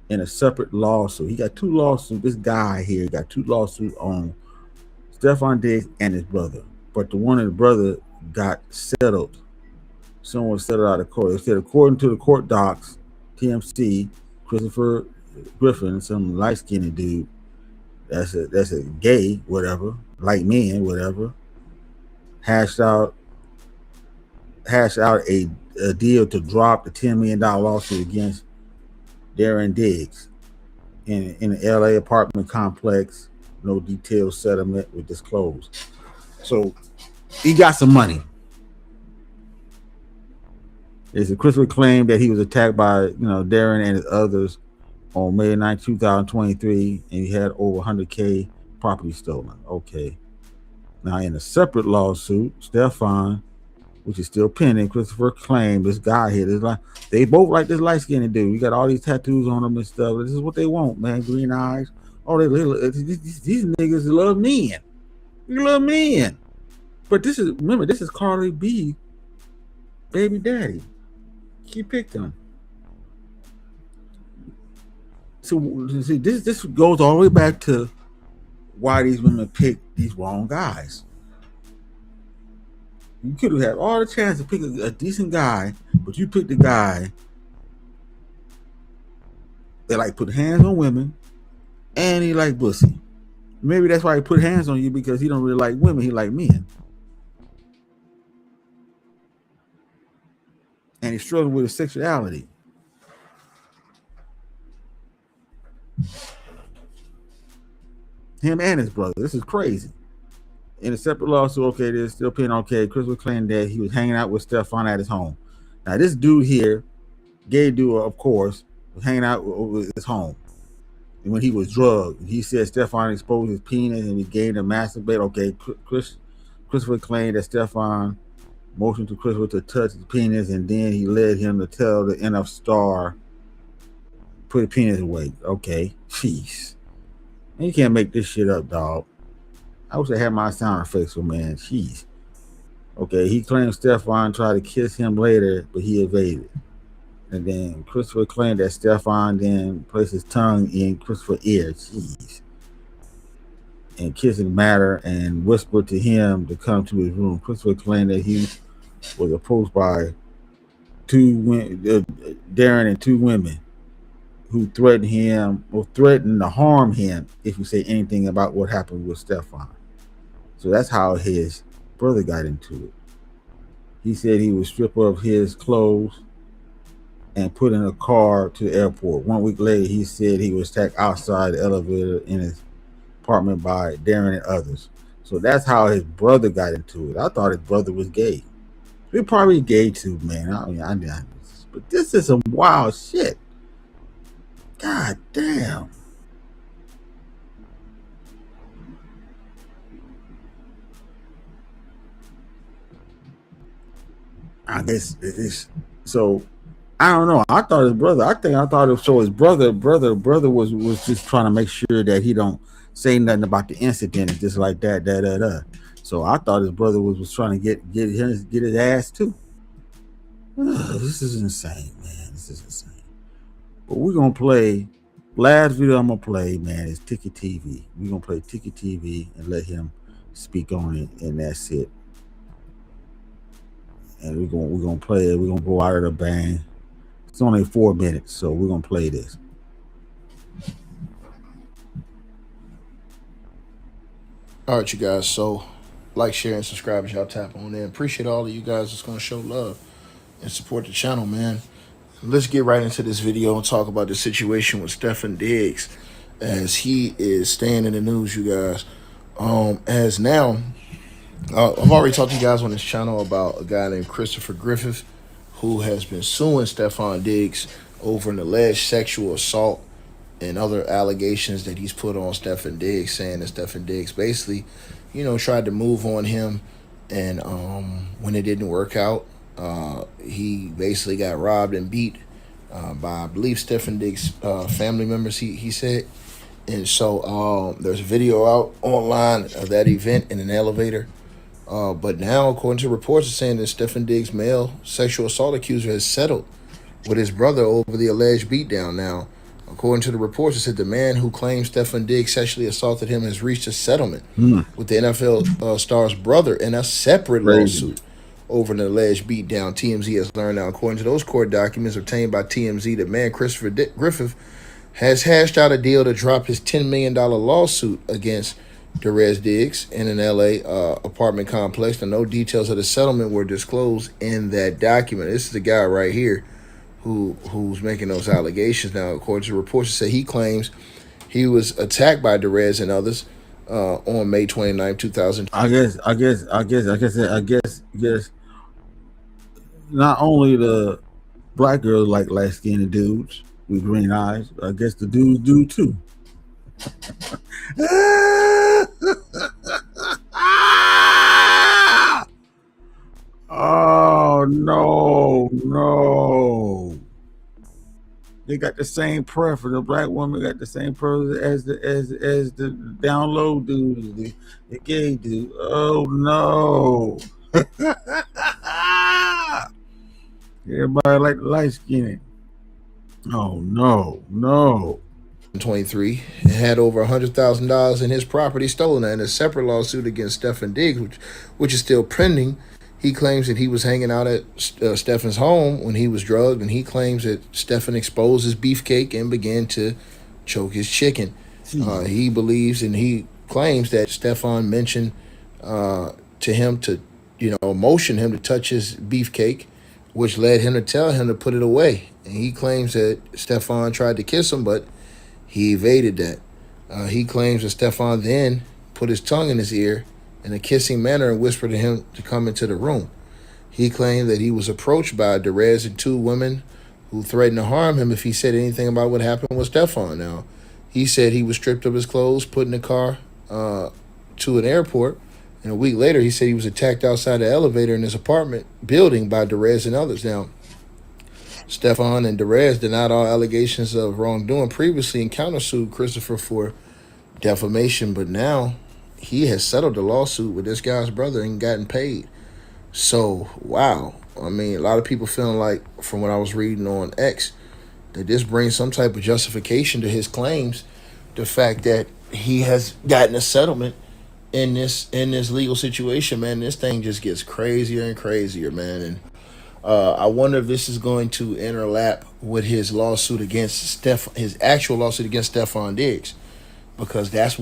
in a separate lawsuit. He got 2 lawsuits. This guy here got 2 lawsuits on Stefon Diggs and his brother. But the one of the brother got settled. Someone settled out of court. It said, according to the court docs, TMC, Christopher Griffin, some light-skinned dude, that's a gay, whatever, like men, whatever, hashed out a deal to drop the $10 million lawsuit against Stefon Diggs in an LA apartment complex. No detailed settlement was disclosed. So he got some money. It's a Christopher claim that he was attacked by Darren and his others on May 9, 2023, and he had over 100K property stolen. Okay. Now in a separate lawsuit, Stefon, which is still pending, Christopher claimed this guy here, they both like this light-skinned dude. You got all these tattoos on them and stuff. This is what they want, man. Green eyes. Oh, these niggas love men. You love men. But this is Carly B, baby daddy. She picked him. So see, this goes all the way back to why these women pick these wrong guys. You could have had all the chance to pick a decent guy, but you picked the guy that like put hands on women and he like pussy. Maybe that's why he put hands on you, because he don't really like women, he like men. And he's struggling with his sexuality. Him and his brother. This is crazy. In a separate lawsuit, okay, there's still pending. Okay, Chris was claiming that he was hanging out with Stefon at his home. Now, this dude here, gay dude, of course, was hanging out with his home. And when he was drugged, he said Stefon exposed his penis and he gave him masturbate. Okay, Christopher claimed that Stefon motioned to Christopher to touch his penis, and then he led him to tell the NF star put his penis away. Okay, jeez. You can't make this shit up, dog. I wish I had my sound effects for, man. Jeez. Okay, he claimed Stefon tried to kiss him later, but he evaded. And then Christopher claimed that Stefon then placed his tongue in Christopher's ear. Jeez. And kissing matter and whispered to him to come to his room. Christopher claimed that he was approached by Darren and two women who threatened him or threatened to harm him if you say anything about what happened with Stefon. So that's how his brother got into it. He said he would strip of his clothes and put in a car to the airport. 1 week later, he said he was attacked outside the elevator in his apartment by Darren and others. So that's how his brother got into it. I thought his brother was gay. He's probably gay too, man. But this is some wild shit. God damn. I guess it's so. I don't know. I thought his brother. I thought it was so. His brother was just trying to make sure that he don't say nothing about the incident and just like that. So I thought his brother was trying to get his ass too. This is insane, man. This is insane. But we're gonna play. Last video I'm gonna play, man, is Ticket TV. We're gonna play Ticket TV and let him speak on it, and that's it. And we're gonna play it. We're gonna go out of the bang. It's only 4 minutes, so we're gonna play this. All right, you guys. So, like, share, and subscribe as y'all tap on there. Appreciate all of you guys that's gonna show love and support the channel, man. Let's get right into this video and talk about the situation with Stefon Diggs, as he is staying in the news, you guys. As now, I've already talked to you guys on this channel about a guy named Christopher Griffith, who has been suing Stefon Diggs over an alleged sexual assault and other allegations that he's put on Stefon Diggs, saying that Stefon Diggs basically, tried to move on him, and when it didn't work out, he basically got robbed and beat by, I believe, Stefon Diggs' family members, he said. And so there's a video out online of that event in an elevator. But now, according to reports, it's saying that Stefon Diggs' male sexual assault accuser has settled with his brother over the alleged beatdown. Now, according to the reports, it said the man who claims Stefon Diggs sexually assaulted him has reached a settlement with the NFL star's brother in a separate lawsuit over an alleged beatdown. TMZ has learned now, according to those court documents obtained by TMZ, that man Christopher Griffith has hashed out a deal to drop his $10 million lawsuit against Stefon Diggs in an LA apartment complex. And no details of the settlement were disclosed in that document. This is the guy right here who's making those allegations. Now, according to reports, it said he claims he was attacked by Derez and others on May 29, 2000. I guess. Not only the black girls like light-skinned dudes with green eyes, I guess the dudes do too. Oh no. They got the same preference. The black woman got the same preference as the down low dude, the gay dude. Oh no. Everybody like the light skinned. Oh no. 23 and had over $100,000 in his property stolen. In a separate lawsuit against Stefon Diggs, which is still pending, he claims that he was hanging out at Stefon's home when he was drugged, and he claims that Stefon exposed his beefcake and began to choke his chicken. He believes and he claims that Stefon mentioned to him to, motion him to touch his beefcake, which led him to tell him to put it away. And he claims that Stefon tried to kiss him, but he evaded that. He claims that Stefon then put his tongue in his ear in a kissing manner and whispered to him to come into the room. He claimed that he was approached by Derez and two women who threatened to harm him if he said anything about what happened with Stefon. Now, he said he was stripped of his clothes, put in a car to an airport, and a week later he said he was attacked outside the elevator in his apartment building by Derez and others. Now, Stefon and Derez denied all allegations of wrongdoing previously and countersued Christopher for defamation, but now he has settled the lawsuit with this guy's brother and gotten paid. So, wow. I mean, a lot of people feeling like, from what I was reading on X, that this brings some type of justification to his claims. The fact that he has gotten a settlement in this legal situation, man, this thing just gets crazier and crazier, man. And I wonder if this is going to interlap with his lawsuit against his actual lawsuit against Stefon Diggs, because that's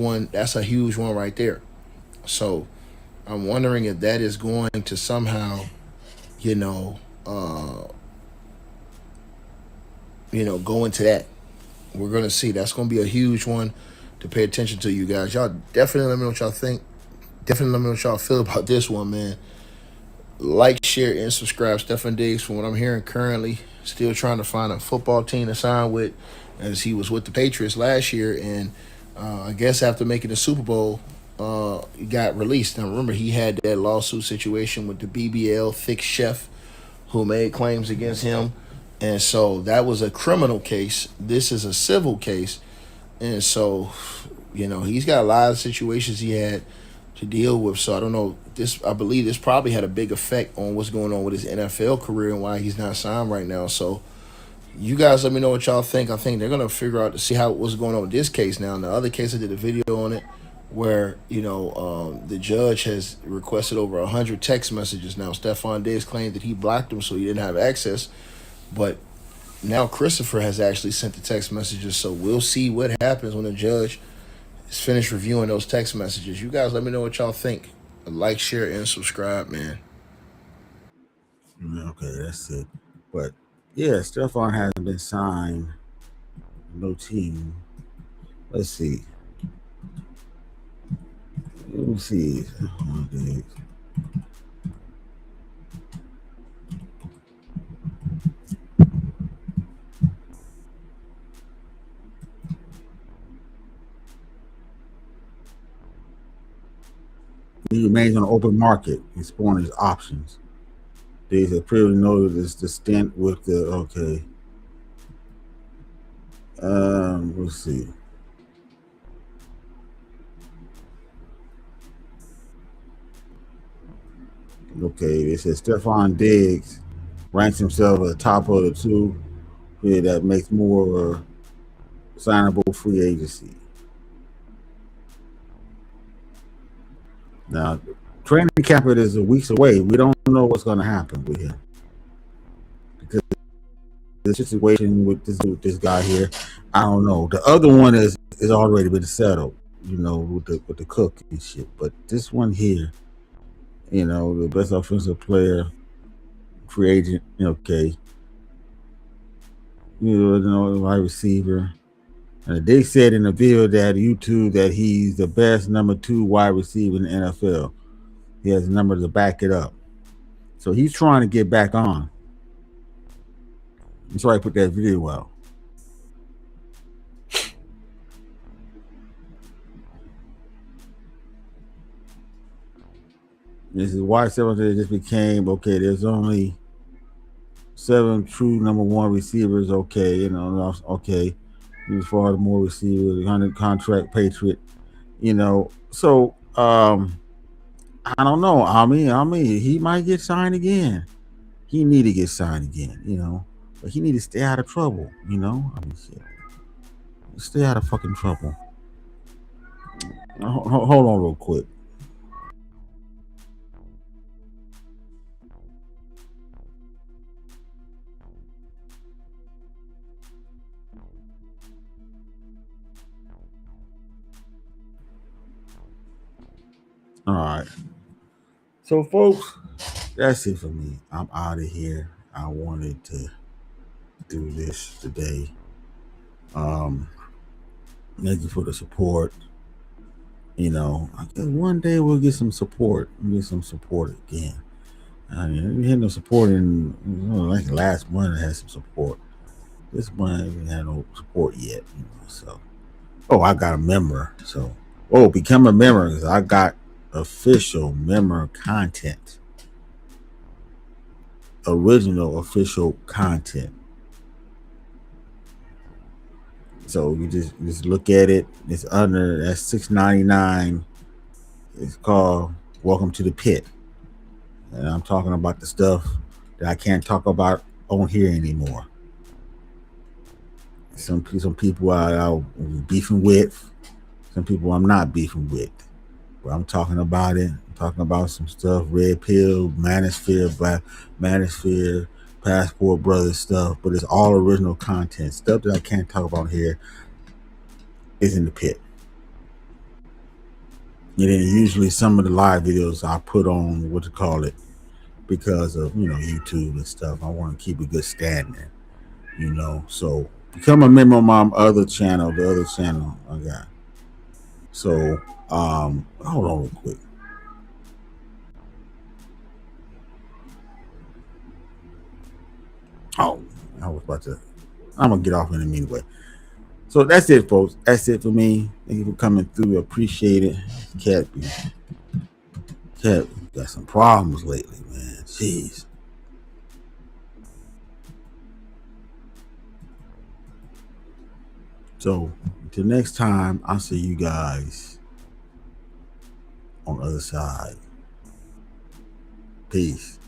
a huge one right there. So I'm wondering if that is going to somehow, go into that. We're going to see. That's going to be a huge one to pay attention to, you guys. Y'all definitely let me know what y'all think. Definitely let me know what y'all feel about this one, man. Like, share, and subscribe. Stefon Diggs, from what I'm hearing currently, still trying to find a football team to sign with, as he was with the Patriots last year. And I guess after making the Super Bowl, he got released. Now, remember, he had that lawsuit situation with the BBL thick chef who made claims against him. And so that was a criminal case. This is a civil case. And so, he's got a lot of situations he had to deal with. So I don't know. I believe this probably had a big effect on what's going on with his NFL career and why he's not signed right now. So you guys let me know what y'all think. I think they're going to figure out to see what's going on with this case now. And the other case, I did a video on it where, the judge has requested over 100 text messages. Now, Stefon Diggs claimed that he blocked them so he didn't have access. But now Christopher has actually sent the text messages. So we'll see what happens when the judge is finished reviewing those text messages. You guys let me know what y'all think. Like, share, and subscribe, man. Okay, that's it. But yeah, Stefon hasn't been signed. No team. Let's see. Let me see. He remains on the open market, exploring his options. Diggs have previously noted the stint with the let's see. Okay, it says Stefon Diggs ranks himself at the top of the two. Yeah, that makes more signable free agency. Now, training camp is weeks away. We don't know what's going to happen with him because the situation with this guy here. I don't know. The other one is already been settled, you know, with the cook and shit. But this one here, you know, the best offensive player, free agent, okay, you know, wide receiver. And they said in the video that YouTube that he's the best number 2 wide receiver in the NFL. He has a number to back it up. So he's trying to get back on. That's why I put that video out. This is why 7 just became, okay, there's only 7 true number 1 receivers, okay, you know, okay. As far as more receivers, 100 contract Patriot, you know. So I don't know. I mean, he might get signed again. He need to get signed again, you know. But he need to stay out of trouble, you know. I mean, shit. Stay out of fucking trouble. Hold on real quick. All right. So, folks, that's it for me. I'm out of here. I wanted to do this today. Thank you for the support. You know, I guess one day we'll get some support. We'll get some support again. I mean, we had no support in, you know, like last month I had some support. This month I haven't had no support yet. You know, so, I got a member. So, become a member because I got official member content. Original official content. So you just look at it. It's under, that's $6.99. It's called Welcome to the Pit. And I'm talking about the stuff that I can't talk about on here anymore. Some people I'm beefing with. Some people I'm not beefing with. But I'm talking about it. I'm talking about some stuff. Red Pill, Manosphere, Black Manosphere, Passport Brothers stuff. But it's all original content. Stuff that I can't talk about here is in the pit. And then usually some of the live videos I put on, because of, you know, YouTube and stuff. I want to keep a good standing, you know. So become a member of my other channel, the other channel I got. So hold on real quick. I'm gonna get off in a minute anyway. So that's it, folks. That's it for me. Thank you for coming through. Appreciate it. Cat got some problems lately, man. Jeez. So until next time, I'll see you guys on the other side. Peace.